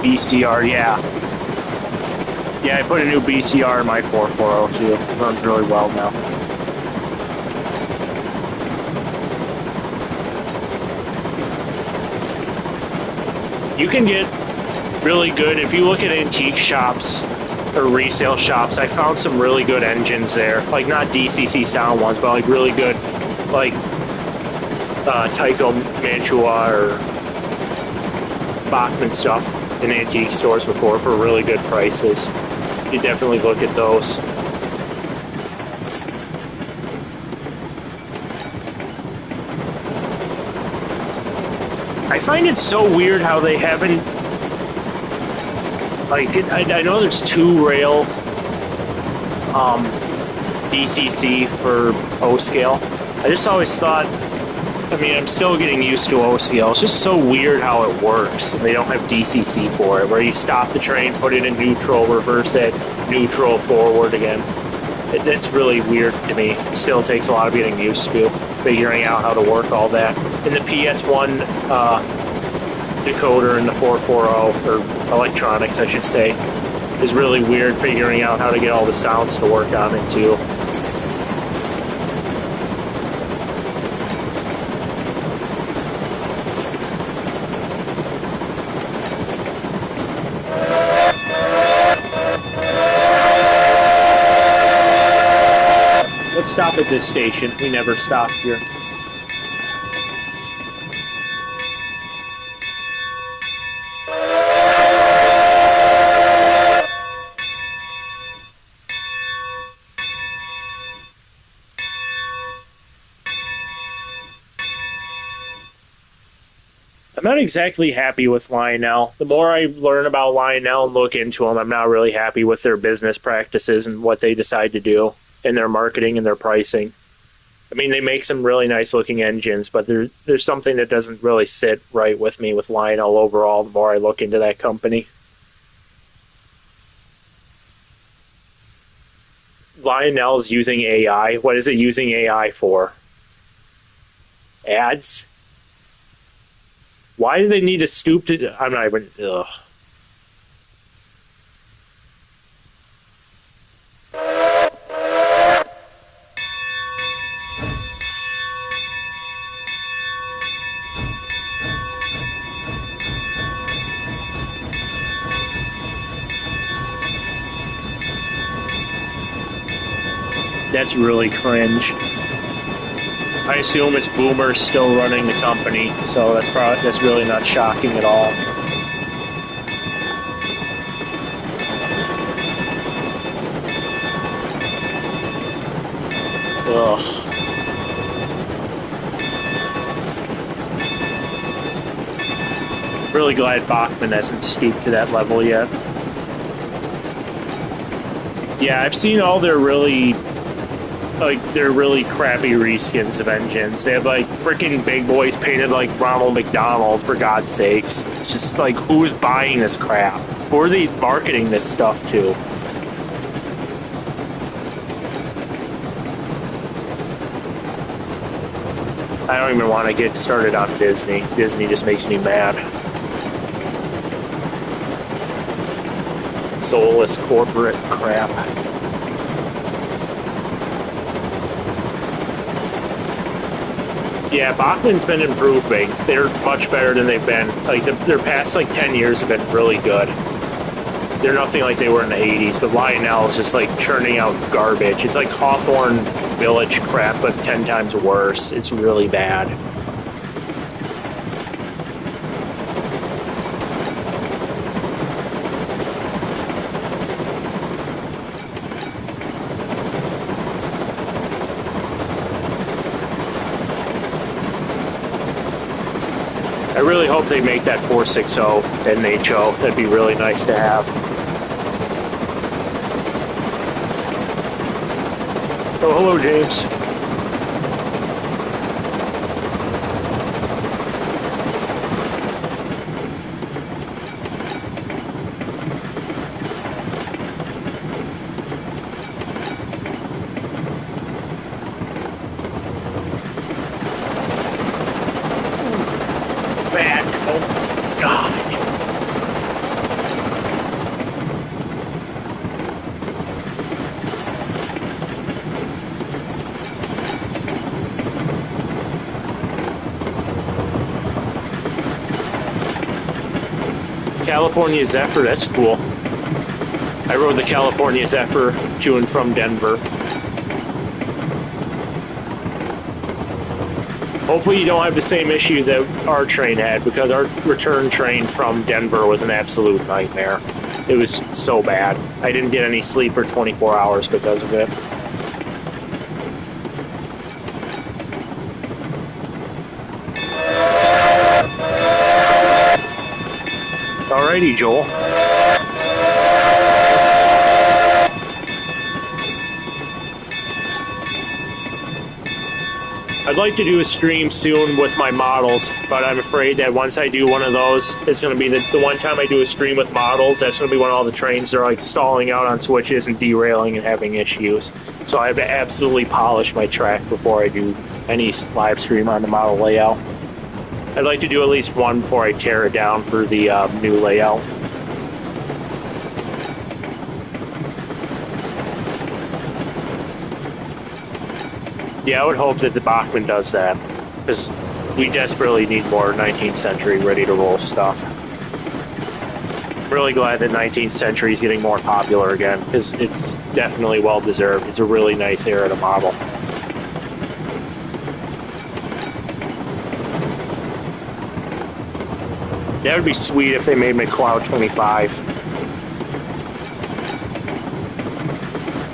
S1: BCR, yeah. Yeah, I put a new BCR in my 440 too. It runs really well now. You can get really good, if you look at antique shops or resale shops, I found some really good engines there. Like not DCC sound ones, but like really good like Tycho Mantua or Bachman stuff in antique stores before for really good prices. You definitely look at those. I find it so weird how they haven't, like, I know there's 2-rail DCC for O-scale. I just always thought, I mean, I'm still getting used to O-scale. It's just so weird how it works, and they don't have DCC for it, where you stop the train, put it in neutral, reverse it, neutral, forward again. That's really weird to me. It still takes a lot of getting used to, figuring out how to work all that. In the PS1 decoder and the 440, or electronics, I should say, is really weird figuring out how to get all the sounds to work on it, too. Let's stop at this station. We never stopped here. I'm not exactly happy with Lionel. The more I learn about Lionel and look into them, I'm not really happy with their business practices and what they decide to do in their marketing and their pricing. I mean, they make some really nice looking engines, but there's something that doesn't really sit right with me with Lionel overall the more I look into that company. Lionel's using AI. What is it using AI for? Ads? Why do they need to stoop to... I'm not even... Ugh. That's really cringe. I assume it's Boomer still running the company, so that's really not shocking at all. Ugh. Really glad Bachman hasn't stooped to that level yet. Yeah, I've seen all their really crappy reskins of engines. They have like freaking big boys painted like Ronald McDonald, for God's sakes. It's just like, who's buying this crap? Who are they marketing this stuff to? I don't even want to get started on Disney. Disney just makes me mad. Soulless corporate crap. Yeah, Bachman's been improving. They're much better than they've been. Like their past 10 years have been really good. They're nothing like they were in the 80s, but Lionel is just like churning out garbage. It's like Hawthorne Village crap, but 10 times worse. It's really bad. I really hope they make that 460 NHO. That'd be really nice to have. Oh, hello, James. Bad. Oh, God. California Zephyr, that's cool. I rode the California Zephyr to and from Denver. Hopefully you don't have the same issues that our train had, because our return train from Denver was an absolute nightmare. It was so bad. I didn't get any sleep for 24 hours because of it. Alrighty, Joel. I'd like to do a stream soon with my models, but I'm afraid that once I do one of those, it's going to be the one time I do a stream with models, that's going to be when all the trains are like stalling out on switches and derailing and having issues. So I have to absolutely polish my track before I do any live stream on the model layout. I'd like to do at least one before I tear it down for the new layout. Yeah, I would hope that the Bachmann does that, because we desperately need more 19th century ready-to-roll stuff. I'm really glad that 19th century is getting more popular again, because it's definitely well-deserved. It's a really nice era to model. That would be sweet if they made McLeod 25.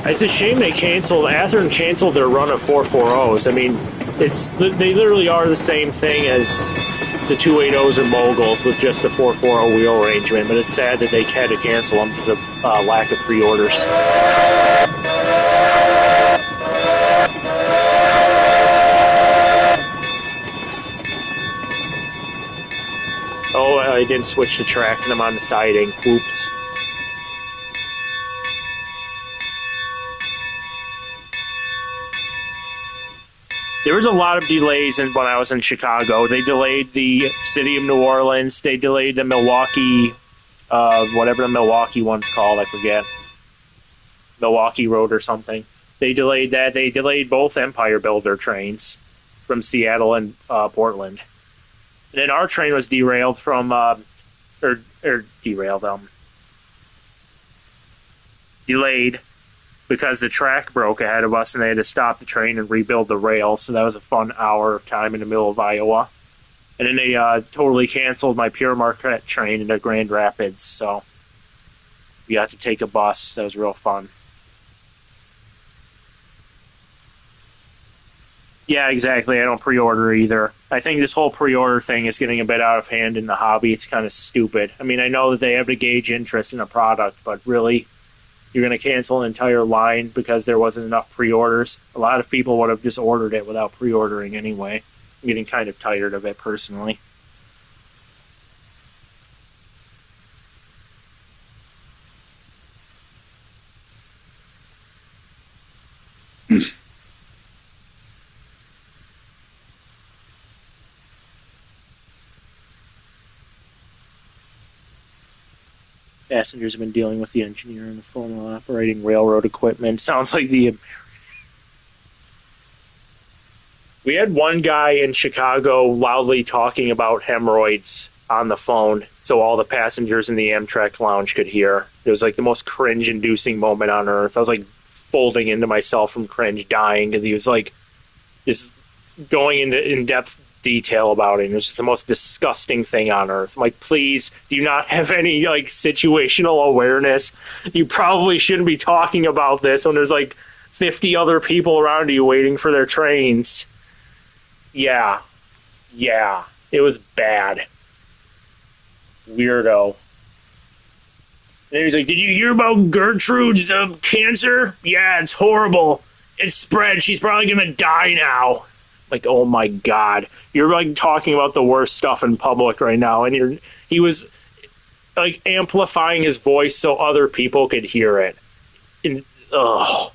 S1: It's a shame they canceled. Athearn canceled their run of 440s. I mean, they literally are the same thing as the 280s or moguls with just a 440 wheel arrangement. But it's sad that they had to cancel them because of lack of pre-orders. Oh, I didn't switch the track and I'm on the siding. Oops. There was a lot of delays when I was in Chicago. They delayed the city of New Orleans. They delayed the Milwaukee, whatever the Milwaukee one's called, I forget. Milwaukee Road or something. They delayed that. They delayed both Empire Builder trains from Seattle and Portland. And then our train was derailed from, delayed because the track broke ahead of us and they had to stop the train and rebuild the rails. So that was a fun hour of time in the middle of Iowa. And then they totally canceled my Pure Marquette train into Grand Rapids. So we got to take a bus. That was real fun. Yeah, exactly. I don't pre-order either. I think this whole pre-order thing is getting a bit out of hand in the hobby. It's kind of stupid. I mean, I know that they have to gauge interest in a product, but really, you're going to cancel an entire line because there wasn't enough pre-orders? A lot of people would have just ordered it without pre-ordering anyway. I'm getting kind of tired of it personally. Passengers have been dealing with the engineer on the phone while operating railroad equipment. Sounds like the... We had one guy in Chicago loudly talking about hemorrhoids on the phone so all the passengers in the Amtrak lounge could hear. It was like the most cringe-inducing moment on earth. I was like folding into myself from cringe, dying, because he was like just going into in-depth detail about it. It was just the most disgusting thing on earth. I'm like, please, do you not have any like situational awareness? You probably shouldn't be talking about this when there's like 50 other people around you waiting for their trains. Yeah, it was bad. Weirdo. And he was like, did you hear about Gertrude's cancer? Yeah, it's horrible. It's spread. She's probably gonna die now. Like, oh my God. You're like talking about the worst stuff in public right now, and he was like amplifying his voice so other people could hear it. And, ugh.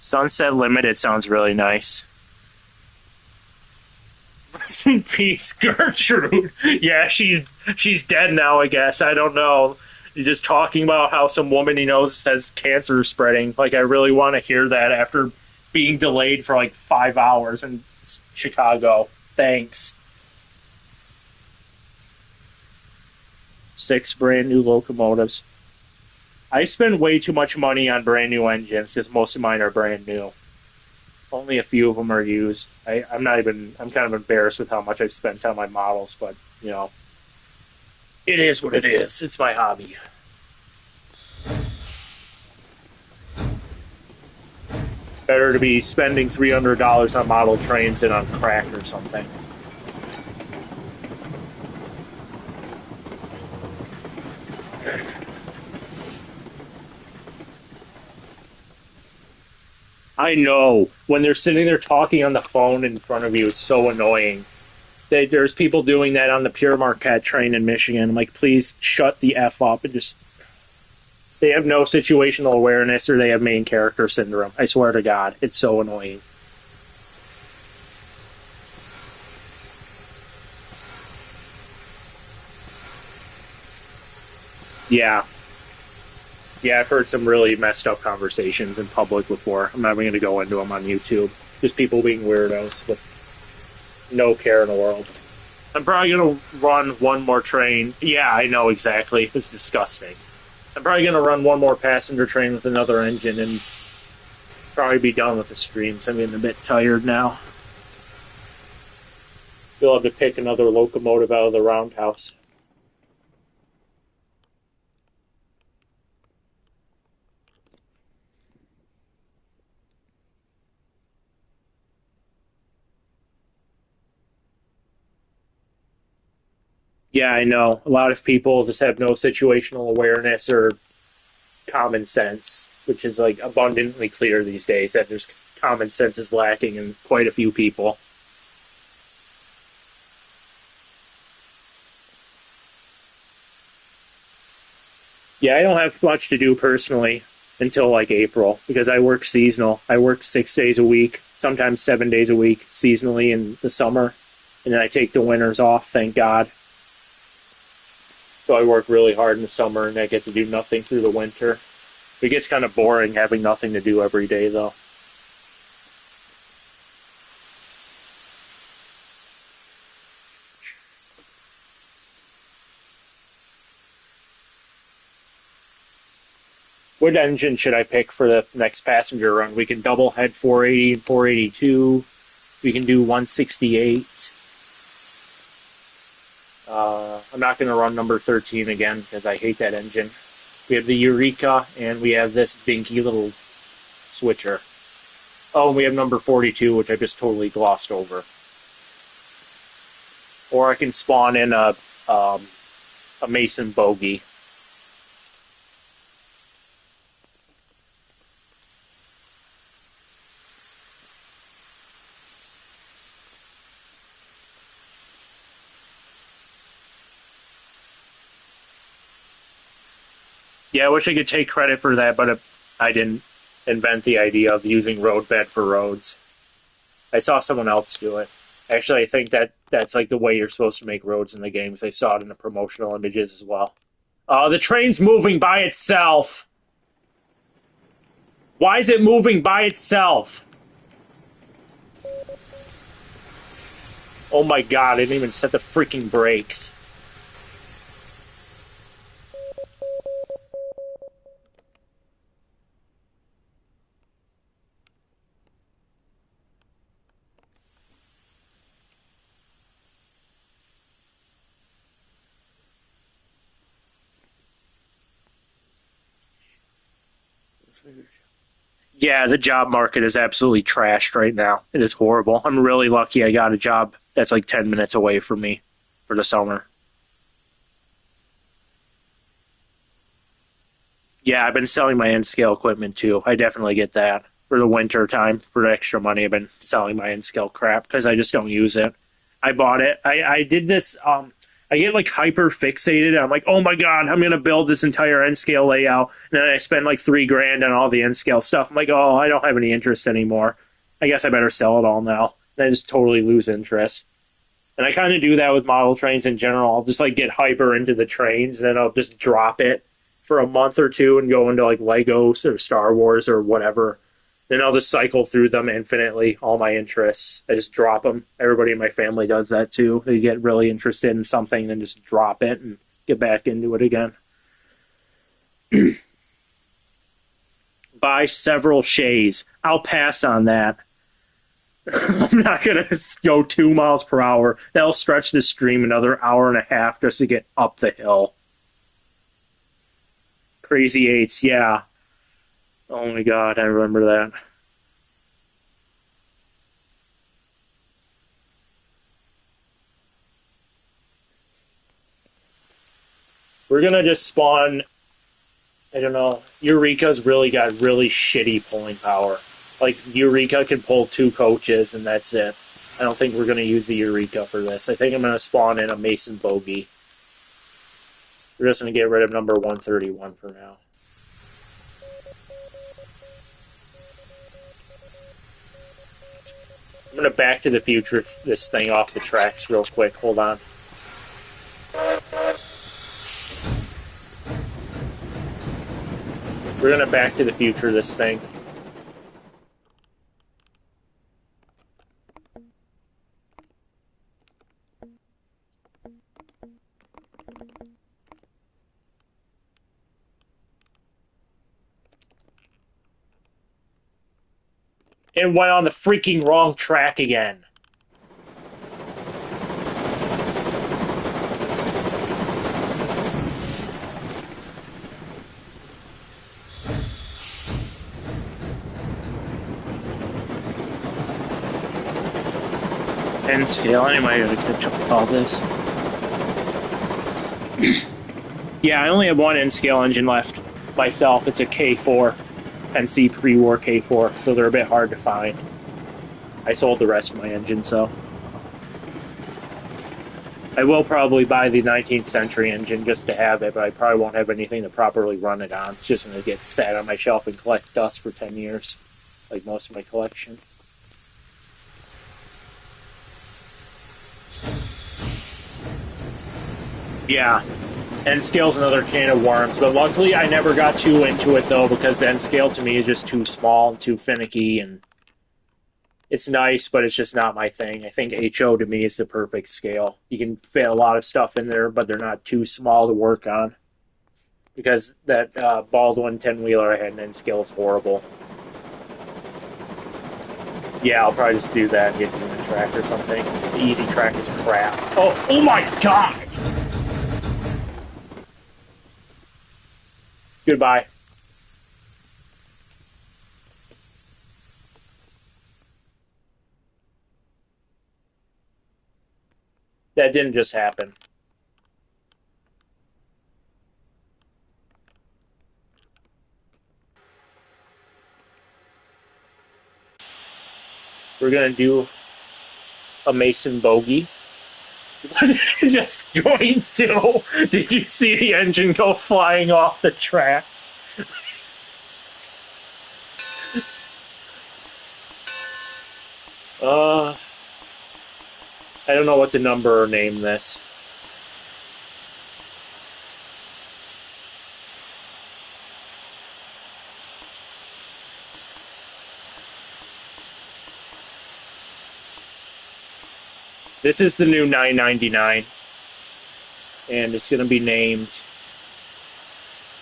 S1: Sunset Limited sounds really nice. Peace, Gertrude. Yeah, she's dead now, I guess. I don't know. You're just talking about how some woman he knows has cancer spreading. Like, I really want to hear that after being delayed for like 5 hours in Chicago. Thanks. 6 brand new locomotives. I spend way too much money on brand new engines because most of mine are brand new. Only a few of them are used. I'm not even. I'm kind of embarrassed with how much I've spent on my models, but you know, it is what it is. It's my hobby. Better to be spending $300 on model trains than on crack or something. I know. When they're sitting there talking on the phone in front of you, it's so annoying. There's people doing that on the Pure Marquette train in Michigan. I'm like, please shut the F up and just. They have no situational awareness or they have main character syndrome. I swear to God. It's so annoying. Yeah. Yeah, I've heard some really messed up conversations in public before. I'm not even going to go into them on YouTube. Just people being weirdos with no care in the world. I'm probably going to run one more train. Yeah, I know exactly. It's disgusting. I'm probably going to run one more passenger train with another engine and probably be done with the streams. I'm getting a bit tired now. You'll have to pick another locomotive out of the roundhouse. Yeah, I know. A lot of people just have no situational awareness or common sense, which is like abundantly clear these days that there's common sense is lacking in quite a few people. Yeah, I don't have much to do personally until like April because I work seasonal. I work 6 days a week, sometimes 7 days a week seasonally in the summer, and then I take the winters off, thank God. So I work really hard in the summer and I get to do nothing through the winter. It gets kind of boring having nothing to do every day, though. What engine should I pick for the next passenger run? We can double head 480 and 482. We can do 168. I'm not going to run number 13 again because I hate that engine. We have the Eureka, and we have this dinky little switcher. Oh, and we have number 42, which I just totally glossed over. Or I can spawn in a Mason bogey. Yeah, I wish I could take credit for that, but I didn't invent the idea of using roadbed for roads. I saw someone else do it. Actually, I think that's like the way you're supposed to make roads in the games. I saw it in the promotional images as well. The train's moving by itself. Why is it moving by itself? Oh my God, I didn't even set the freaking brakes. Yeah, the job market is absolutely trashed right now. It is horrible. I'm really lucky I got a job that's like 10 minutes away from me for the summer. Yeah, I've been selling my N scale equipment too. I definitely get that. For the winter time, for the extra money, I've been selling my N scale crap because I just don't use it. I bought it. I did this. I get like hyper fixated. I'm like, oh my God, I'm going to build this entire N scale layout. And then I spend like 3 grand on all the N scale stuff. I'm like, oh, I don't have any interest anymore. I guess I better sell it all now. And I just totally lose interest. And I kind of do that with model trains in general. I'll just like get hyper into the trains, and then I'll just drop it for a month or two and go into like Legos or Star Wars or whatever. Then I'll just cycle through them infinitely, all my interests. I just drop them. Everybody in my family does that too. They get really interested in something and then just drop it and get back into it again. buy several shays. I'll pass on that. I'm not going to go 2 miles per hour. That'll stretch the stream another hour and a half just to get up the hill. Crazy Eights, yeah. Oh my god, I remember that. We're going to just spawn, I don't know, Eureka's really got really shitty pulling power. Like, Eureka can pull 2 coaches, and that's it. I don't think we're going to use the Eureka for this. I think I'm going to spawn in a Mason Bogey. We're just going to get rid of number 131 for now. I'm going to Back to the Future this thing off the tracks real quick. Hold on. We're going to Back to the Future this thing. It went on the freaking wrong track again. N scale, anyway, I gotta catch up with all this. Yeah, I only have one N scale engine left myself. It's a K4. NC pre-war K4, so they're a bit hard to find. I sold the rest of my engine, so I will probably buy the 19th century engine just to have it, but I probably won't have anything to properly run it on. It's just going to get sat on my shelf and collect dust for 10 years, like most of my collection. Yeah, N-Scale's another can of worms, but luckily I never got too into it, though, because the N-Scale to me is just too small and too finicky, and it's nice, but it's just not my thing. I think HO to me is the perfect scale. You can fit a lot of stuff in there, but they're not too small to work on, because that Baldwin 10-wheeler I had in N-Scale is horrible. Yeah, I'll probably just do that and get Unit Track or something. The easy track is crap. Oh my god! Goodbye. That didn't just happen. We're gonna do a Mason Bogey. Just going to. Did you see the engine go flying off the tracks? I don't know what to number or name this. This is the new 999, and it's going to be named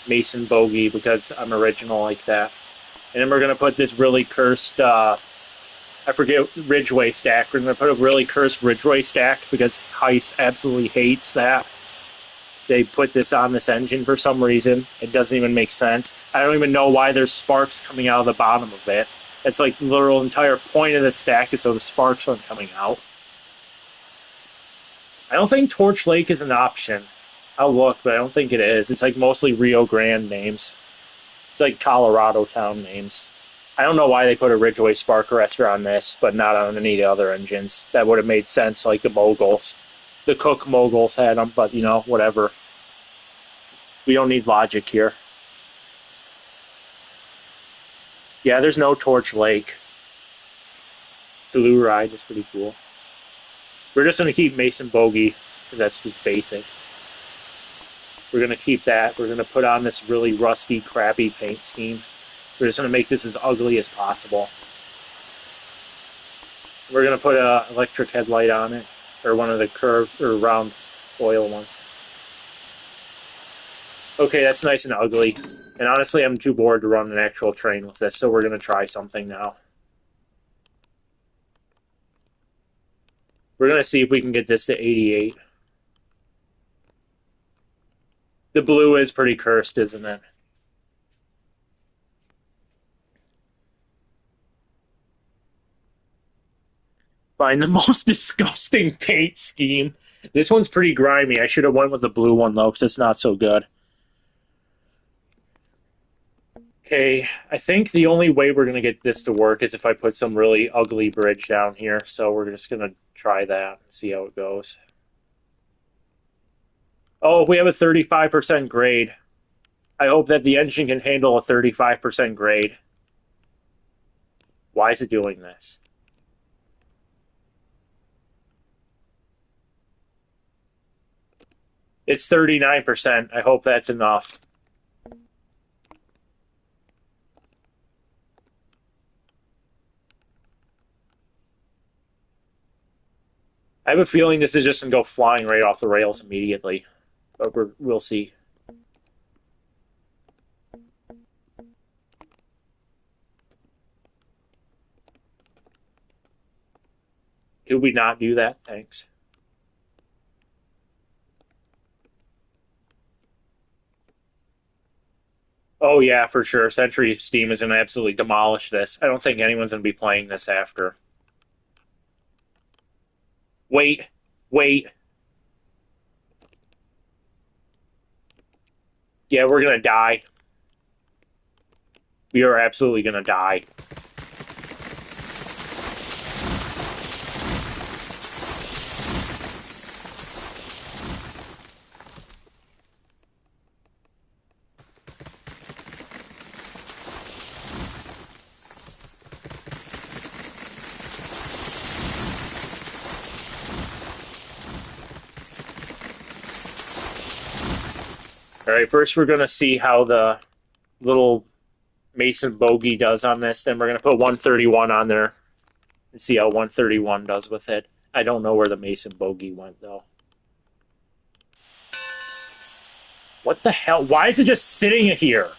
S1: Mason Bogey because I'm original like that. And then we're going to put this really cursed, I forget, Ridgeway stack. We're going to put a really cursed Ridgeway stack because Heiss absolutely hates that. They put this on this engine for some reason. It doesn't even make sense. I don't even know why there's sparks coming out of the bottom of it. It's like the literal entire point of the stack is so the sparks aren't coming out. I don't think Torch Lake is an option. I'll look, but I don't think it is. It's like mostly Rio Grande names. It's like Colorado town names. I don't know why they put a Ridgeway spark arrestor on this, but not on any of the other engines. That would have made sense, like the Moguls. The Cook Moguls had them, but, you know, whatever. We don't need logic here. Yeah, there's no Torch Lake. Telluride is pretty cool. We're just going to keep Mason Bogey, because that's just basic. We're going to keep that. We're going to put on this really rusty, crappy paint scheme. We're just going to make this as ugly as possible. We're going to put an electric headlight on it, or one of the curved or round oil ones. Okay, that's nice and ugly. And honestly, I'm too bored to run an actual train with this, so we're going to try something now. We're going to see if we can get this to 88. The blue is pretty cursed, isn't it? Find the most disgusting paint scheme. This one's pretty grimy. I should have went with the blue one, though, because it's not so good. Okay, I think the only way we're going to get this to work is if I put some really ugly bridge down here. So we're just going to try that and see how it goes. Oh, we have a 35% grade. I hope that the engine can handle a 35% grade. Why is it doing this? It's 39%. I hope that's enough. I have a feeling this is just going to go flying right off the rails immediately. But we'll see. Did we not do that? Thanks. Oh, yeah, for sure. Century Steam is going to absolutely demolish this. I don't think anyone's going to be playing this after. Wait. Wait. Yeah, we're going to die. We are absolutely going to die. All right, first we're going to see how the little Mason bogey does on this. Then we're going to put 131 on there and see how 131 does with it. I don't know where the Mason bogey went, though. What the hell? Why is it just sitting here?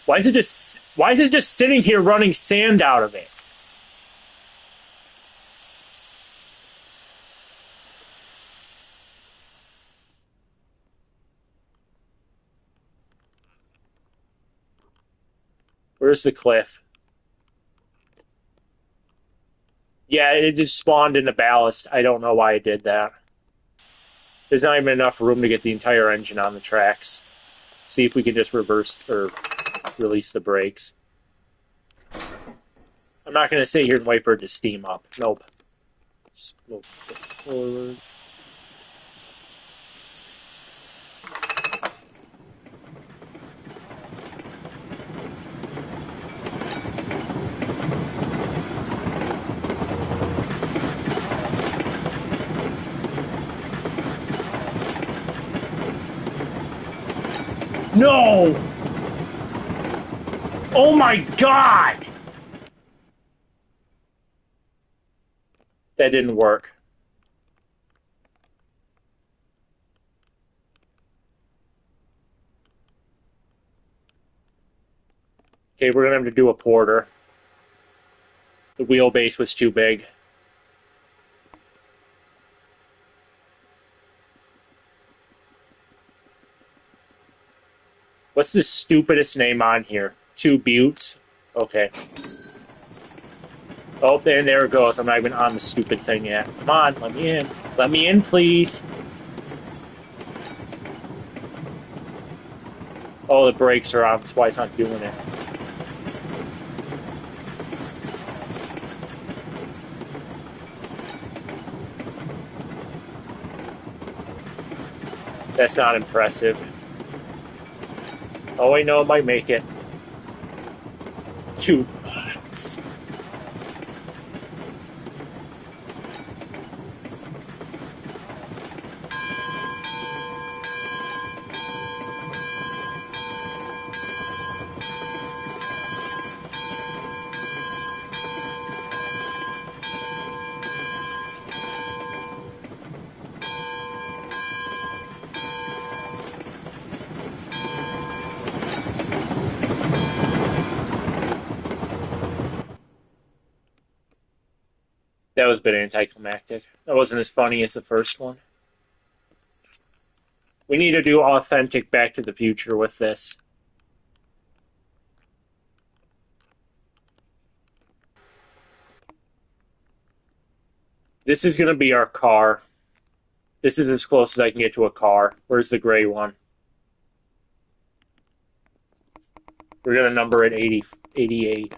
S1: Why is it just sitting here running sand out of it? Where's the cliff? Yeah, it just spawned into ballast. I don't know why it did that. There's not even enough room to get the entire engine on the tracks. See if we can just reverse or release the brakes. I'm not going to sit here and wait for it to steam up. Nope. Just move forward. No! Oh my god! That didn't work. Okay, we're gonna have to do a porter. The wheelbase was too big. What's the stupidest name on here? Two Buttes? Okay. Oh, and there it goes. I'm not even on the stupid thing yet. Come on, let me in. Let me in, please. Oh, the brakes are off. That's why it's not doing it. That's not impressive. Oh, I know it might make it. 2 months. That was a bit anticlimactic. That wasn't as funny as the first one. We need to do authentic Back to the Future with this. This is going to be our car. This is as close as I can get to a car. Where's the gray one? We're going to number it 88.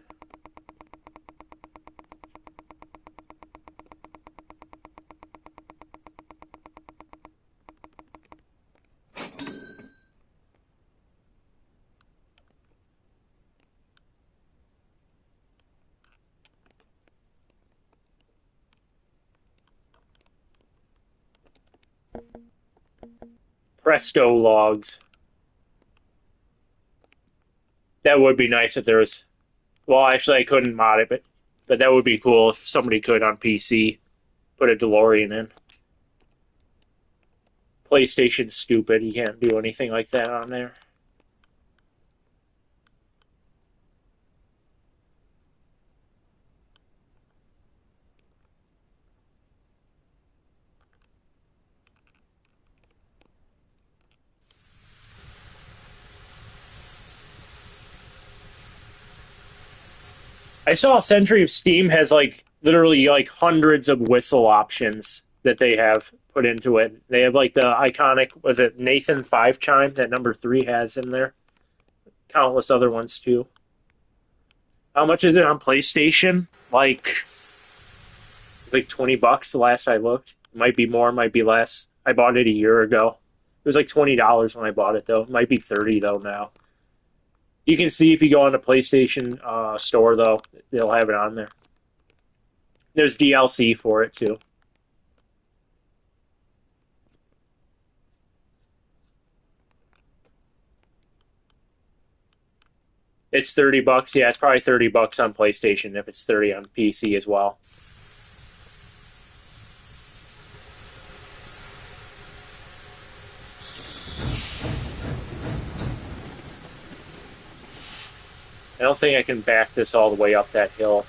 S1: Presto logs. That would be nice if there was. Well, actually, I couldn't mod it, but that would be cool if somebody could on PC put a DeLorean in. PlayStation's stupid. You can't do anything like that on there. I saw Century of Steam has like literally like hundreds of whistle options that they have put into it. They have like the iconic, was it Nathan 5 chime that number 3 has in there? Countless other ones too. How much is it on PlayStation? Like $20 the last I looked. Might be more, might be less. I bought it a year ago. It was like $20 when I bought it though. It might be 30 though now. You can see if you go on the PlayStation store though, they'll have it on there. There's DLC for it too. It's $30. Yeah, it's probably $30 on PlayStation if it's 30 on PC as well. I don't think I can back this all the way up that hill.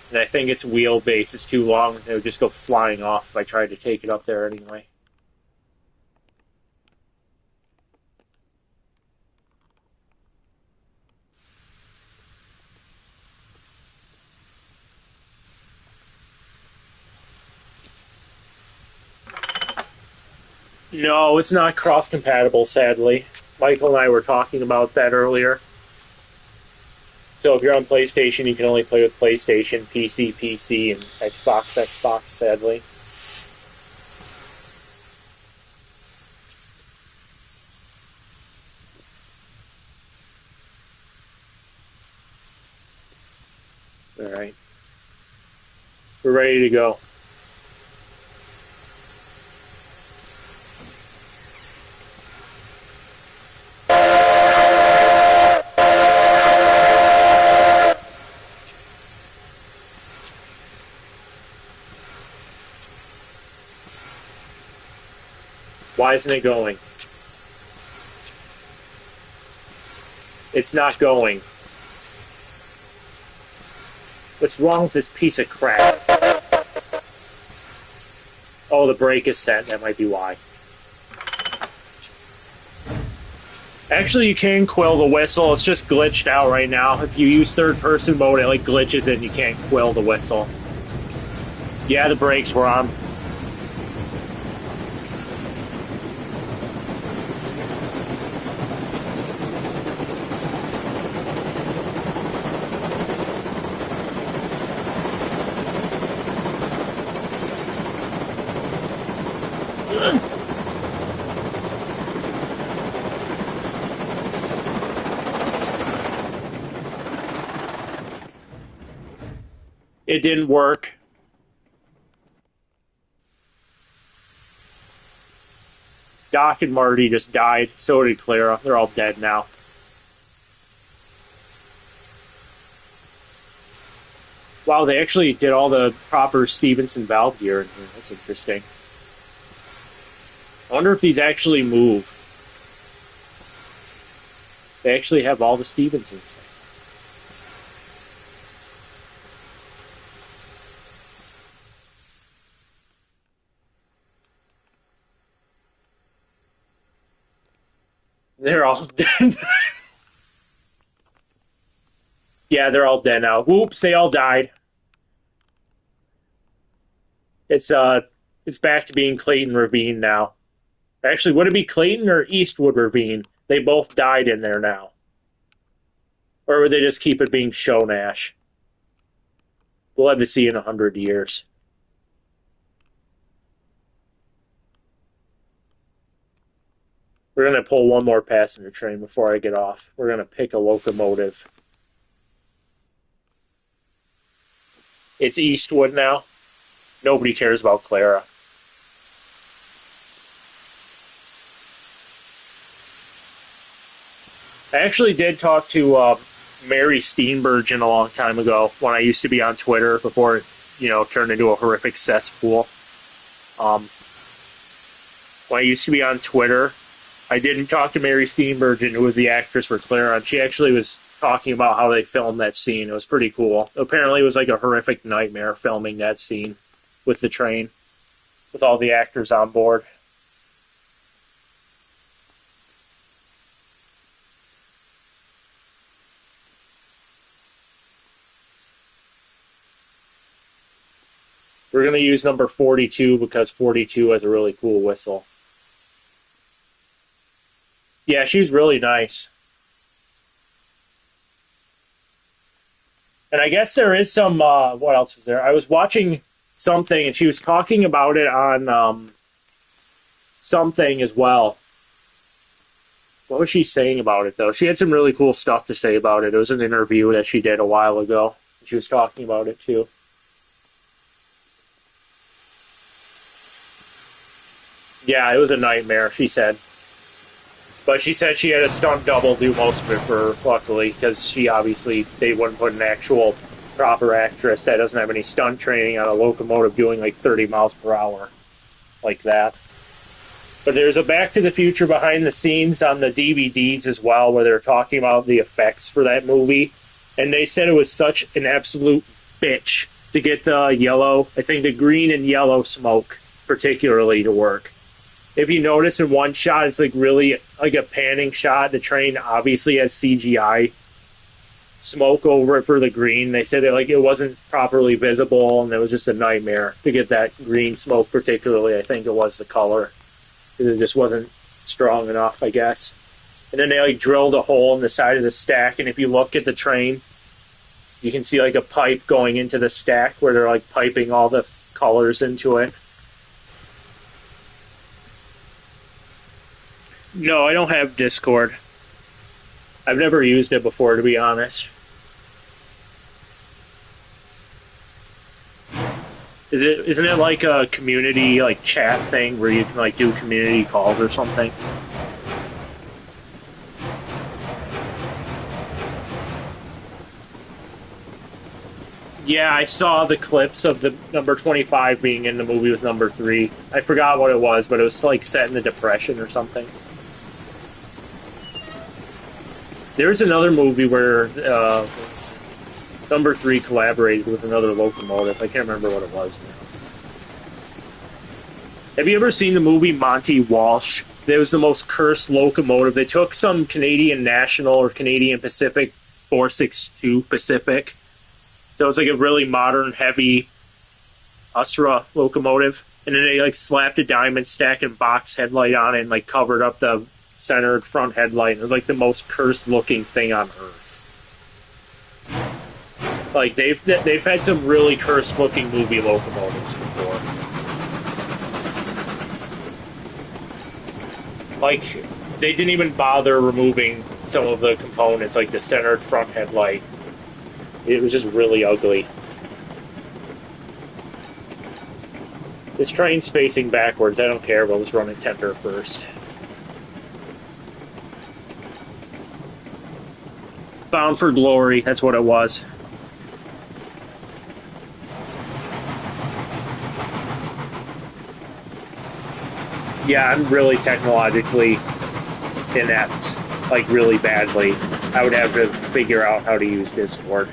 S1: And I think its wheelbase is too long. It would just go flying off if I tried to take it up there anyway. No, it's not cross-compatible, sadly. Michael and I were talking about that earlier. So if you're on PlayStation, you can only play with PlayStation, PC, and Xbox, sadly. Alright. We're ready to go. Why isn't it going? It's not going. What's wrong with this piece of crap? Oh, the brake is set. That might be why. Actually, you can quill the whistle. It's just glitched out right now. If you use third-person mode, it like glitches it and you can't quill the whistle. Yeah, the brakes were on. It didn't work. Doc and Marty just died. So did Clara. They're all dead now. Wow, they actually did all the proper Stevenson valve gear in here. That's interesting. I wonder if these actually move. They actually have all the Stevensons. They're all dead. Yeah, they're all dead now. Whoops, they all died. It's uh it's back to being Clayton Ravine now. Actually, would it be Clayton or Eastwood Ravine? They both died in there now. Or would they just keep it being Show Nash? We'll have to see in 100 years. We're going to pull one more passenger train before I get off. We're going to pick a locomotive. It's Eastwood now. Nobody cares about Clara. I actually did talk to Mary Steenburgen a long time ago when I used to be on Twitter before it, turned into a horrific cesspool. When I used to be on Twitter, I didn't talk to Mary Steenburgen, who was the actress for Clara, and she actually was talking about how they filmed that scene. It was pretty cool. Apparently, it was like a horrific nightmare filming that scene with the train, with all the actors on board. We're going to use number 42 because 42 has a really cool whistle. Yeah, she's really nice. And I guess there is some, what else was there? I was watching something and she was talking about it on something as well. What was she saying about it, though? She had some really cool stuff to say about it. It was an interview that she did a while ago. She was talking about it, too. Yeah, it was a nightmare, she said. But she said she had a stunt double do most of it for her, luckily, because they wouldn't put an actual proper actress that doesn't have any stunt training on a locomotive doing like 30 miles per hour like that. But there's a Back to the Future behind the scenes on the DVDs as well, where they're talking about the effects for that movie. And they said it was such an absolute bitch to get the green and yellow smoke particularly to work. If you notice in one shot, it's like really like a panning shot. The train obviously has CGI smoke over it for the green. They said that it wasn't properly visible, and it was just a nightmare to get that green smoke. Particularly, I think it was the color because it just wasn't strong enough, I guess. And then they drilled a hole in the side of the stack, and if you look at the train, you can see a pipe going into the stack where they're piping all the colors into it. No, I don't have Discord. I've never used it before, to be honest. Isn't it like a community chat thing where you can do community calls or something? Yeah, I saw the clips of the number 25 being in the movie with number 3. I forgot what it was, but it was set in the Depression or something. There's another movie where number 3 collaborated with another locomotive. I can't remember what it was now. Have you ever seen the movie Monty Walsh? It was the most cursed locomotive. They took some Canadian National or Canadian Pacific 462 Pacific. So it's a really modern, heavy Usra locomotive. And then they slapped a diamond stack and box headlight on it and covered up the centered front headlight. It was the most cursed looking thing on earth. They've had some really cursed looking movie locomotives before. They didn't even bother removing some of the components, the centered front headlight. It was just really ugly. This train's facing backwards. I don't care. We'll just run it tender first. Bound for Glory. That's what it was. Yeah, I'm really technologically inept. Really badly. I would have to figure out how to use Discord.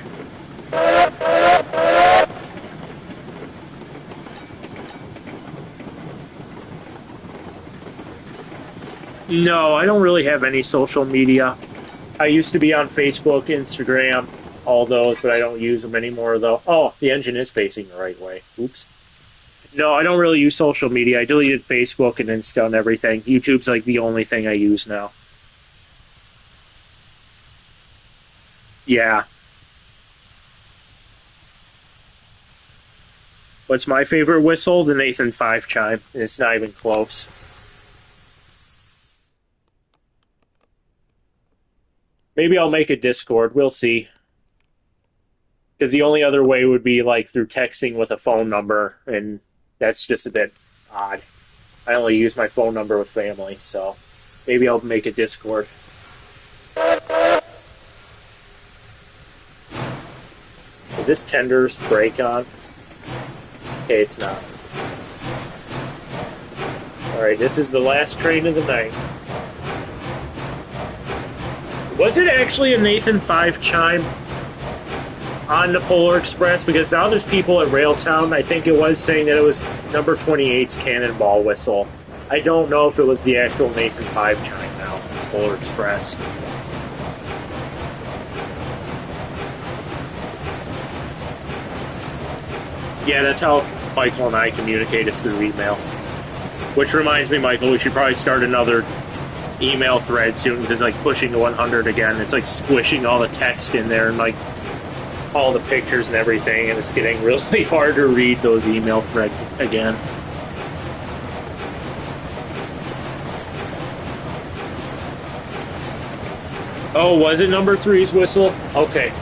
S1: No, I don't really have any social media. I used to be on Facebook, Instagram, all those, but I don't use them anymore, though. Oh, the engine is facing the right way. Oops. No, I don't really use social media. I deleted Facebook and Insta and everything. YouTube's like the only thing I use now. Yeah. What's my favorite whistle? The Nathan 5 chime. It's not even close. Maybe I'll make a Discord. We'll see. Because the only other way would be like through texting with a phone number, and that's just a bit odd. I only use my phone number with family, so maybe I'll make a Discord. Is this tender's brake on? Okay, it's not. Alright, this is the last train of the night. Was it actually a Nathan 5 chime on the Polar Express? Because now there's people at Railtown, I think it was, saying that it was number 28's Cannonball whistle. I don't know if it was the actual Nathan 5 chime now, Polar Express. Yeah, that's how Michael and I communicate, is through email. Which reminds me, Michael, we should probably start another email thread soon, because it's like pushing to 100 again. It's like squishing all the text in there and like all the pictures and everything, and it's getting really hard to read those email threads again. Oh, was it number 3's whistle? Okay.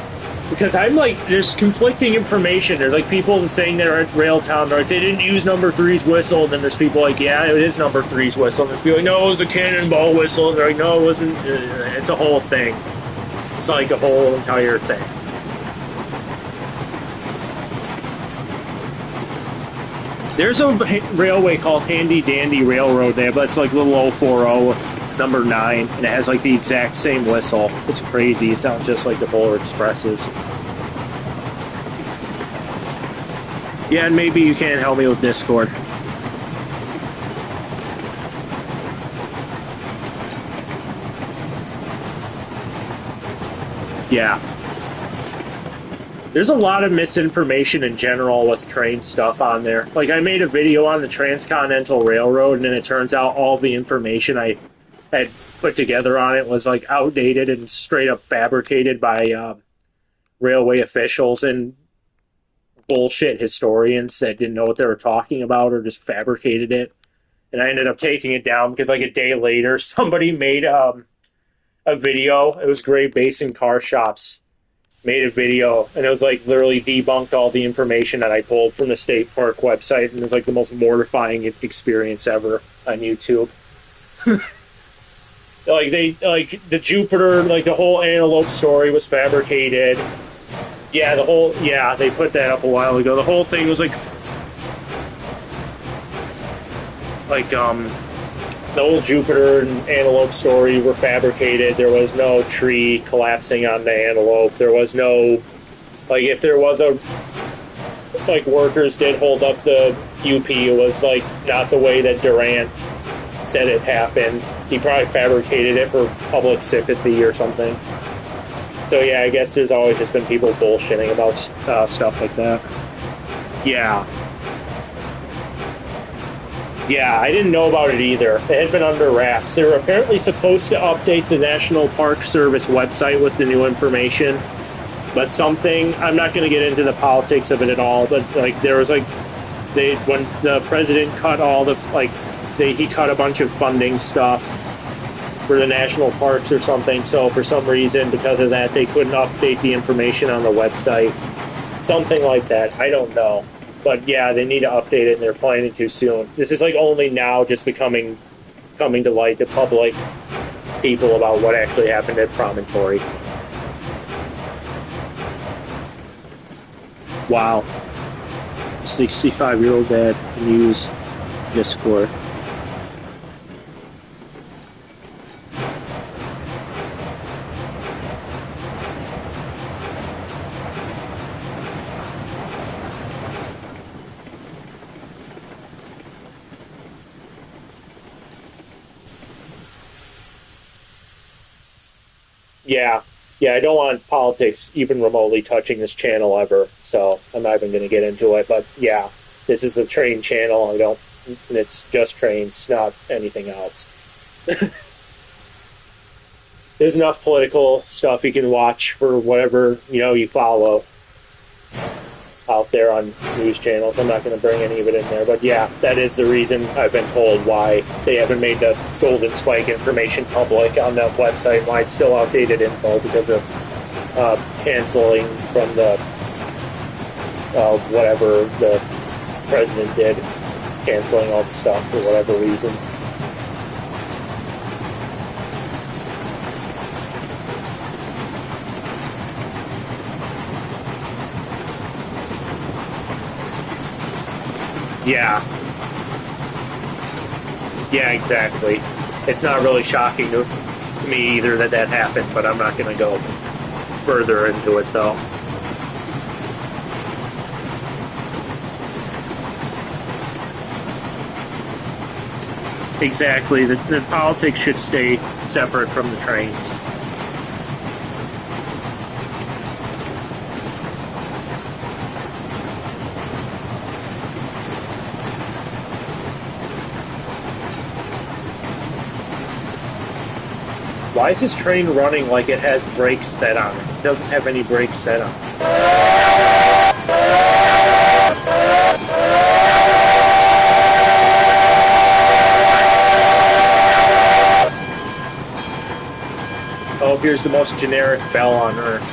S1: Because I'm like, there's conflicting information. There's like people saying they're at Railtown, they're like, they didn't use number 3's whistle, and then there's people like, yeah, it is number 3's whistle, and there's people like, no, it was a Cannonball whistle, and they're like, no, it wasn't. It's a whole thing. It's like a whole entire thing. There's a railway called Handy Dandy Railroad there, but it's like little 040 number 9, and it has like the exact same whistle. It's crazy. It sounds just like the Polar Expresses. Yeah, and maybe you can help me with Discord. Yeah. There's a lot of misinformation in general with train stuff on there. Like, I made a video on the Transcontinental Railroad, and then it turns out all the information I had put together on it was like outdated and straight up fabricated by railway officials and bullshit historians that didn't know what they were talking about or just fabricated it. And I ended up taking it down because like a day later somebody made a video. It was Great Basin Car Shops made a video, and it was like literally debunked all the information that I pulled from the state park website, and it was like the most mortifying experience ever on YouTube. Like the Jupiter, like the whole antelope story was fabricated. Yeah, they put that up a while ago. The whole thing was like the old Jupiter and antelope story were fabricated. There was no tree collapsing on the antelope. There was no, like, if there was a, like, workers did hold up the UP, it was like not the way that Durant said it happened. He probably fabricated it for public sympathy or something. So yeah, I guess there's always just been people bullshitting about stuff like that. Yeah. Yeah, I didn't know about it either. It had been under wraps. They were apparently supposed to update the National Park Service website with the new information, but something, I'm not going to get into the politics of it at all, but like there was like, when the president cut all the, like, he cut a bunch of funding stuff for the national parks or something, so for some reason, because of that, they couldn't update the information on the website. Something like that. I don't know. But yeah, they need to update it, and they're planning to soon. This is like only now just coming to light to public people about what actually happened at Promontory. Wow. 65-year-old dad can use Discord. Yeah, yeah, I don't want politics even remotely touching this channel ever, so I'm not even going to get into it. But yeah, this is a train channel. I don't. It's just trains, not anything else. There's enough political stuff you can watch for whatever you follow out there on news channels. I'm not going to bring any of it in there, but yeah, that is the reason I've been told why they haven't made the Golden Spike information public on that website. Why it's still outdated info because of canceling from the whatever the president did, canceling all the stuff for whatever reason. Yeah, yeah, exactly. It's not really shocking to me either that that happened, but I'm not going to go further into it though. Exactly. The politics should stay separate from the trains. Why is this train running like it has brakes set on it? It doesn't have any brakes set on it. Oh, here's the most generic bell on Earth.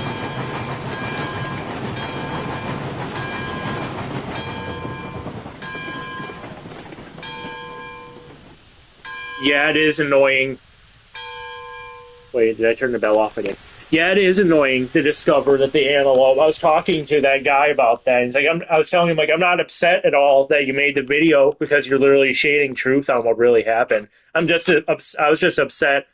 S1: Yeah, it is annoying. Wait, did I turn the bell off again? Yeah, it is annoying to discover that the antelope. I was talking to that guy about that. And he's like, I was telling him, like, I'm not upset at all that you made the video because you're literally shading truth on what really happened. I was just upset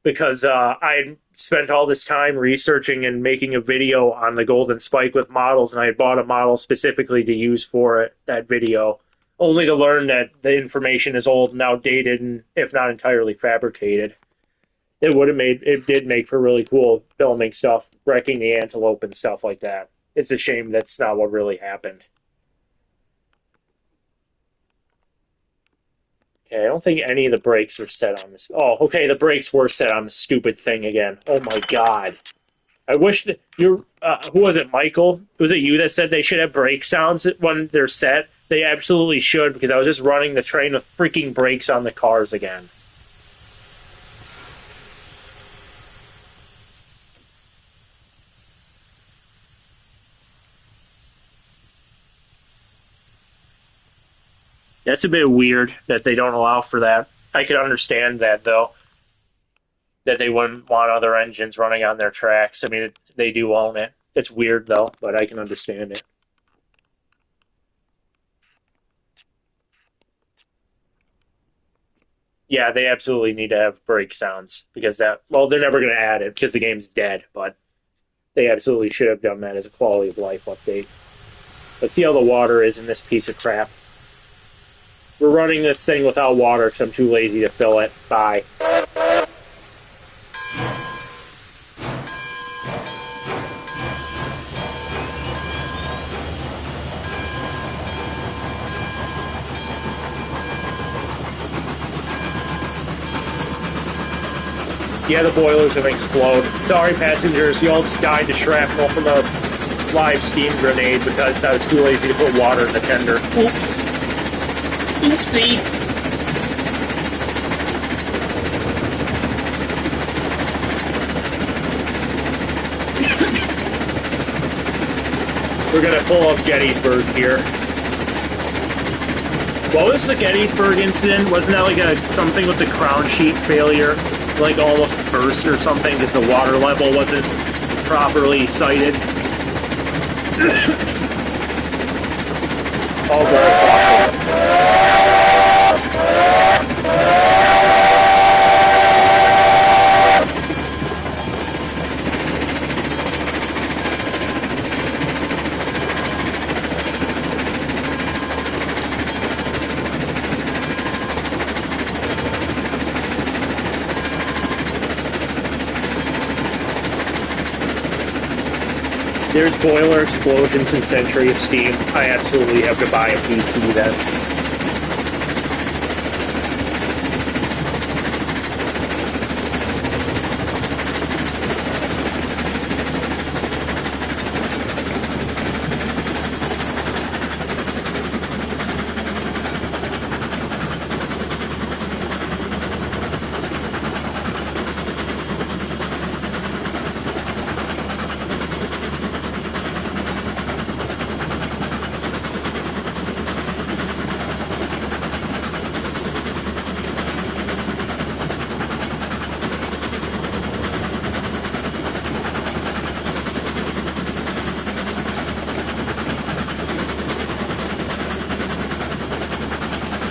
S1: because I had spent all this time researching and making a video on the Golden Spike with models, and I had bought a model specifically to use for that video, only to learn that the information is old and outdated, and if not entirely fabricated. It did make for really cool filming stuff, wrecking the antelope and stuff like that. It's a shame that's not what really happened. Okay, I don't think any of the brakes were set on this. Oh, okay, the brakes were set on the stupid thing again. Oh my god. I wish that you're. Who was it, Michael? Was it you that said they should have brake sounds when they're set? They absolutely should, because I was just running the train with freaking brakes on the cars again. That's a bit weird that they don't allow for that. I could understand that, though, that they wouldn't want other engines running on their tracks. I mean, they do own it. It's weird, though, but I can understand it. Yeah, they absolutely need to have brake sounds because well, they're never going to add it because the game's dead, but they absolutely should have done that as a quality of life update. Let's see how the water is in this piece of crap. We're running this thing without water because I'm too lazy to fill it. Bye. Yeah, the boiler's gonna explode. Sorry, passengers, you all just died to shrapnel from a live steam grenade because I was too lazy to put water in the tender. Oops. Oopsie. We're gonna pull up Gettysburg here. What was the Gettysburg incident? Wasn't that like something with the crown sheet failure? Like almost burst or something because the water level wasn't properly sighted? All very possible. There's boiler explosions in Century of Steam. I absolutely have to buy a PC then.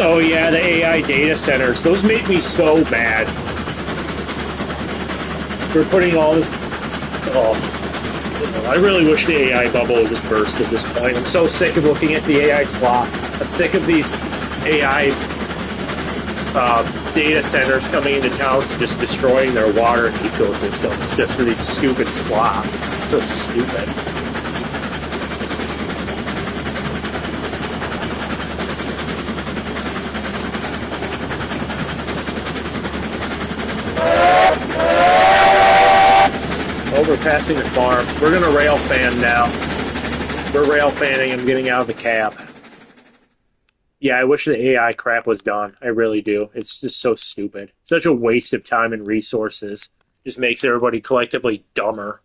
S1: Oh yeah, the AI data centers. Those make me so mad. We're putting all this... Oh, I really wish the AI bubble would just burst at this point. I'm so sick of looking at the AI slop. I'm sick of these AI data centers coming into towns and just destroying their water ecosystems just for these stupid slop. So stupid. We're passing the farm. We're gonna rail fan now. We're rail fanning. I'm getting out of the cab. Yeah, I wish the AI crap was done. I really do. It's just so stupid. Such a waste of time and resources. Just makes everybody collectively dumber.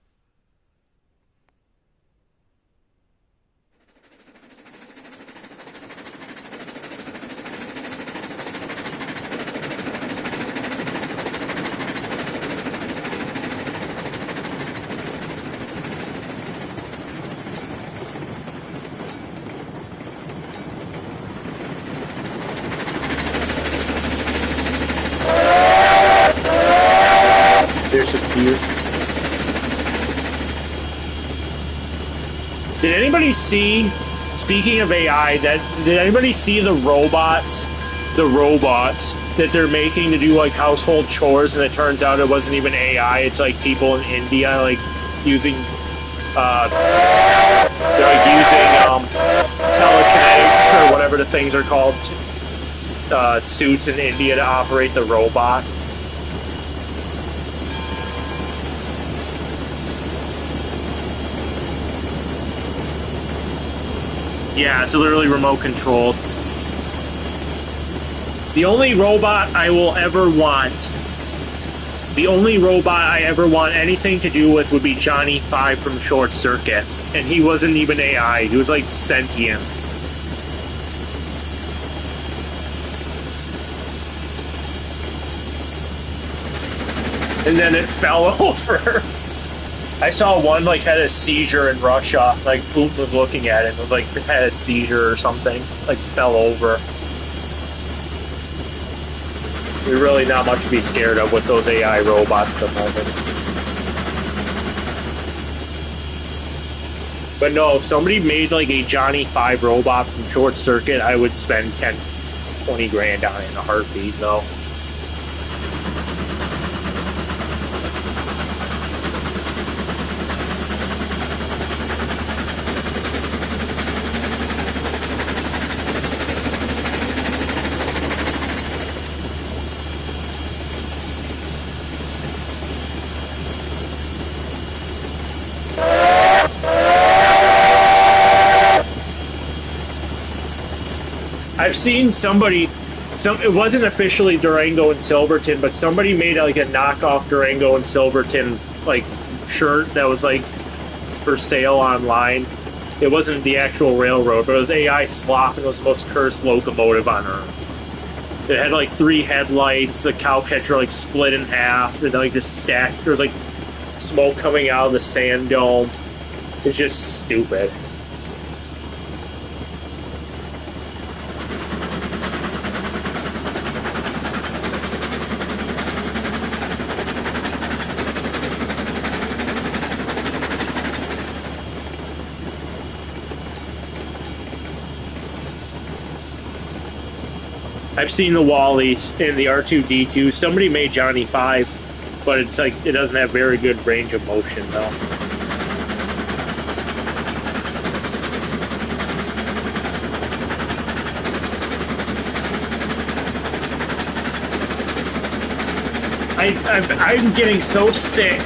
S1: There's a deer. Did anybody see, speaking of AI, did anybody see the robots that they're making to do like household chores, and it turns out it wasn't even AI, it's like people in India like using telekinetic or whatever the things are called, suits in India to operate the robot. Yeah, it's literally remote controlled. The only robot I ever want anything to do with would be Johnny Five from Short Circuit. And he wasn't even AI, he was like sentient. And then it fell over. I saw one like had a seizure in Russia. Like Putin was looking at it and was like had a seizure or something. Like fell over. There's really not much to be scared of with those AI robots at the moment. But no, if somebody made like a Johnny Five robot from Short Circuit, I would spend 10, 20 grand on it in a heartbeat though. I've seen somebody, it wasn't officially Durango and Silverton, but somebody made like a knockoff Durango and Silverton like shirt that was like for sale online. It wasn't the actual railroad, but it was AI slop, and it was the most cursed locomotive on Earth. It had like 3 headlights, the cow catcher like split in half, and like just stacked. There was like smoke coming out of the sand dome. It's just stupid. I've seen the Wallies and the R2-D2. Somebody made Johnny 5, but it's like it doesn't have very good range of motion though. I'm getting so sick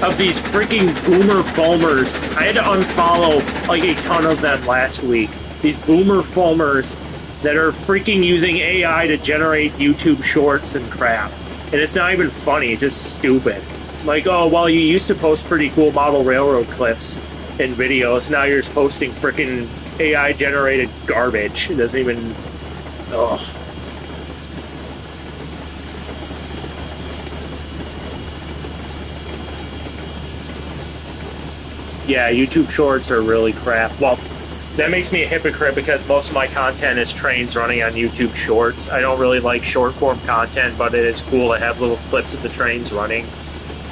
S1: of these freaking boomer foamers. I had to unfollow like a ton of them last week. These boomer foamers that are freaking using AI to generate YouTube shorts and crap. And it's not even funny, it's just stupid. Like, oh, well, you used to post pretty cool model railroad clips and videos, now you're just posting freaking AI generated garbage. It doesn't even... Ugh. Yeah, YouTube Shorts are really crap. Well, that makes me a hypocrite because most of my content is trains running on YouTube Shorts. I don't really like short-form content, but it is cool to have little clips of the trains running.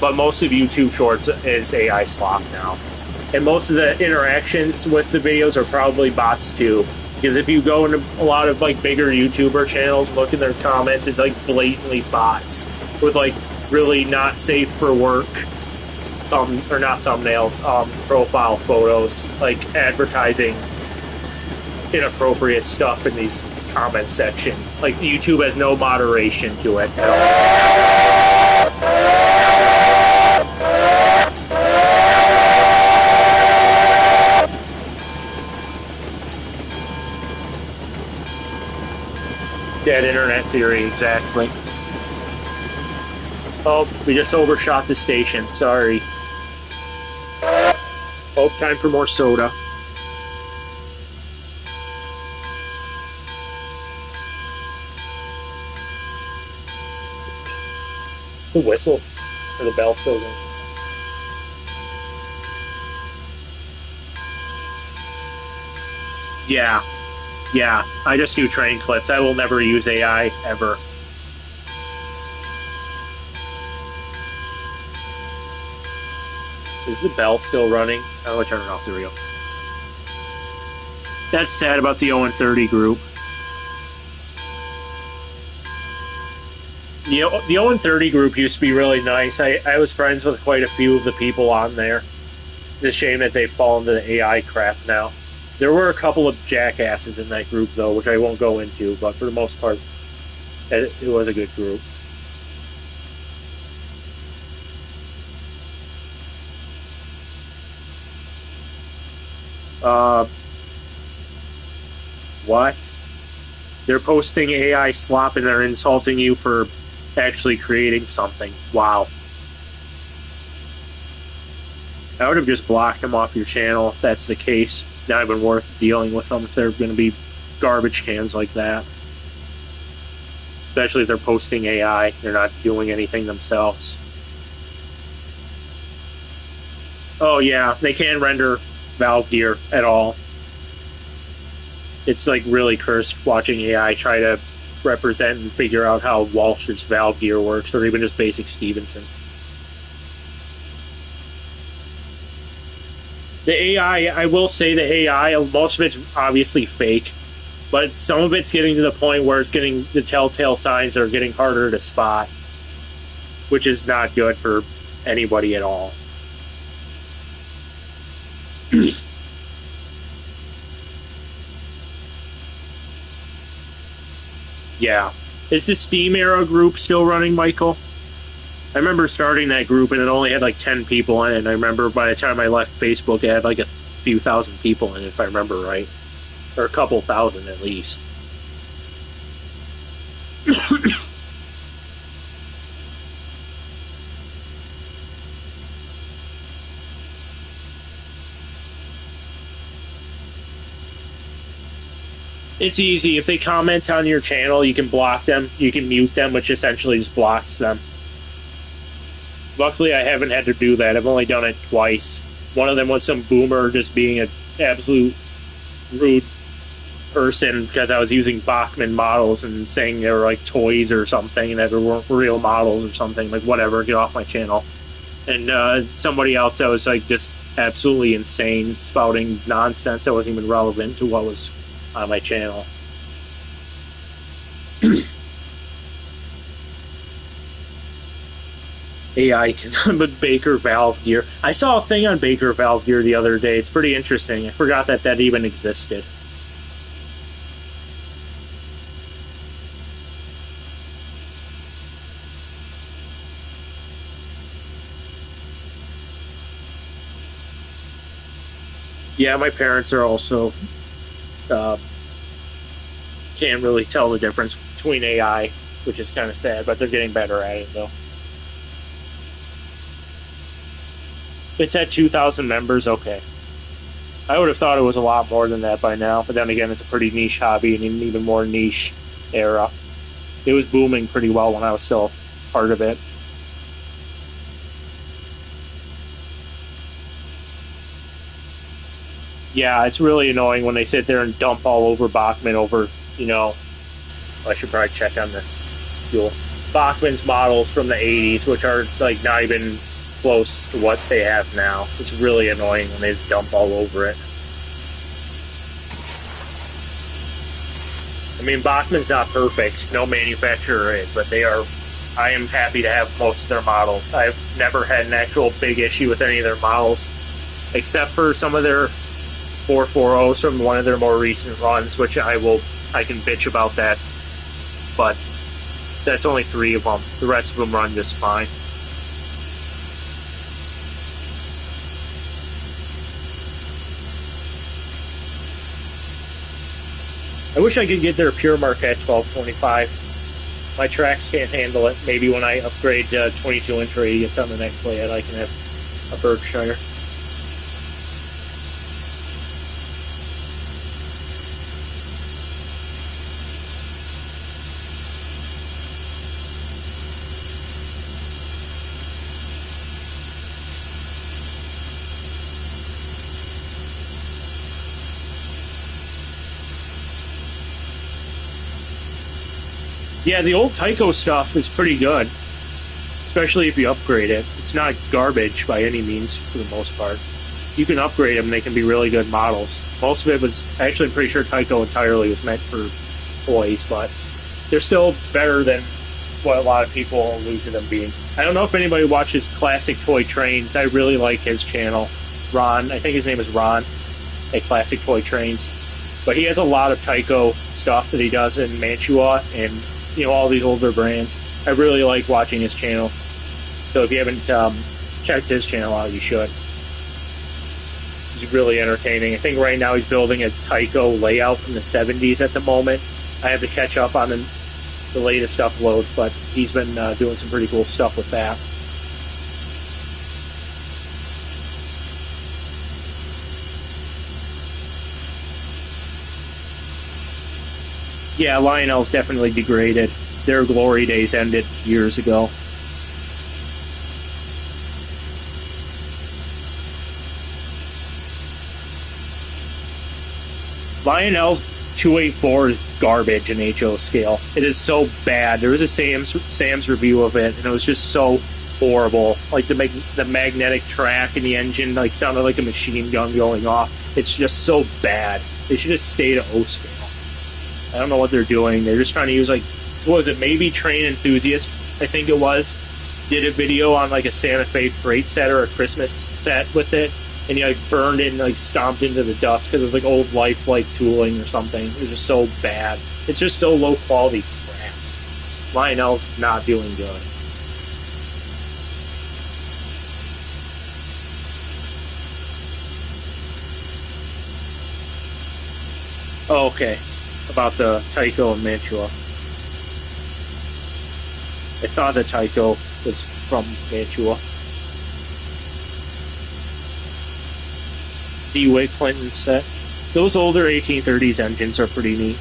S1: But most of YouTube Shorts is AI slop now. And most of the interactions with the videos are probably bots too. Because if you go into a lot of like bigger YouTuber channels and look in their comments, it's like blatantly bots with like really not safe for work. Or not thumbnails, profile photos, like advertising inappropriate stuff in these comments section. Like YouTube has no moderation to it at all. Dead internet theory, exactly. Oh, we just overshot the station, sorry. Oh, time for more soda. It's a whistle. Or the bell still going. Yeah. Yeah. I just do train clips. I will never use AI, ever. Is the bell still running? Oh, I'll turn it off. There we go. That's sad about the 0-30 group. The 0-30 group used to be really nice. I was friends with quite a few of the people on there. It's a shame that they've fallen to the AI crap now. There were a couple of jackasses in that group, though, which I won't go into, but for the most part, it was a good group. What? They're posting AI slop and they're insulting you for actually creating something. Wow. I would have just blocked them off your channel if that's the case. Not even worth dealing with them if they're going to be garbage cans like that. Especially if they're posting AI. They're not doing anything themselves. Oh yeah, they can't render Valve gear at all. It's like really cursed watching AI try to represent and figure out how Walsh's Valve gear works, or even just basic Stevenson. The AI, I will say the AI, most of it's obviously fake, but some of it's getting to the point where it's getting the telltale signs are getting harder to spot, which is not good for anybody at all. Yeah. Is the Steam Era group still running, Michael? I remember starting that group and it only had like 10 people in it. And I remember by the time I left Facebook, it had like a few thousand people in it, if I remember right. Or a couple thousand at least. It's easy. If they comment on your channel, you can block them. You can mute them, which essentially just blocks them. Luckily, I haven't had to do that. I've only done it twice. One of them was some boomer just being an absolute rude person because I was using Bachmann models and saying they were like toys or something and that they weren't real models or something. Like, whatever, get off my channel. And somebody else that was like just absolutely insane, spouting nonsense that wasn't even relevant to what was on my channel. AI can but Baker Valve gear. I saw a thing on Baker Valve gear the other day. It's pretty interesting. I forgot that that even existed. Yeah, my parents are also uh, can't really tell the difference between AI, which is kind of sad, but they're getting better at it though. It's at 2,000 members. Okay, I would have thought it was a lot more than that by now, but then again, it's a pretty niche hobby and an even more niche era. It was booming pretty well when I was still part of it. Yeah, it's really annoying when they sit there and dump all over Bachman over, you know, I should probably check on the fuel. Bachman's models from the 80s, which are like not even close to what they have now. It's really annoying when they just dump all over it. I mean, Bachman's not perfect. No manufacturer is, but they are. I am happy to have most of their models. I've never had an actual big issue with any of their models, except for some of their 440s from one of their more recent runs, which I can bitch about that, but that's only 3 of them. The rest of them run just fine. I wish I could get their Pure Marquette 1225. My tracks can't handle it. Maybe when I upgrade 22-inch radius on the next layout, I can have a Berkshire. Yeah, the old Tyco stuff is pretty good, especially if you upgrade it. It's not garbage by any means for the most part. You can upgrade them; they can be really good models. Most of it was actually, I'm pretty sure Tyco entirely was meant for toys, but they're still better than what a lot of people allude to them being. I don't know if anybody watches Classic Toy Trains. I really like his channel. Ron, I think his name is Ron at Classic Toy Trains. But he has a lot of Tyco stuff that he does in Mantua and all these older brands. I really like watching his channel. So if you haven't checked his channel out, you should. He's really entertaining. I think right now he's building a Tyco layout from the 70s at the moment. I have to catch up on the latest upload, but he's been doing some pretty cool stuff with that. Yeah, Lionel's definitely degraded. Their glory days ended years ago. Lionel's 284 is garbage in HO scale. It is so bad. There was a Sam's review of it, and it was just so horrible. Like the magnetic track in the engine like sounded like a machine gun going off. It's just so bad. They should just stay to O scale. I don't know what they're doing. They're just trying to use what was it? Maybe Train Enthusiast, I think it was, did a video on like a Santa Fe freight set or a Christmas set with it, and he burned it and stomped into the dust because it was old lifelike tooling or something. It was just so bad. It's just so low quality crap. Lionel's not doing good. Oh, okay. About the Tyco and Mantua. I thought the Tyco was from Mantua. The Way Clinton set. Those older 1830s engines are pretty neat.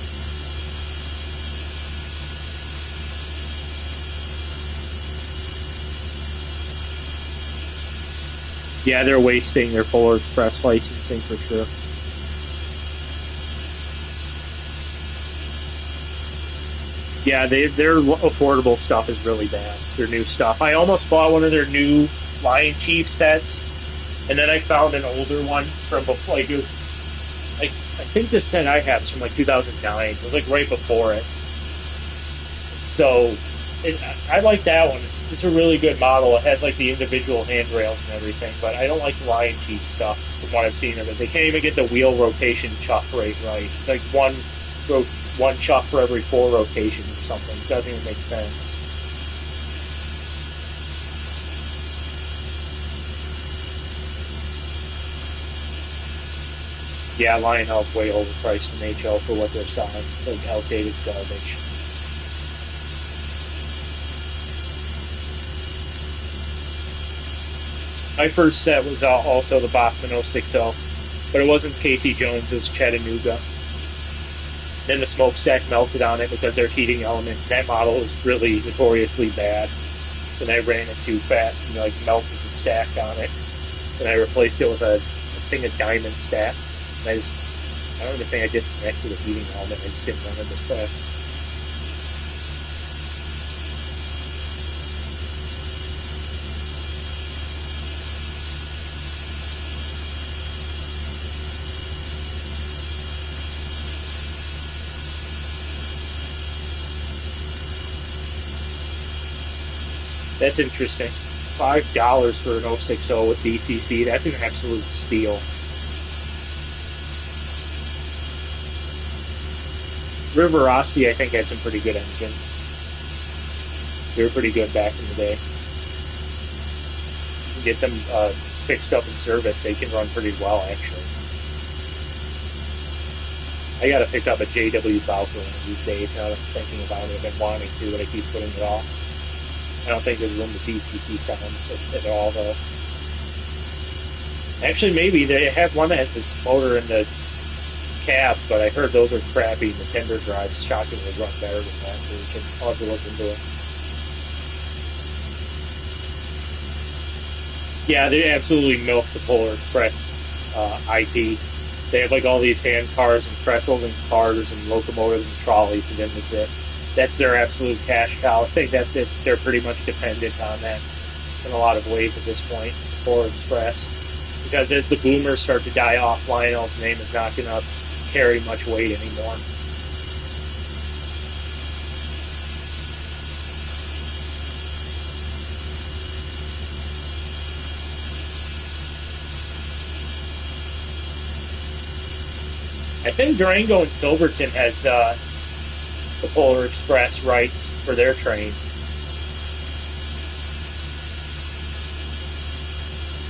S1: Yeah, they're wasting their Polar Express licensing for sure. Yeah, their affordable stuff is really bad. Their new stuff. I almost bought one of their new Lion Chief sets, and then I found an older one from before. I think the set I have is from 2009. It was right before it. So I like that one. It's a really good model. It has the individual handrails and everything, but I don't like the Lion Chief stuff from what I've seen of it. They can't even get the wheel rotation chuck rate right. One chuck for every 4 rotations or something. It doesn't even make sense. Yeah, Lionel's way overpriced in HO for what they're selling. It's like outdated garbage. My first set was also the Bachmann 060, but it wasn't Casey Jones, it was Chattanooga. Then the smokestack melted on it because their heating element, that model was really notoriously bad. Then I ran it too fast and like melted the stack on it. Then I replaced it with a thing of diamond stack. And I don't even think I disconnected the heating element. I just didn't run it as fast. That's interesting. $5 for an 060 with DCC. That's an absolute steal. River Rossi, I think, had some pretty good engines. They were pretty good back in the day. You can get them fixed up and serviced. They can run pretty well, actually. I gotta pick up a JW Bowker one of these days now that I'm thinking about it and wanting to, but I keep putting it off. I don't think there's room to DCC sound at all, though. Actually, maybe they have one that has the motor in the cab, but I heard those are crappy. The tender drives shockingly run better than that, so I'll have to look into it. Yeah, they absolutely milk the Polar Express IP. They have like all these hand cars and trestles and cars and locomotives and trolleys that didn't exist. That's their absolute cash cow. I think that they're pretty much dependent on that in a lot of ways at this point. It's Polar Express, because as the boomers start to die off, Lionel's name is not going to carry much weight anymore. I think Durango and Silverton has the Polar Express rights for their trains.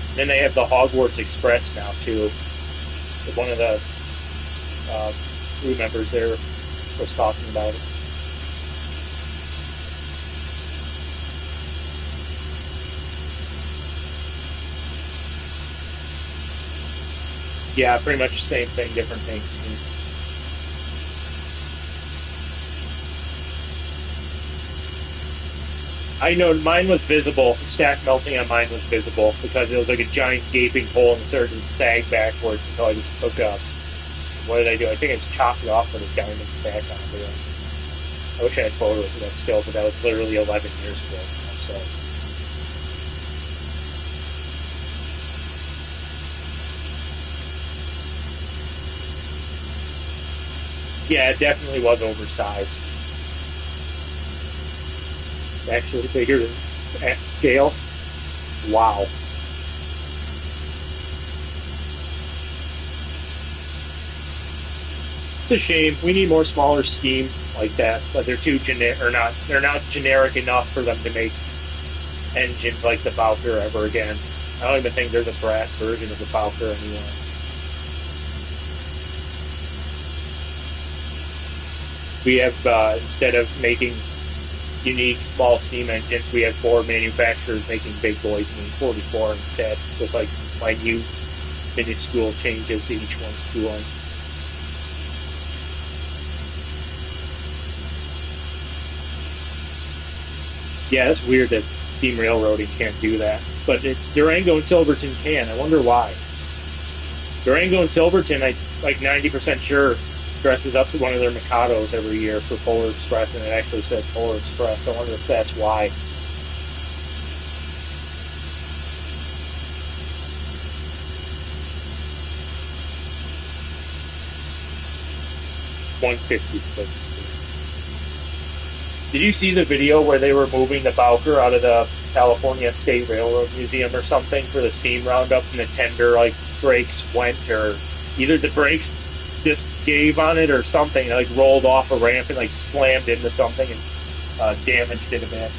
S1: And then they have the Hogwarts Express now too. One of the crew members there was talking about it. Yeah, pretty much the same thing, different things. I know mine was visible. The stack melting on mine was visible because it was like a giant gaping hole and it started to sag backwards until I just took up. What did I do? I think I just chopped it off with a diamond stack onto it. I wish I had photos of that still, but that was literally 11 years ago now, so. Yeah, it definitely was oversized. Actually bigger than S scale. Wow. It's a shame. We need more smaller steam like that, but they're too generic, or not. They're not generic enough for them to make engines like the Bowker ever again. I don't even think there's a brass version of the Bowker anymore. We have instead of making unique small steam engines, we have 4 manufacturers making big boys in 44 instead, with like minute, minuscule changes to each one's cooling. Yeah, it's weird that steam railroading can't do that, but Durango and Silverton can. I wonder why. Durango and Silverton, I like 90% sure, dresses up to one of their Mikados every year for Polar Express, and it actually says Polar Express. I wonder if that's why. $156. Did you see the video where they were moving the Bowker out of the California State Railroad Museum or something for the steam roundup, and the tender like brakes went, or either the brakes just gave on it or something, and like rolled off a ramp and like slammed into something and damaged it a bit.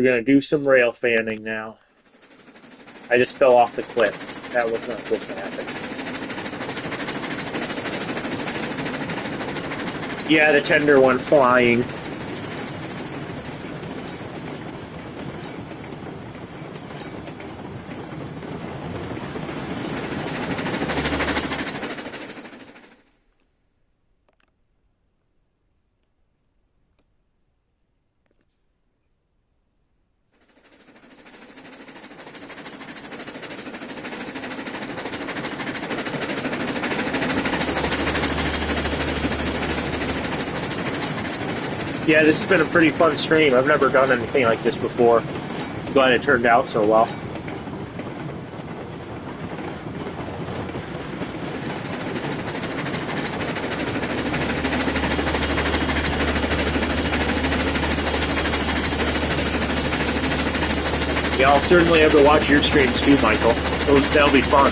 S1: We're gonna do some rail fanning now. I just fell off the cliff. That was not supposed to happen. Yeah, the tender went flying. Yeah, this has been a pretty fun stream. I've never done anything like this before. I'm glad it turned out so well. Yeah, I'll certainly have to watch your streams too, Michael. That'll be fun.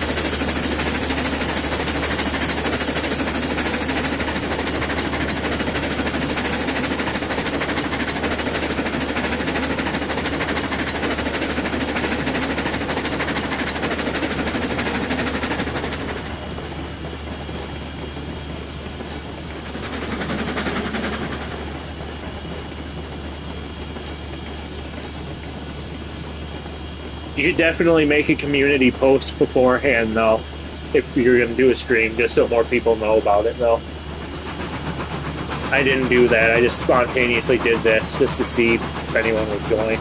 S1: You should definitely make a community post beforehand, though, if you're going to do a stream, just so more people know about it, though. I didn't do that. I just spontaneously did this just to see if anyone would join.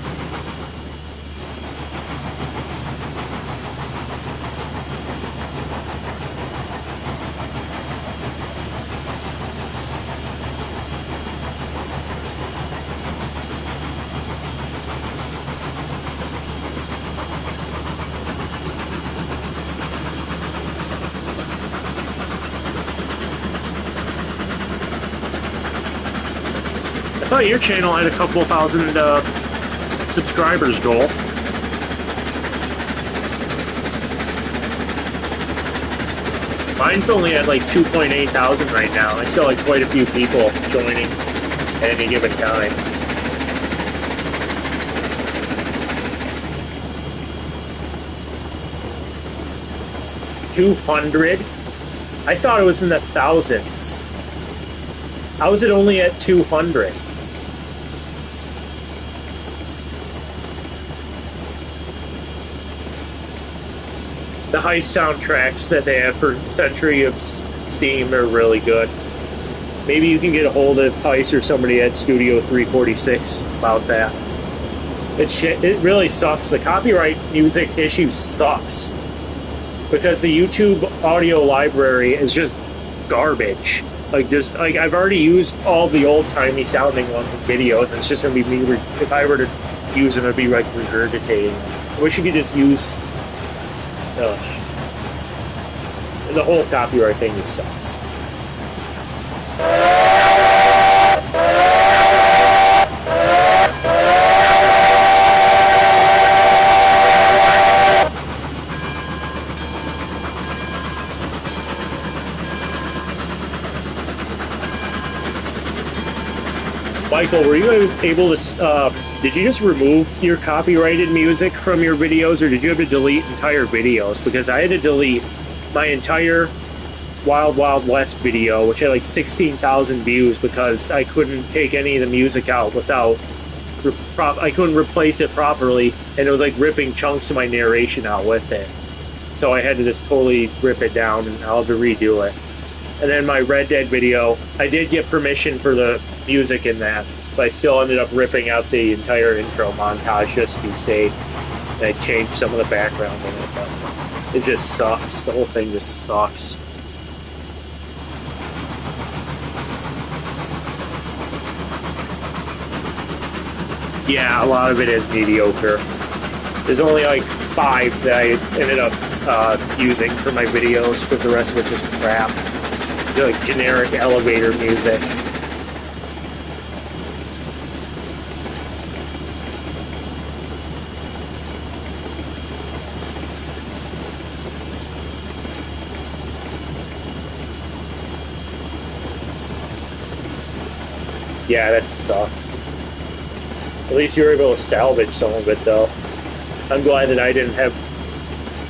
S1: I thought your channel had a couple thousand subscribers goal. Mine's only at like 2.8 thousand right now. I still have quite a few people joining at any given time. $200? I thought it was in the thousands. How is it only at 200? The heist soundtracks that they have for Century of Steam are really good. Maybe you can get a hold of Heist or somebody at Studio 346 about that. It really sucks. The copyright music issue sucks. Because the YouTube audio library is just garbage. I've already used all the old-timey sounding ones in videos, and it's just going to be me, if I were to use them, it'd be like regurgitating. I wish you could just use... the whole copyright thing just sucks. Michael, were you able to, did you just remove your copyrighted music from your videos, or did you have to delete entire videos? Because I had to delete my entire Wild Wild West video, which had like 16,000 views, because I couldn't take any of the music out without, I couldn't replace it properly, and it was like ripping chunks of my narration out with it. So I had to just totally rip it down, and I'll have to redo it. And then my Red Dead video, I did get permission for the music in that, but I still ended up ripping out the entire intro montage just to be safe. And I changed some of the background in it, but it just sucks. The whole thing just sucks. Yeah, a lot of it is mediocre. There's only like 5 that I ended up using for my videos, because the rest of it's just crap. Like generic elevator music. Yeah, that sucks. At least you were able to salvage some of it, though. I'm glad that I didn't have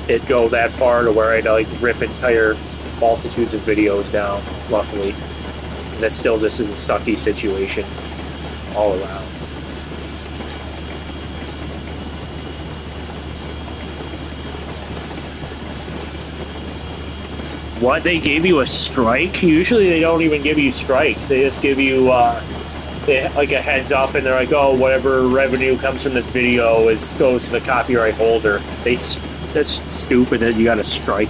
S1: it go that far to where I'd like rip entire multitudes of videos down, luckily. And that's still just a sucky situation all around. What, they gave you a strike? Usually they don't even give you strikes. They just give you like a heads up, and they're like, oh, whatever revenue comes from this video goes to the copyright holder. That's stupid that you got a strike.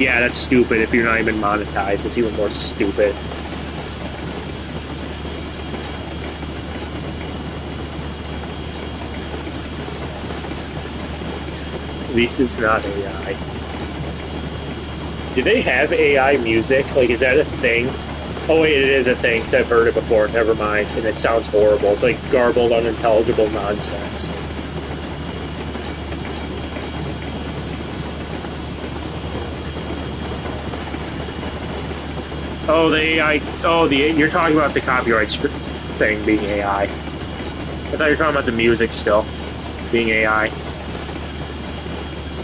S1: Yeah, that's stupid. If you're not even monetized, it's even more stupid. At least it's not AI. Do they have AI music? Like, is that a thing? Oh wait, it is a thing, because I've heard it before. Never mind. And it sounds horrible. It's like garbled, unintelligible nonsense. Oh, the AI... Oh, you're talking about the copyright thing being AI. I thought you were talking about the music still being AI.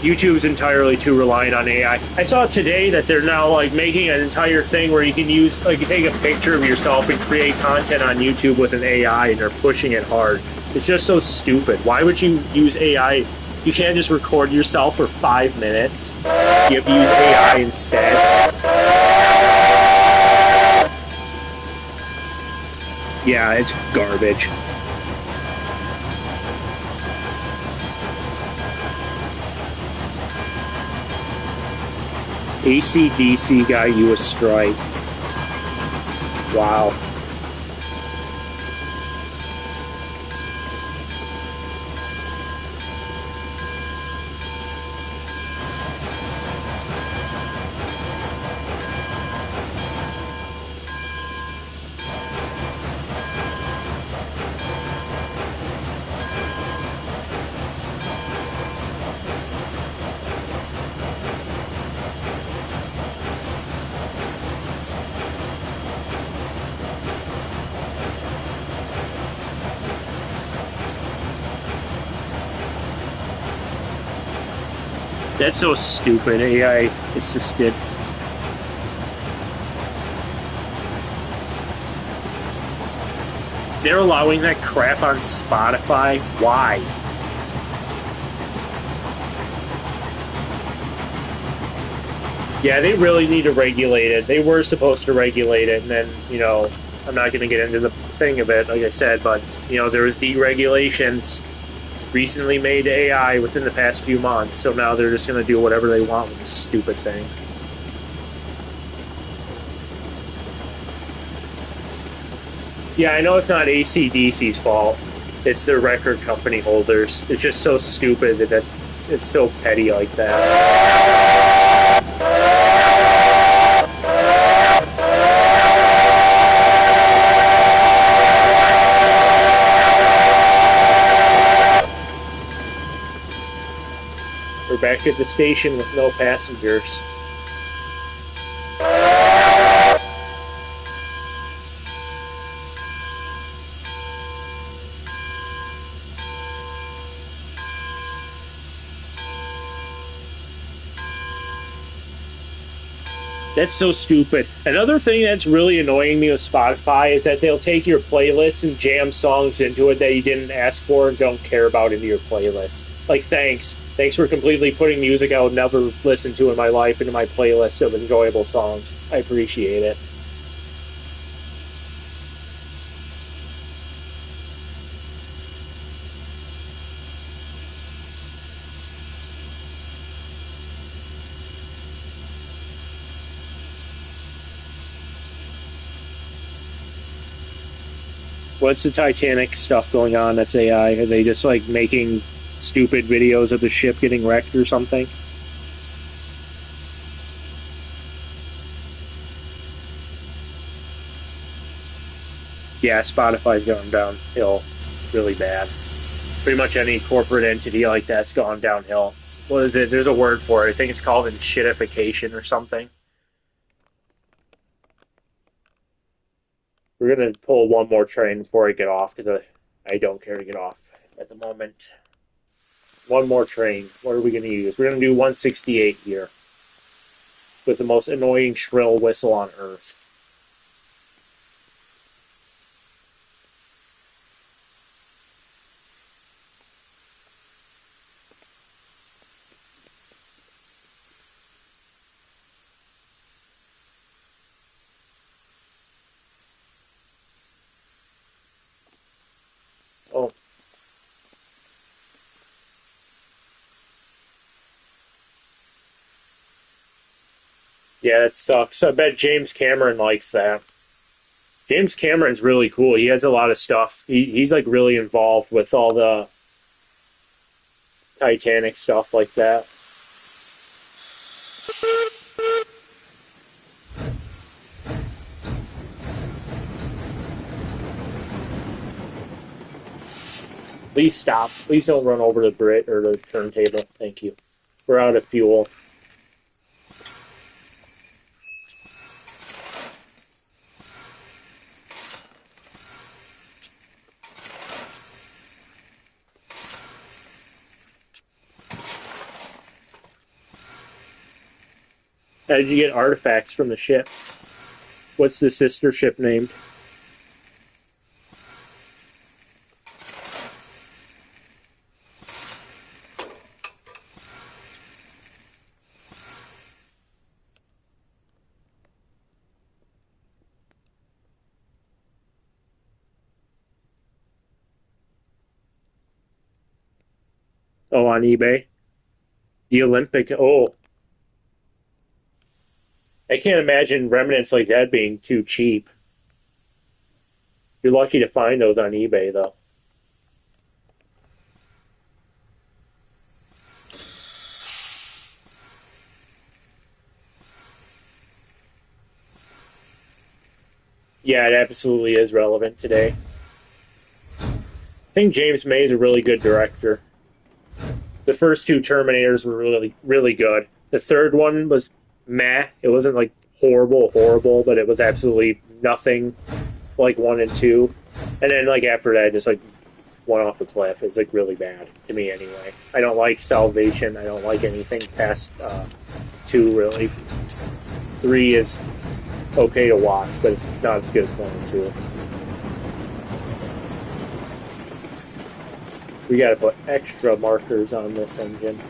S1: YouTube's entirely too reliant on AI. I saw today that they're now like making an entire thing where you can use, like, you take a picture of yourself and create content on YouTube with an AI, and they're pushing it hard. It's just so stupid. Why would you use AI? You can't just record yourself for 5 minutes. You have to use AI instead. Yeah, it's garbage. AC/DC got you a strike. Wow. That's so stupid. AI assisted. They're allowing that crap on Spotify? Why? Yeah, they really need to regulate it. They were supposed to regulate it, and then, you know, I'm not going to get into the thing of it, like I said, but, you know, there was deregulations recently made AI within the past few months, so now they're just going to do whatever they want with this stupid thing. Yeah, I know it's not AC/DC's fault. It's the record company holders. It's just so stupid that it's so petty like that. We're back at the station with no passengers. That's so stupid. Another thing that's really annoying me with Spotify is that they'll take your playlist and jam songs into it that you didn't ask for and don't care about into your playlist. Like, thanks. Thanks for completely putting music I would never listen to in my life into my playlist of enjoyable songs. I appreciate it. What's the Titanic stuff going on that's AI? Are they just like making stupid videos of the ship getting wrecked or something? Yeah, Spotify's going downhill really bad. Pretty much any corporate entity like that's gone downhill. What is it? There's a word for it. I think it's called shitification or something. We're gonna pull one more train before I get off because I don't care to get off at the moment. One more train. What are we gonna use? We're gonna do 168 here with the most annoying shrill whistle on earth. Oh, yeah, that sucks. I bet James Cameron likes that. James Cameron's really cool. He has a lot of stuff. He's like really involved with all the Titanic stuff like that. Please stop. Please don't run over the Brit or the turntable. Thank you. We're out of fuel. How did you get artifacts from the ship? What's the sister ship named? Oh, on eBay. The Olympic. Oh, I can't imagine remnants like that being too cheap. You're lucky to find those on eBay, though. Yeah, it absolutely is relevant today. I think James May is a really good director. The first two Terminators were really, really good. The third one was meh. It wasn't like horrible, horrible, but it was absolutely nothing like one and two. And then like after that, just like went off a cliff. It's like really bad to me anyway. I don't like Salvation. I don't like anything past two really. Three is okay to watch, but it's not as good as one and two. We got to put extra markers on this engine.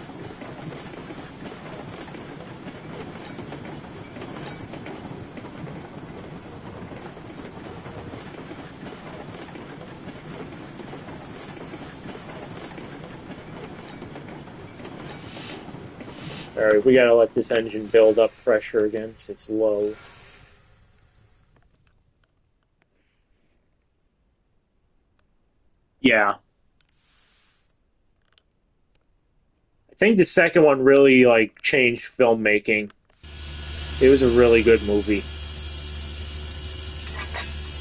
S1: Alright, we gotta let this engine build up pressure again since it's low. Yeah. I think the second one really like changed filmmaking. It was a really good movie.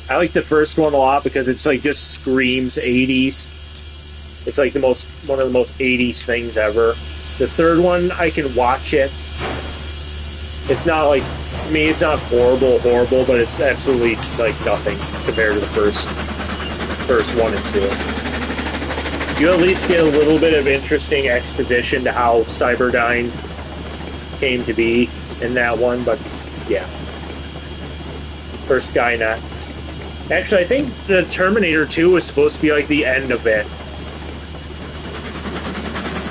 S1: I like the first one a lot because it's like just screams 80s. It's like the most one of the most 80s things ever. The third one, I can watch it. It's not like, I mean, it's not horrible, horrible, but it's absolutely like nothing compared to the first one and two. You at least get a little bit of interesting exposition to how Cyberdyne came to be in that one, but yeah. For Skynet. Actually, I think the Terminator 2 was supposed to be like the end of it.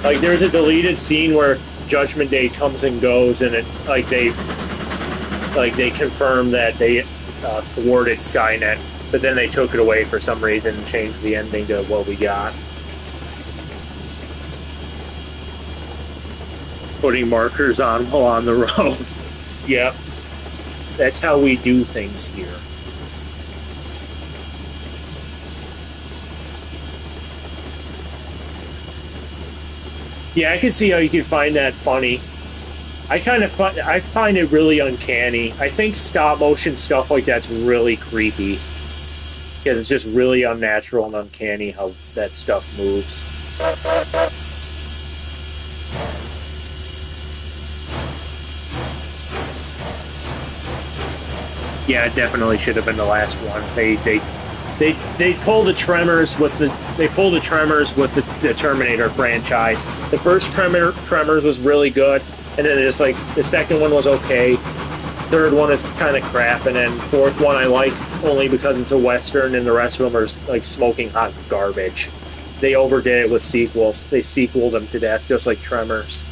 S1: Like, there's a deleted scene where Judgment Day comes and goes, and it like they confirm that they thwarted Skynet, but then they took it away for some reason and changed the ending to what we got. Putting markers on while on the road. Yep. That's how we do things here. Yeah, I can see how you can find that funny. I find it really uncanny. I think stop motion stuff like that's really creepy because it's just really unnatural and uncanny how that stuff moves. Yeah, it definitely should have been the last one. They pull the Tremors with the Terminator franchise. The first Tremors was really good, and then it's like the second one was okay. Third one is kind of crap, and then fourth one I like only because it's a western, and the rest of them are like smoking hot garbage. They overdid it with sequels. They sequeled them to death, just like Tremors.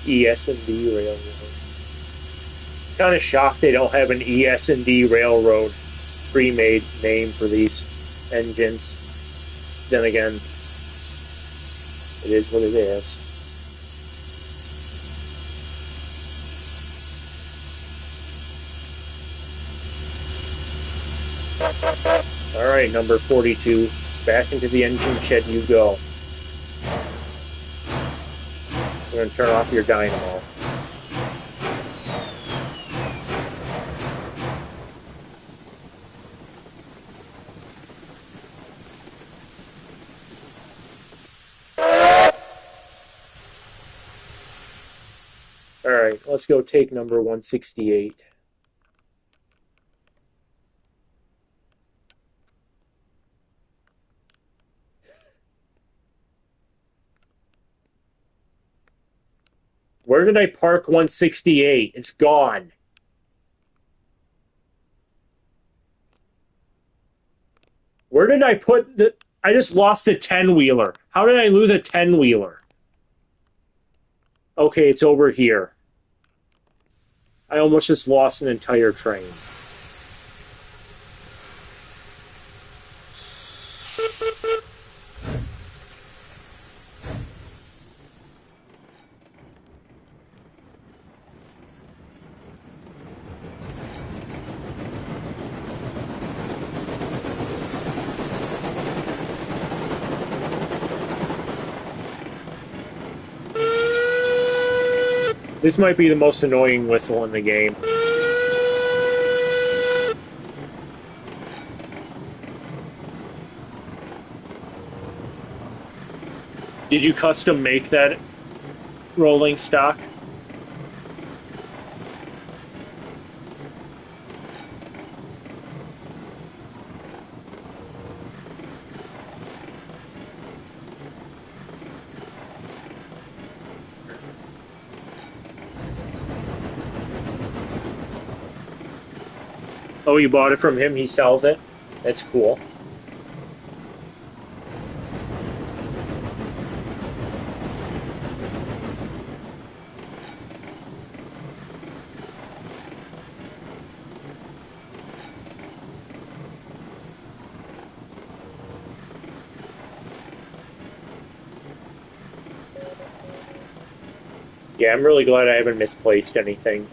S1: ES&D Railroad. Kind of shocked they don't have an ES&D Railroad pre-made name for these engines. Then again, it is what it is. All right, number 42. Back into the engine shed you go. I'm going to turn off your dynamo. All right, let's go take number 168. Where did I park 168? It's gone. Where did I put the... I just lost a 10-wheeler. How did I lose a 10-wheeler? Okay, it's over here. I almost just lost an entire train. This might be the most annoying whistle in the game. Did you custom make that rolling stock? Oh, you bought it from him? He sells it? That's cool. Yeah, I'm really glad I haven't misplaced anything.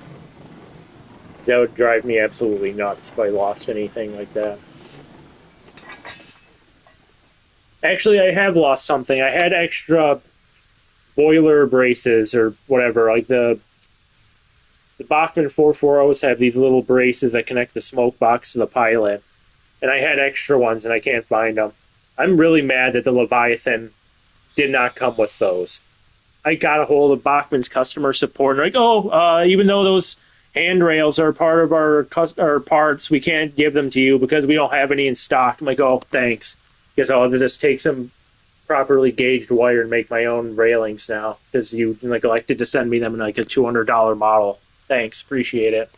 S1: That would drive me absolutely nuts if I lost anything like that. Actually, I have lost something. I had extra boiler braces or whatever. Like the Bachmann 440s have these little braces that connect the smoke box to the pilot. And I had extra ones and I can't find them. I'm really mad that the Leviathan did not come with those. I got a hold of Bachmann's customer support and they're like, even though those handrails are part of our parts, we can't give them to you because we don't have any in stock. I'm like, oh, thanks. Because I'll have to just take some properly gauged wire and make my own railings now because you neglected to send me them in like a $200 model. Thanks, appreciate it.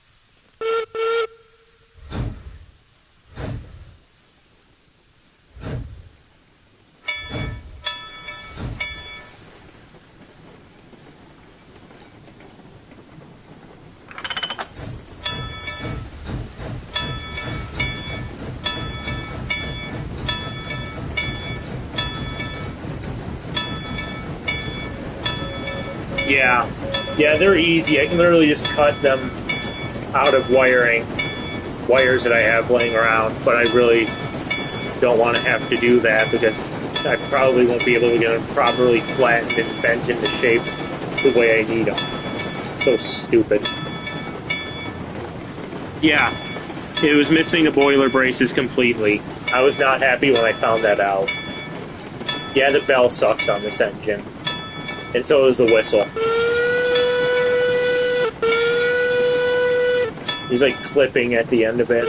S1: Yeah. Yeah, they're easy. I can literally just cut them out of wires that I have laying around, but I really don't want to have to do that because I probably won't be able to get them properly flattened and bent into shape the way I need them. So stupid. Yeah, it was missing the boiler braces completely. I was not happy when I found that out. Yeah, the bell sucks on this engine. And so does the whistle. He's like clipping at the end of it.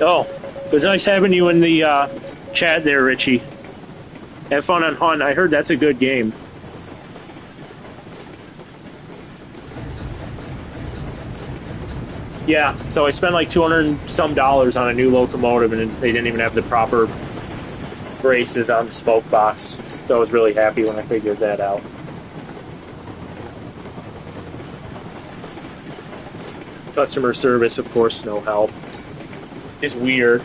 S1: Oh, it was nice having you in the chat there, Richie. Have fun on Hunt. I heard that's a good game. Yeah, so I spent like $200 and some on a new locomotive, and they didn't even have the proper braces on the smoke box. So I was really happy when I figured that out. Customer service, of course, no help. It's weird.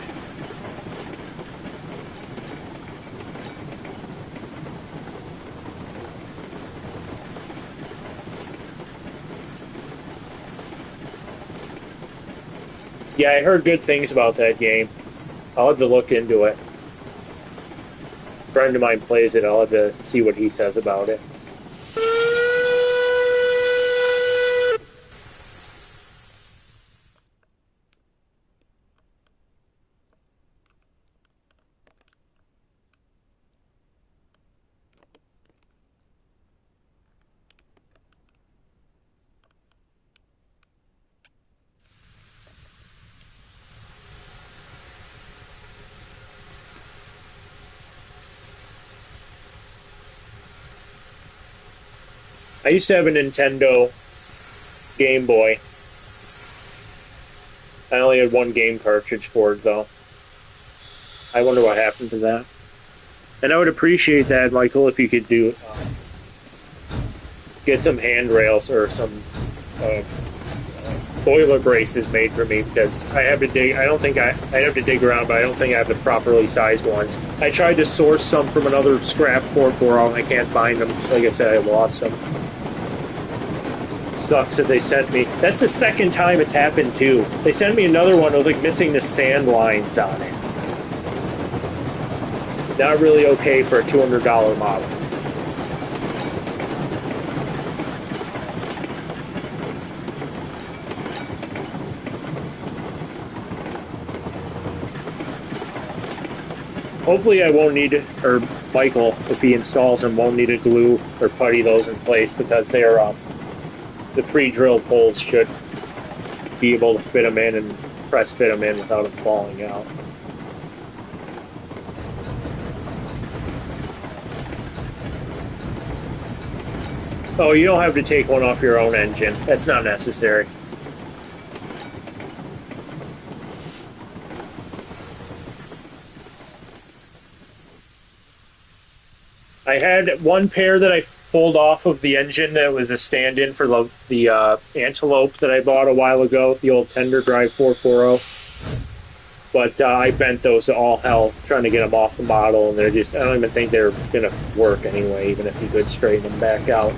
S1: Yeah, I heard good things about that game. I'll have to look into it. A friend of mine plays it. I'll have to see what he says about it. I used to have a Nintendo Game Boy. I only had one game cartridge for it, though. I wonder what happened to that. And I would appreciate that, Michael, if you could do get some handrails or some boiler braces made for me, because I have to dig. I don't think I'd have to dig around, but I don't think I have the properly sized ones. I tried to source some from another scrap 440, and I can't find them. Just like I said, I lost them. Sucks that they sent me. That's the second time it's happened too. They sent me another one that was like missing the sand lines on it. Not really okay for a $200 model. Hopefully I won't need it, or Michael, if he installs them, won't need to glue or putty those in place, because they're the pre-drilled holes should be able to fit them in and press fit them in without them falling out. Oh, you don't have to take one off your own engine. That's not necessary. I had one pair that I pulled off of the engine that was a stand-in for the Antelope that I bought a while ago, the old Tender Drive 440. But I bent those to all hell trying to get them off the model, and they're just, I don't even think they're going to work anyway, even if you could straighten them back out.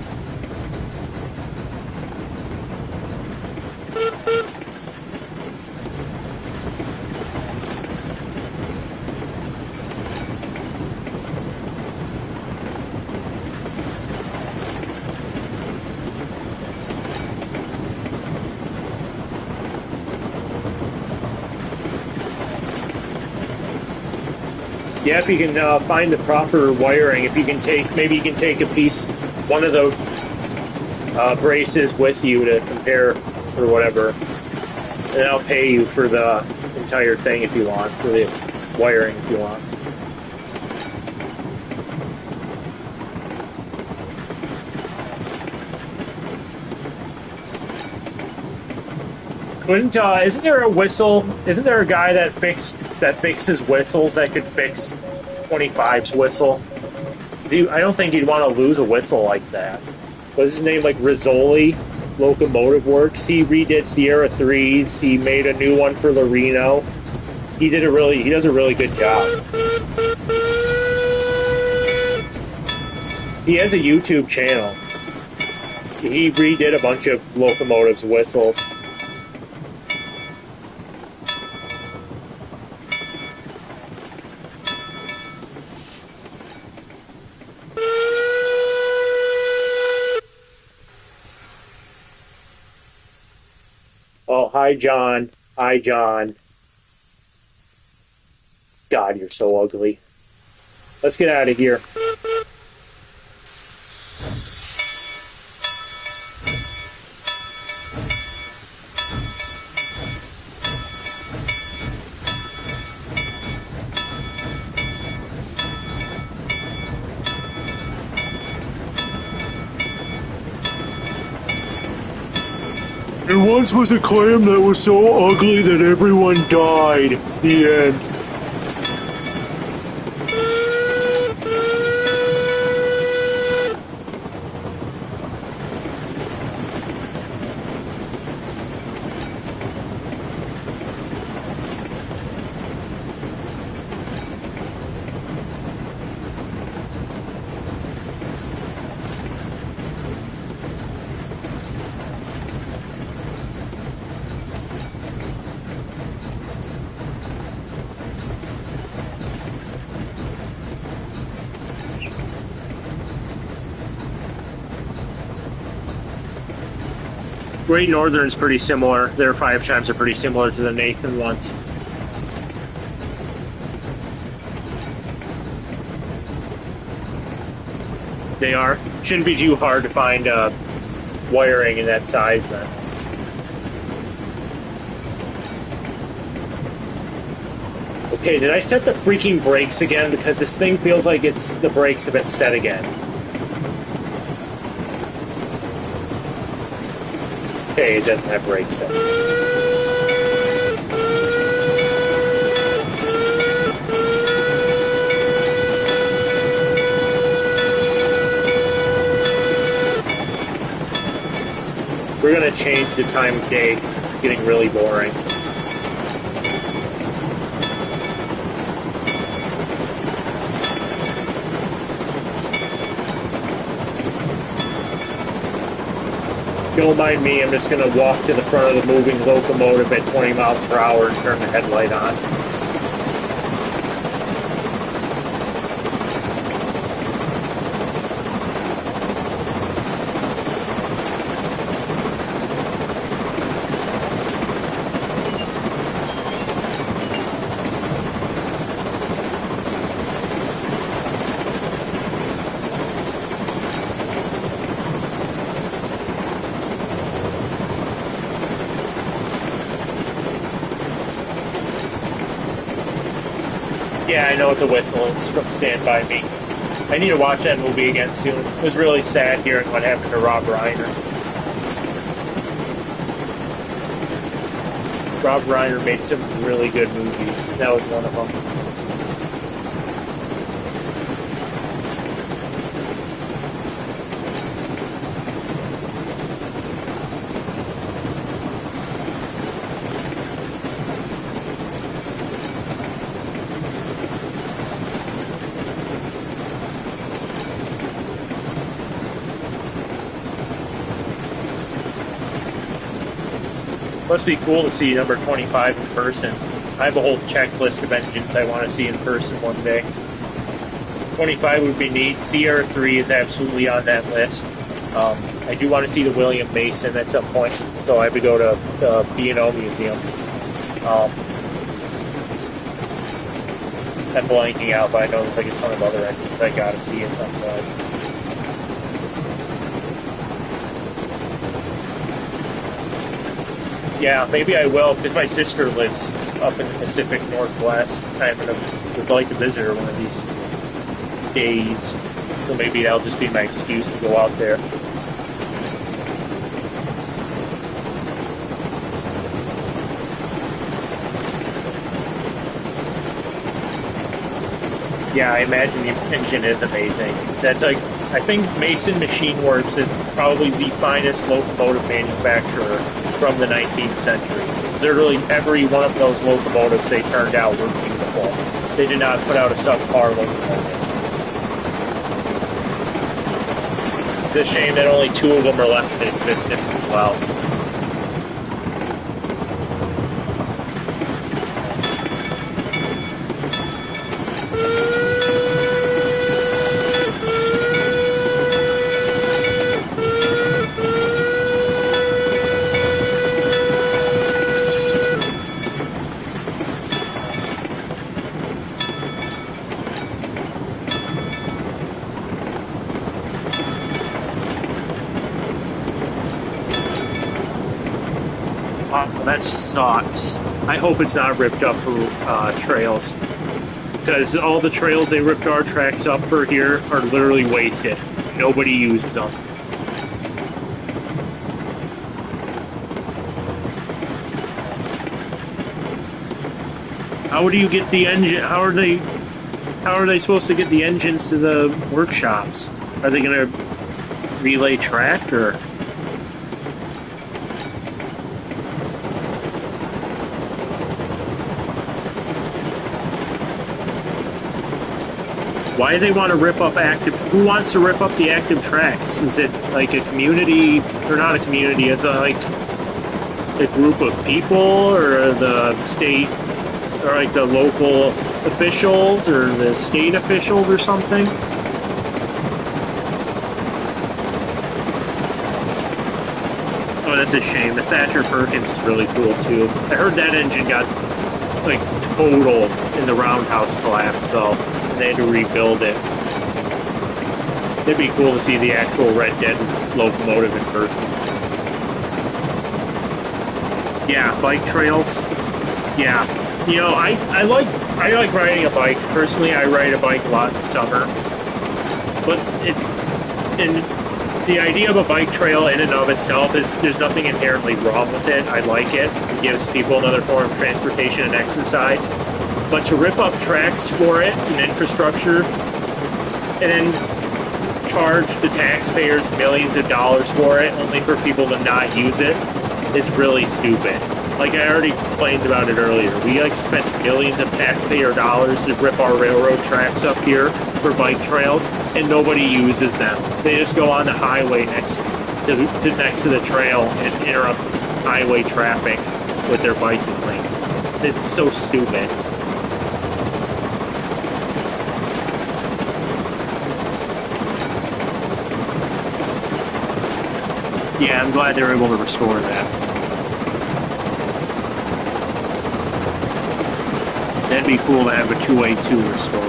S1: Yeah, if you can find the proper wiring, if you can take, maybe you can take a piece, one of the braces with you to compare or whatever, and I'll pay you for the entire thing if you want, for the wiring if you want. Isn't there a whistle? Isn't there a guy that fixes whistles that could fix 25's whistle? I don't think he'd want to lose a whistle like that. What's his name? Like Rizzoli, Locomotive Works. He redid Sierra 3s. He made a new one for Lorino. He does a really good job. He has a YouTube channel. He redid a bunch of locomotives' whistles. Oh, hi, John. Hi, John. God, you're so ugly. Let's get out of here. There once was a clam that was so ugly that everyone died. The end. Great Northern's pretty similar. Their 5 chimes are pretty similar to the Nathan ones. They are. Shouldn't be too hard to find wiring in that size then. Okay, did I set the freaking brakes again? Because this thing feels like the brakes have been set again. Okay, it doesn't have brakes set. We're gonna change the time of day because it's getting really boring. Don't mind me, I'm just going to walk to the front of the moving locomotive at 20 miles per hour and turn the headlight on. Yeah, I know what the whistle is from Stand By Me. I need to watch that movie again soon. It was really sad hearing what happened to Rob Reiner. Rob Reiner made some really good movies. That was one of them. Must be cool to see number 25 in person. I have a whole checklist of engines I want to see in person one day. 25 would be neat. Sierra 3 is absolutely on that list. I do want to see the William Mason at some point, so I have to go to the B&O Museum. I'm blanking out, but I know there's like a ton of other engines I gotta see at some point. Yeah, maybe I will, because my sister lives up in the Pacific Northwest. Would like to visit her one of these days. So maybe that'll just be my excuse to go out there. Yeah, I imagine the engine is amazing. That's like, I think Mason Machine Works is probably the finest locomotive manufacturer from the 19th century. Literally every one of those locomotives they turned out were beautiful. They did not put out a subpar locomotive. It's a shame that only 2 of them are left in existence as well. Oh, that sucks. I hope it's not ripped up for trails. Because all the trails they ripped our tracks up for here are literally wasted. Nobody uses them. How do you get the engine? How are they supposed to get the engines to the workshops? Are they going to relay track or? Why do they want to rip up active? Who wants to rip up the active tracks? Is it like a community, or not a community? Is it like a group of people, or the state, or like the local officials, or the state officials, or something? Oh, that's a shame. The Thatcher Perkins is really cool too. I heard that engine got like total in the roundhouse collapse, so they had to rebuild it. It'd be cool to see the actual Red Dead locomotive in person. Yeah, bike trails. Yeah, you know, I like riding a bike. Personally, I ride a bike a lot in summer, but the idea of a bike trail in and of itself is there's nothing inherently wrong with it. I like it. It gives people another form of transportation and exercise. But to rip up tracks for it and infrastructure and then charge the taxpayers millions of dollars for it only for people to not use it is really stupid. Like I already complained about it earlier. We like spent millions of taxpayer dollars to rip our railroad tracks up here for bike trails and nobody uses them. They just go on the highway next to the trail and interrupt highway traffic with their bicycling. It's so stupid. Yeah, I'm glad they were able to restore that. That'd be cool to have a 282 restored.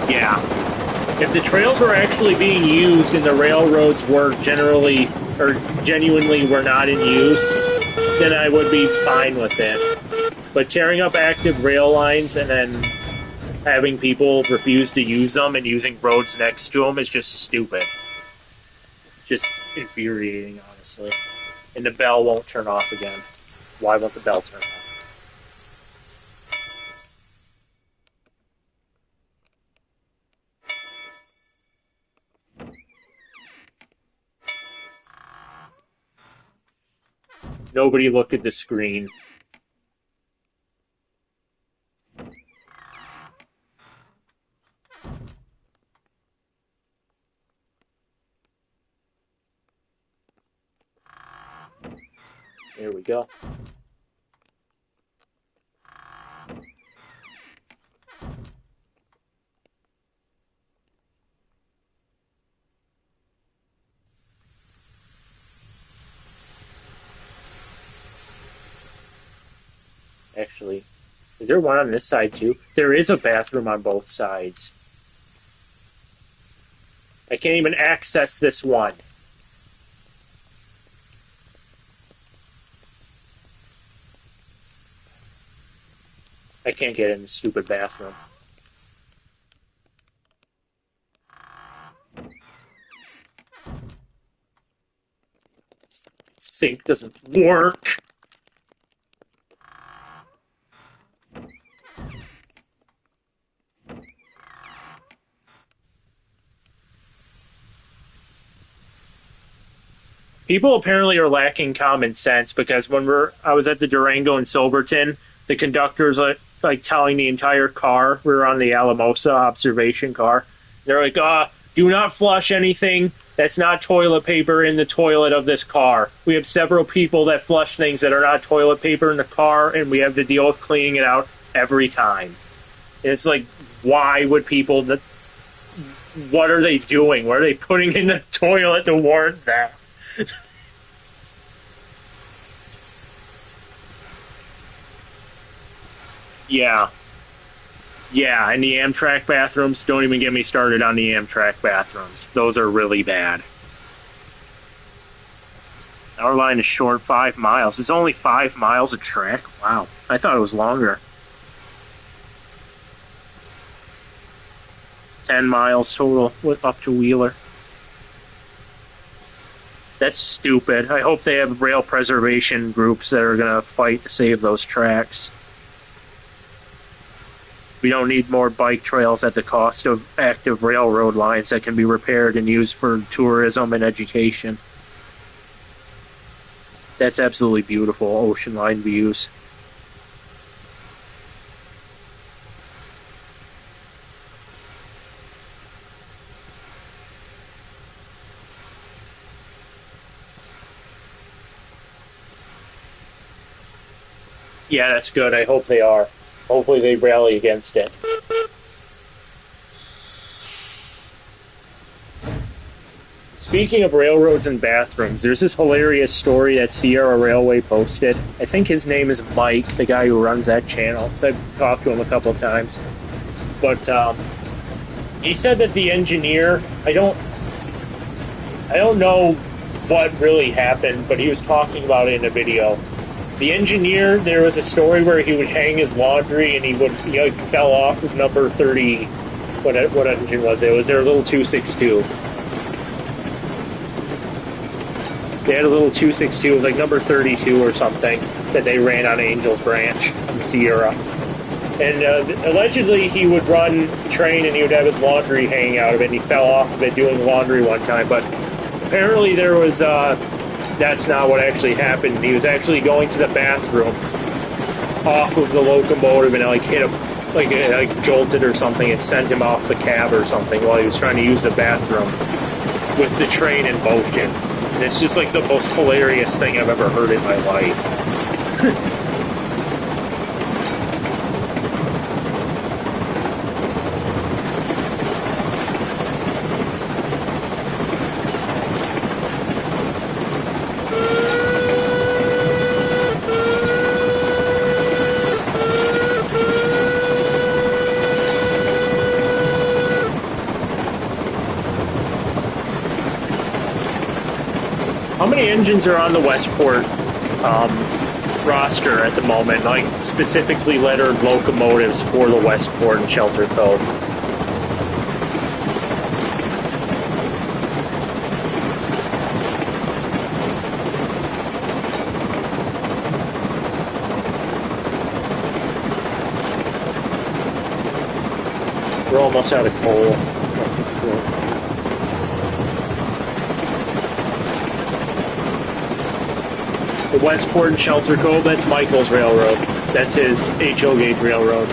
S1: Yeah. If the trails were actually being used and the railroads were generally or genuinely were not in use, then I would be fine with it. But tearing up active rail lines and then having people refuse to use them and using roads next to them is just stupid. Just infuriating, honestly. And the bell won't turn off again. Why won't the bell turn off? Nobody look at the screen. There we go. Actually, is there one on this side too? There is a bathroom on both sides. I can't even access this one. I can't get in the stupid bathroom. Sink doesn't work. People apparently are lacking common sense because when I was at the Durango in Silverton, the conductor's like telling the entire car, we were on the Alamosa observation car, they're like, do not flush anything that's not toilet paper in the toilet of this car. We have several people that flush things that are not toilet paper in the car, and we have to deal with cleaning it out every time. And it's like, why would people, what are they doing? What are they putting in the toilet to warrant that? Yeah. Yeah, and the Amtrak bathrooms, don't even get me started on the Amtrak bathrooms. Those are really bad. Our line is short, 5 miles. It's only 5 miles of track? Wow, I thought it was longer. 10 miles total up to Wheeler. That's stupid. I hope they have rail preservation groups that are going to fight to save those tracks. We don't need more bike trails at the cost of active railroad lines that can be repaired and used for tourism and education. That's absolutely beautiful, ocean line views. Yeah, that's good. I hope they are. Hopefully they rally against it. Speaking of railroads and bathrooms, there's this hilarious story that Sierra Railway posted. I think his name is Mike, the guy who runs that channel, because I've talked to him a couple of times. But he said that the engineer, I don't know what really happened, but he was talking about it in a video. The engineer, there was a story where he would hang his laundry and he fell off of number 30. What engine was it? It was their little 262. They had a little 262, it was like number 32 or something, that they ran on Angels Branch in Sierra. And allegedly he would run the train and he would have his laundry hanging out of it, and he fell off of it doing laundry one time. But apparently there was, that's not what actually happened. He was actually going to the bathroom off of the locomotive and it hit him, like jolted or something. It sent him off the cab or something while he was trying to use the bathroom with the train in motion. And it's just like the most hilarious thing I've ever heard in my life. How many engines are on the Westport roster at the moment, like specifically lettered locomotives for the Westport and Shelter Cove? We're almost out of coal. That's cool. The Westport and Shelter Cove, that's Michael's railroad. That's his HO gauge railroad.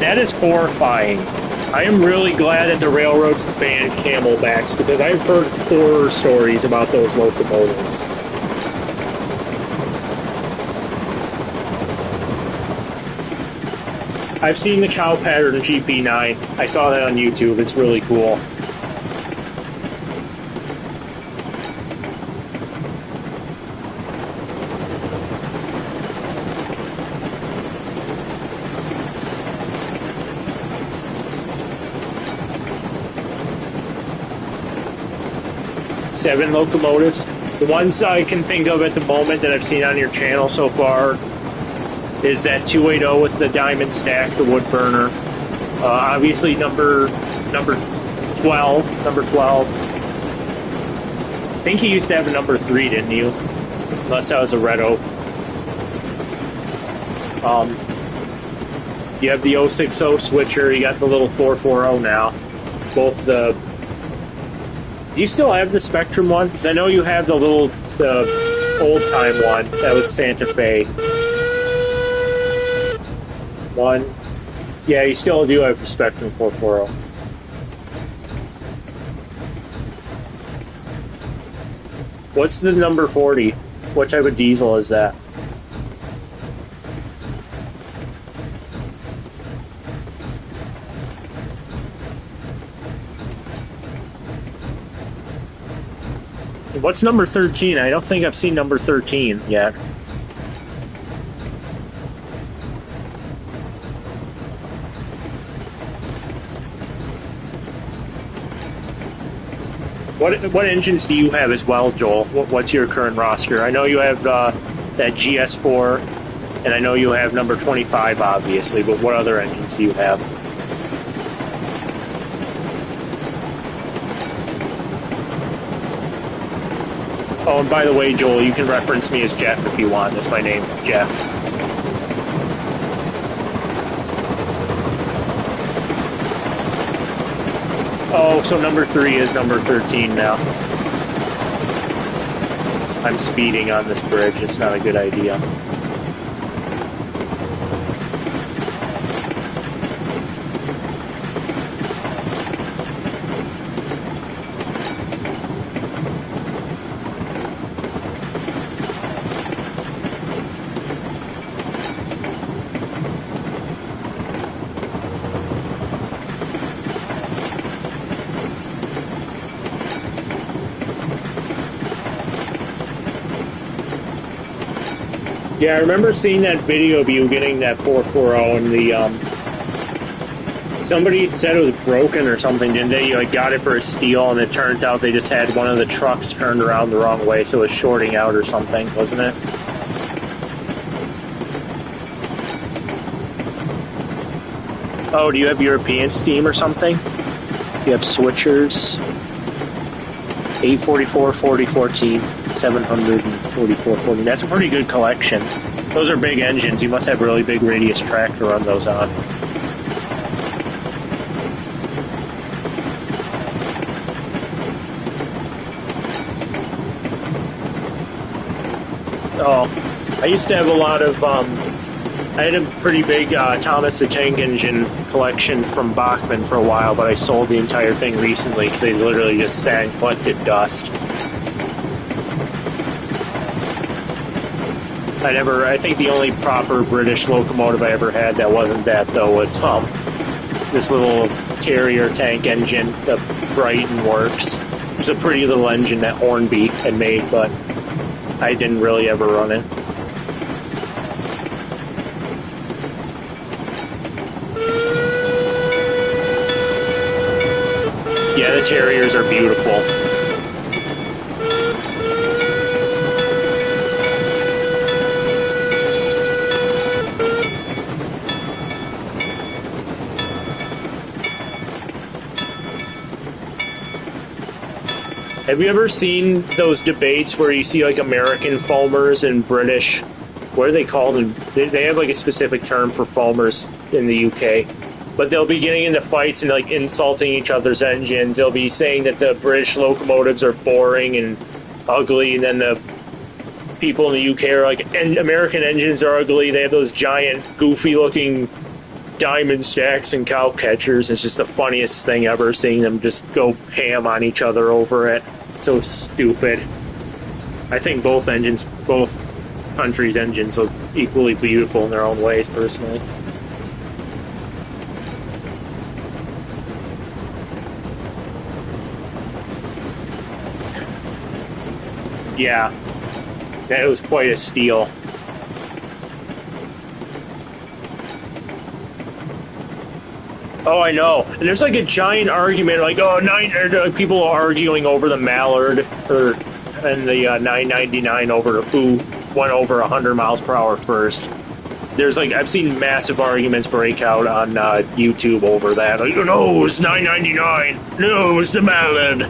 S1: That is horrifying. I am really glad that the railroads banned camelbacks because I've heard horror stories about those locomotives. I've seen the cow pattern GP9. I saw that on YouTube. It's really cool. Seven locomotives. The ones I can think of at the moment that I've seen on your channel so far is that 280 with the diamond stack, the wood burner. Obviously number 12. Number 12. I think he used to have a number 3, didn't you? Unless that was a red oak. You have the 060 switcher. You got the little 440 now. Both the Do you still have the Spectrum one? Because I know you have the old time one that was Santa Fe one. Yeah, you still do have the Spectrum 440. What's the number 40? What type of diesel is that? What's number 13? I don't think I've seen number 13 yet. What engines do you have as well, Joel? What's your current roster? I know you have that GS4, and I know you have number 25, obviously, but what other engines do you have? Oh, and by the way, Joel, you can reference me as Jeff if you want. That's my name, Jeff. Oh, so number 3 is number 13 now. I'm speeding on this bridge. It's not a good idea. Yeah, I remember seeing that video of you getting that 440 and somebody said it was broken or something, didn't they? You like got it for a steal, and it turns out they just had one of the trucks turned around the wrong way, so it was shorting out or something, wasn't it? Oh, do you have European steam or something? You have switchers. 844, 4014, 700, and 4440. That's a pretty good collection. Those are big engines. You must have really big radius track to run those on. Oh, I used to have a lot of, I had a pretty big Thomas the Tank Engine collection from Bachmann for a while, but I sold the entire thing recently because they literally just sat and collected dust. I think the only proper British locomotive I ever had that wasn't that, though, was this little Terrier tank engine, the Brighton Works. It was a pretty little engine that Hornby had made, but I didn't really ever run it. Yeah, the Terriers are beautiful. Have you ever seen those debates where you see like American foamers and British, what are they called? They have like a specific term for foamers in the UK. But they'll be getting into fights and like insulting each other's engines. They'll be saying that the British locomotives are boring and ugly, and then the people in the UK are like, and American engines are ugly. They have those giant, goofy-looking diamond stacks and cow catchers. It's just the funniest thing ever, seeing them just go ham on each other over it. So stupid. I think both countries' engines look equally beautiful in their own ways, personally. Yeah, that was quite a steal. Oh, I know. And there's like a giant argument, like, people are arguing over the Mallard and the 999 over who went over 100 miles per hour first. There's like, I've seen massive arguments break out on YouTube over that. Like, no, it was 999. No, it was the Mallard.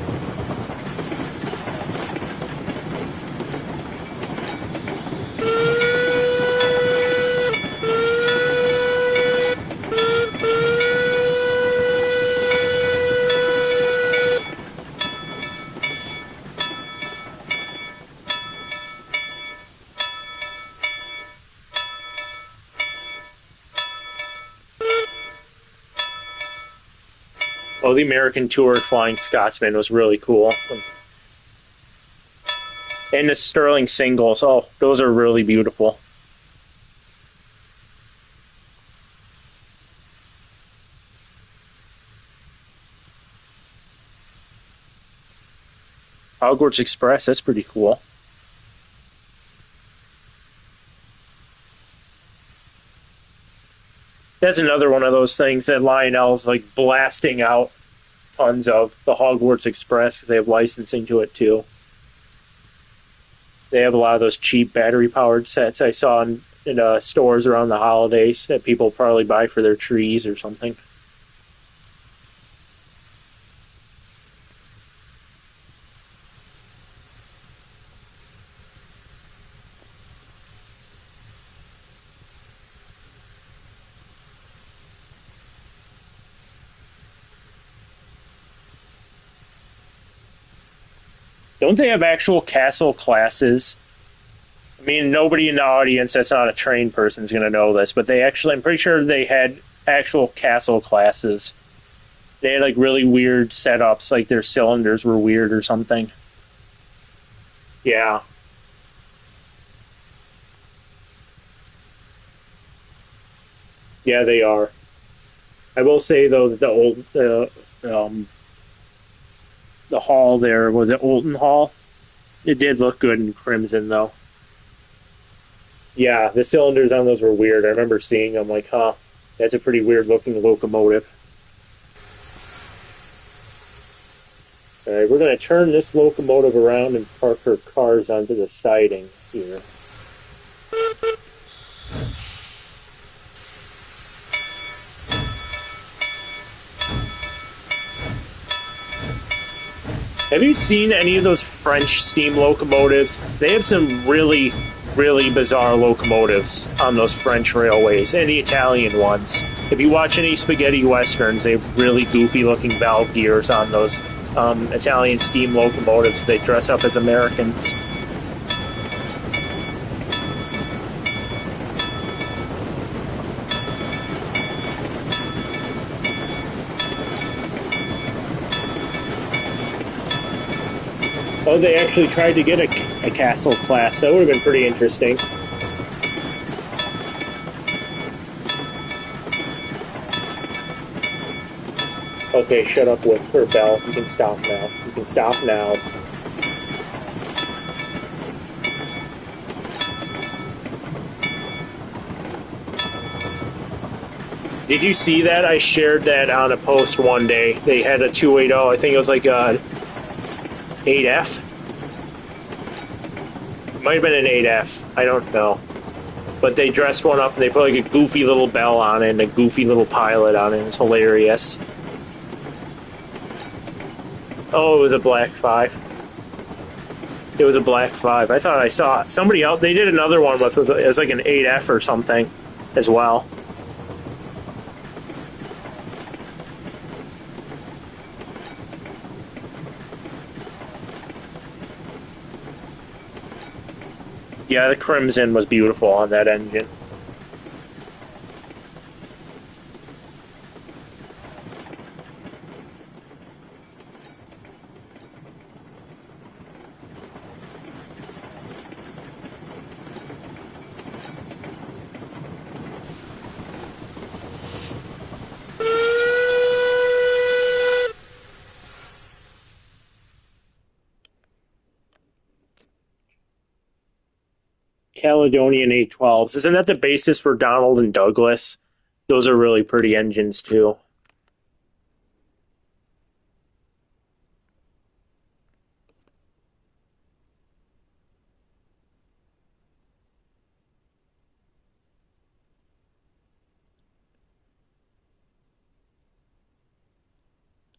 S1: Oh, the American Tour Flying Scotsman was really cool. And the Sterling Singles, oh, those are really beautiful. Hogwarts Express, that's pretty cool. That's another one of those things that Lionel's like blasting out tons of the Hogwarts Express because they have licensing to it too. They have a lot of those cheap battery powered sets I saw in stores around the holidays that people probably buy for their trees or something. Don't they have actual castle classes? I mean, nobody in the audience that's not a trained person is going to know this, but they actually, I'm pretty sure they had actual castle classes. They had like really weird setups, like their cylinders were weird or something. Yeah. Yeah, they are. I will say though that the hall there was it Olton Hall. It did look good in crimson though. Yeah, the cylinders on those were weird. I remember seeing them like, huh, that's a pretty weird looking locomotive. All right, we're going to turn this locomotive around and park her cars onto the siding here. Have you seen any of those French steam locomotives? They have some really, really bizarre locomotives on those French railways and the Italian ones. If you watch any spaghetti westerns, they have really goofy looking valve gears on those Italian steam locomotives. They dress up as Americans. Oh, they actually tried to get a castle class. That would have been pretty interesting. Okay, shut up, Whisper Bell. You can stop now. You can stop now. Did you see that? I shared that on a post one day. They had a 280. I think it was like a 8F. It might have been an 8F. I don't know. But they dressed one up and they put like a goofy little bell on it and a goofy little pilot on it. It was hilarious. Oh, it was a Black 5. It was a Black 5. I thought I saw somebody else. They did another one with it was like an 8F or something as well. Yeah, the crimson was beautiful on that engine. Caledonian 812s. Isn't that the basis for Donald and Douglas? Those are really pretty engines too.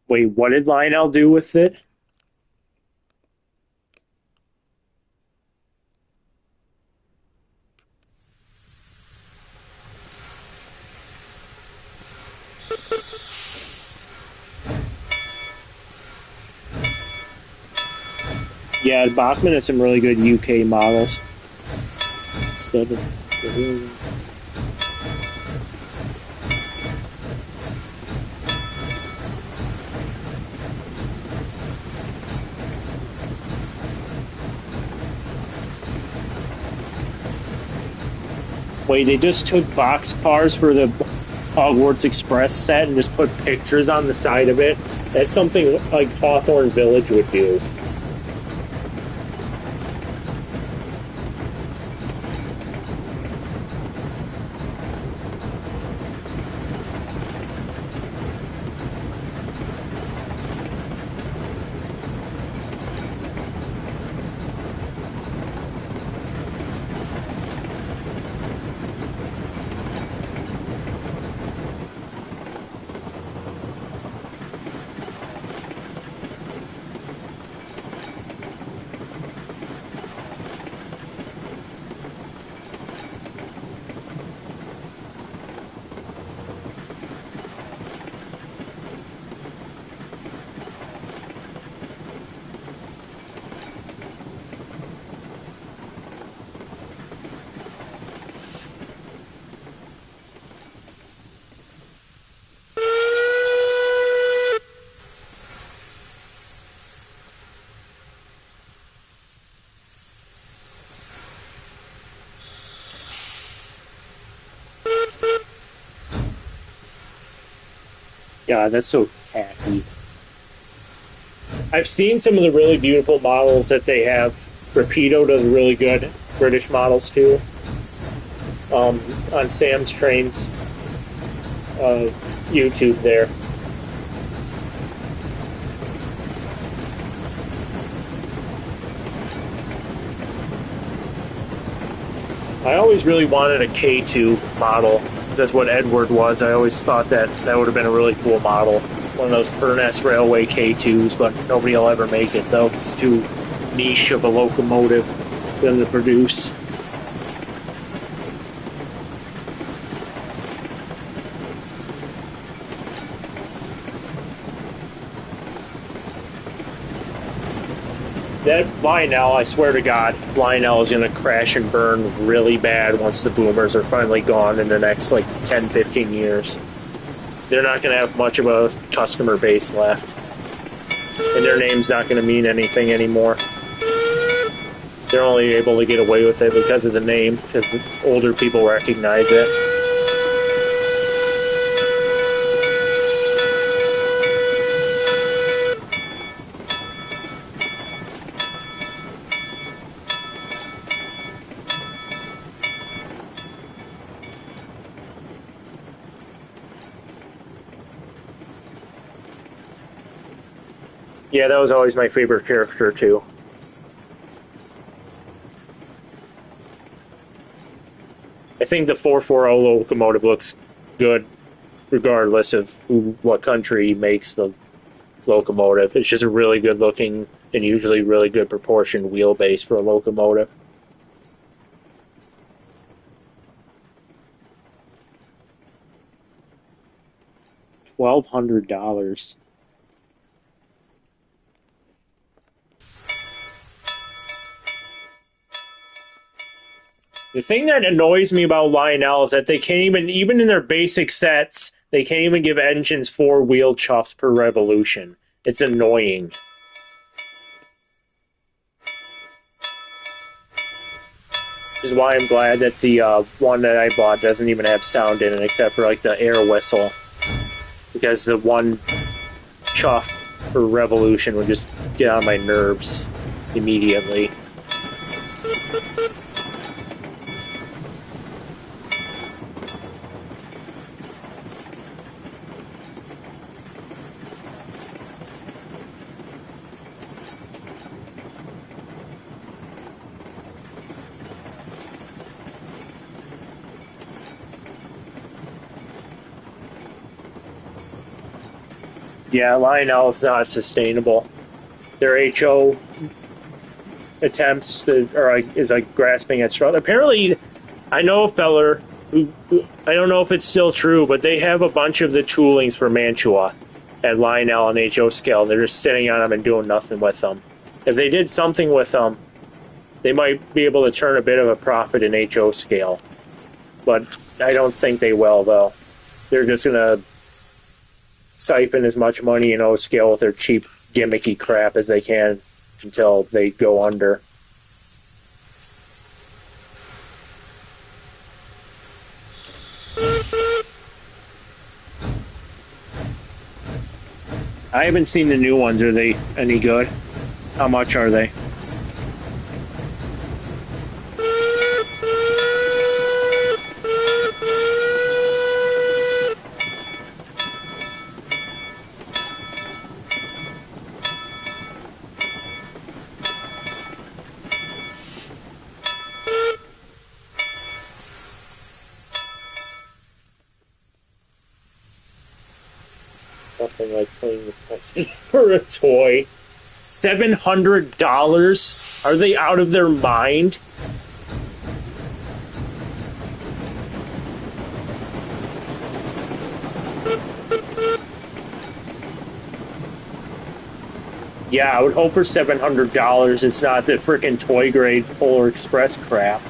S1: Wait, what did Lionel do with it? Yeah, Bachmann has some really good UK models. Wait, they just took boxcars for the Hogwarts Express set and just put pictures on the side of it. That's something like Hawthorne Village would do. God, that's so tacky. I've seen some of the really beautiful models that they have. Rapido does really good British models too. On Sam's Trains YouTube there. I always really wanted a K2 model. That's what Edward was. I always thought that that would have been a really cool model. One of those Furness Railway K2s, but nobody will ever make it, though, 'cause it's too niche of a locomotive for them to produce. That Lionel, I swear to God, Lionel is going to crash and burn really bad once the boomers are finally gone in the next, like, 10, 15 years. They're not going to have much of a customer base left. And their name's not going to mean anything anymore. They're only able to get away with it because of the name, because the older people recognize it. Yeah, that was always my favorite character, too. I think the 440 locomotive looks good regardless of what country makes the locomotive. It's just a really good looking and usually really good proportioned wheelbase for a locomotive. $1,200. The thing that annoys me about Lionel is that they can't even in their basic sets, they can't even give engines 4 wheel chuffs per revolution. It's annoying. Which is why I'm glad that the one that I bought doesn't even have sound in it except for like the air whistle. Because the one chuff per revolution would just get on my nerves immediately. Yeah, Lionel is not sustainable. Their HO attempts is like grasping at straws. Apparently, I know a feller who I don't know if it's still true, but they have a bunch of the toolings for Mantua at Lionel and HO scale. They're just sitting on them and doing nothing with them. If they did something with them, they might be able to turn a bit of a profit in HO scale. But I don't think they will, though. They're just going to siphon as much money in O scale with their cheap, gimmicky crap as they can until they go under. I haven't seen the new ones. Are they any good? How much are they? Nothing like playing with peasant for a toy. $700? Are they out of their mind? Yeah, I would hope for $700 it's not the frickin' toy grade Polar Express crap.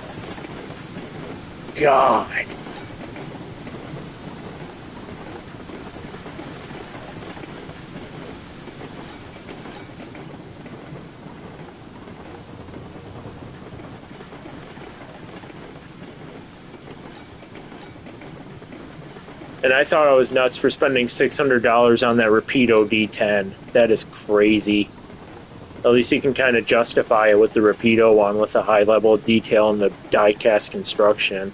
S1: God. And I thought I was nuts for spending $600 on that Rapido D10. That is crazy. At least you can kind of justify it with the Rapido one with the high level of detail and the die-cast construction.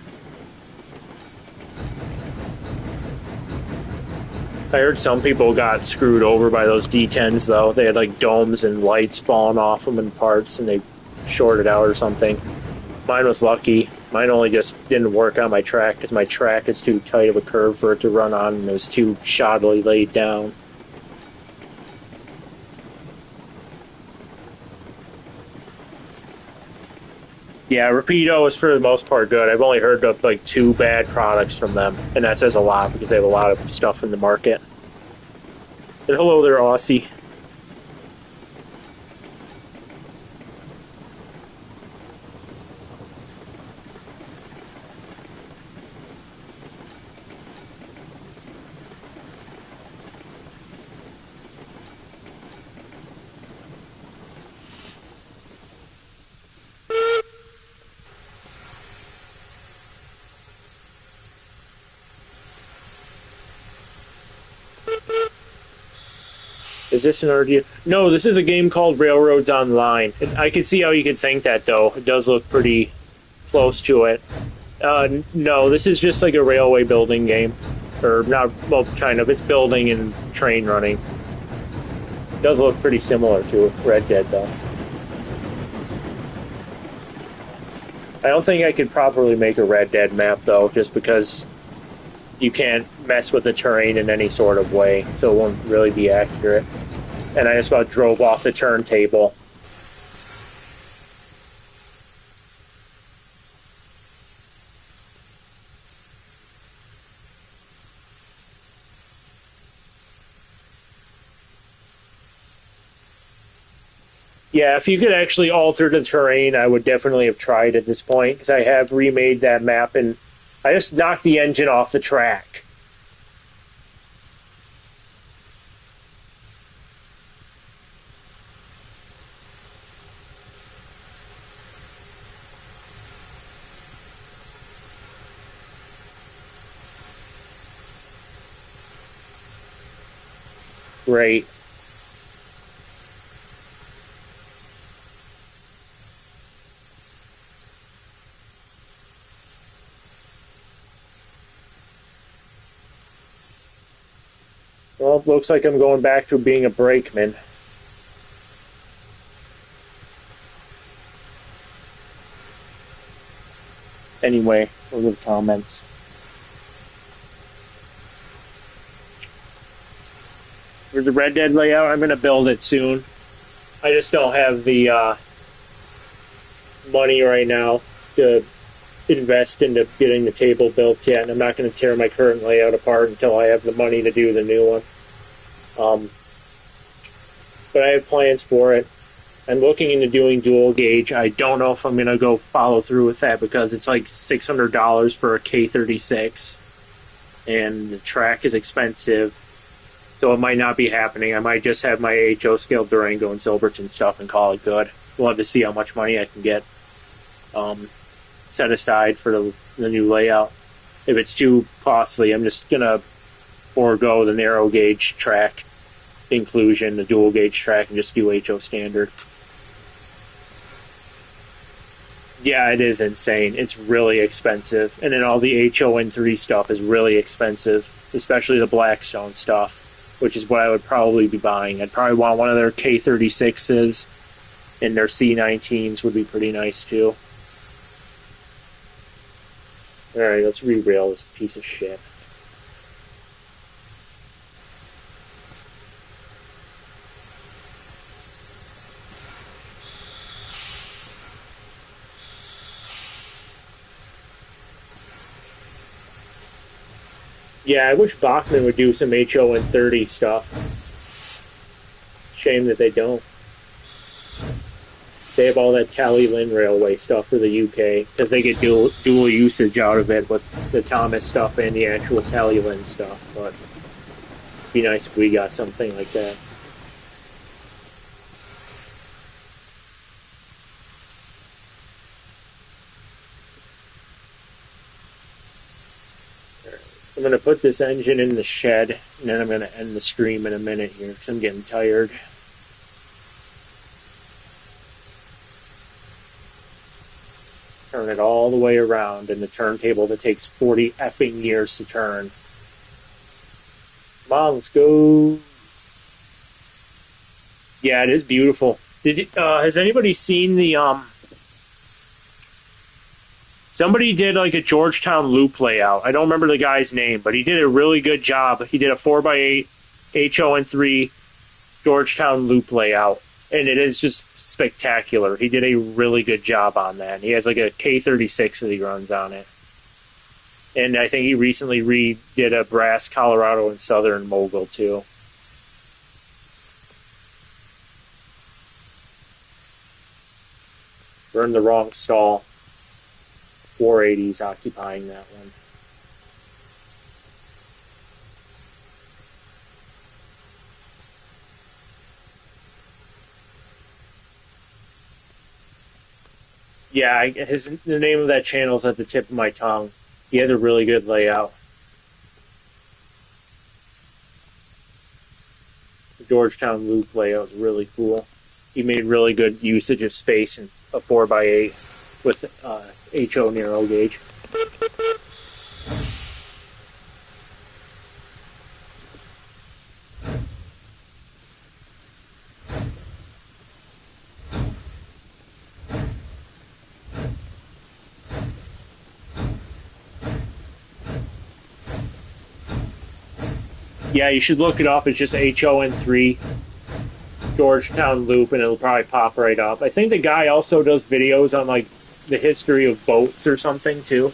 S1: I heard some people got screwed over by those D10s, though. They had, like, domes and lights falling off them in parts, and they shorted out or something. Mine was lucky. Mine only just didn't work on my track because my track is too tight of a curve for it to run on, and it was too shoddily laid down. Yeah, Rapido is for the most part good. I've only heard of like 2 bad products from them, and that says a lot because they have a lot of stuff in the market. And hello there, Aussie. Is this an RDA? No, this is a game called Railroads Online. I can see how you could think that, though. It does look pretty close to it. No, this is just like a railway building game. Or not, well, kind of. It's building and train running. It does look pretty similar to Red Dead, though. I don't think I could properly make a Red Dead map, though, just because you can't mess with the terrain in any sort of way, so it won't really be accurate. And I just about drove off the turntable. Yeah, if you could actually alter the terrain, I would definitely have tried at this point, because I have remade that map, and I just knocked the engine off the track. Great. Well, looks like I'm going back to being a brakeman. Anyway, those are the comments. For the Red Dead layout, I'm going to build it soon. I just don't have the money right now to invest into getting the table built yet, and I'm not going to tear my current layout apart until I have the money to do the new one. But I have plans for it. I'm looking into doing dual gauge. I don't know if I'm going to go follow through with that because it's like $600 for a K36, and the track is expensive, so it might not be happening. I might just have my AHO scale Durango and Silverton stuff and call it good. We'll have to see how much money I can get set aside for the new layout. If it's too costly, I'm just going to forego the narrow gauge track inclusion, the dual gauge track, and just do HO standard. Yeah, it is insane. It's really expensive. And then all the HON3 stuff is really expensive, especially the Blackstone stuff, which is what I would probably be buying. I'd probably want one of their K36s, and their C19s would be pretty nice too. Alright, let's re-rail this piece of shit. Yeah, I wish Bachmann would do some HON30 stuff. Shame that they don't. They have all that Tally Lynn Railway stuff for the UK because they get dual usage out of it with the Thomas stuff and the actual Tally Lynn stuff. But it'd be nice if we got something like that. I'm going to put this engine in the shed, and then I'm going to end the stream in a minute here because I'm getting tired. Turn it all the way around in the turntable that takes 40 effing years to turn. Come on, let's go. Yeah, it is beautiful. Has anybody seen the somebody did like a Georgetown loop layout. I don't remember the guy's name, but he did a really good job. He did a 4x8 HON3 Georgetown loop layout, and it is just spectacular. He did a really good job on that. He has like a K36 that he runs on it. And I think he recently redid a Brass, Colorado, and Southern Mogul too. We're in the wrong stall. 480's occupying that one. Yeah, the name of that channel is at the tip of my tongue. He has a really good layout. The Georgetown loop layout is really cool. He made really good usage of space in a 4x8 with HO narrow gauge. Yeah, you should look it up. It's just HON3 Georgetown loop, and it'll probably pop right up. I think the guy also does videos on like the history of boats or something too.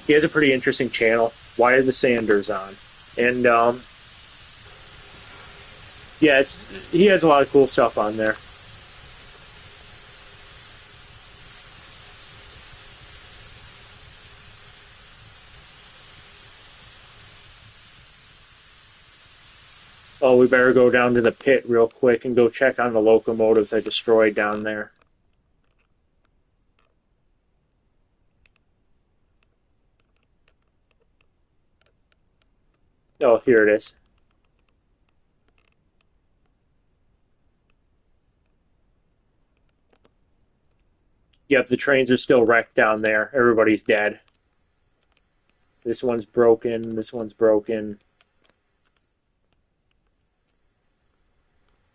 S1: He has a pretty interesting channel. Why are the Sanders on? And yeah, he has a lot of cool stuff on there. Oh, we better go down to the pit real quick and go check on the locomotives I destroyed down there. Oh, here it is. Yep, the trains are still wrecked down there. Everybody's dead. This one's broken. This one's broken.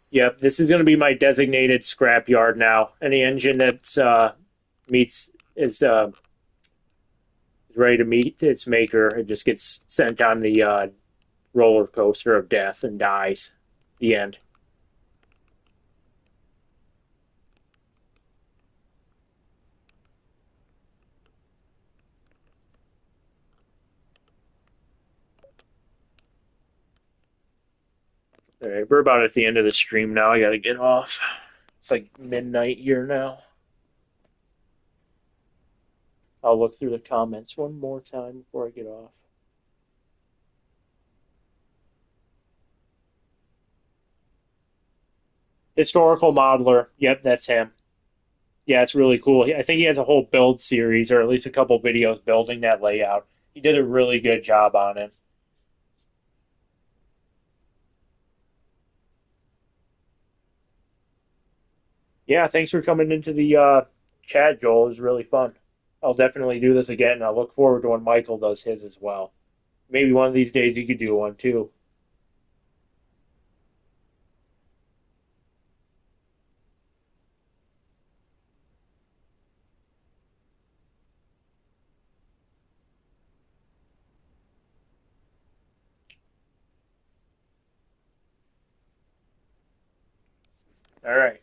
S1: Yep, this is going to be my designated scrap yard now. Any engine that is ready to meet its maker, it just gets sent on the roller coaster of death and dies. The end. All right, we're about at the end of the stream now. I got to get off. It's like midnight here now. I'll look through the comments one more time before I get off. Historical modeler. Yep, that's him. Yeah, it's really cool. I think he has a whole build series, or at least a couple videos building that layout. He did a really good job on it. Yeah, thanks for coming into the chat, Joel. It was really fun. I'll definitely do this again. I look forward to when Michael does his as well. Maybe one of these days you could do one too. All right.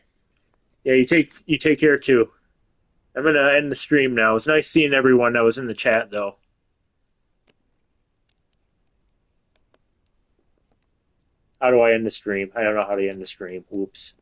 S1: Yeah, you take care too. I'm gonna end the stream now. It was nice seeing everyone that was in the chat though. How do I end the stream? I don't know how to end the stream. Whoops.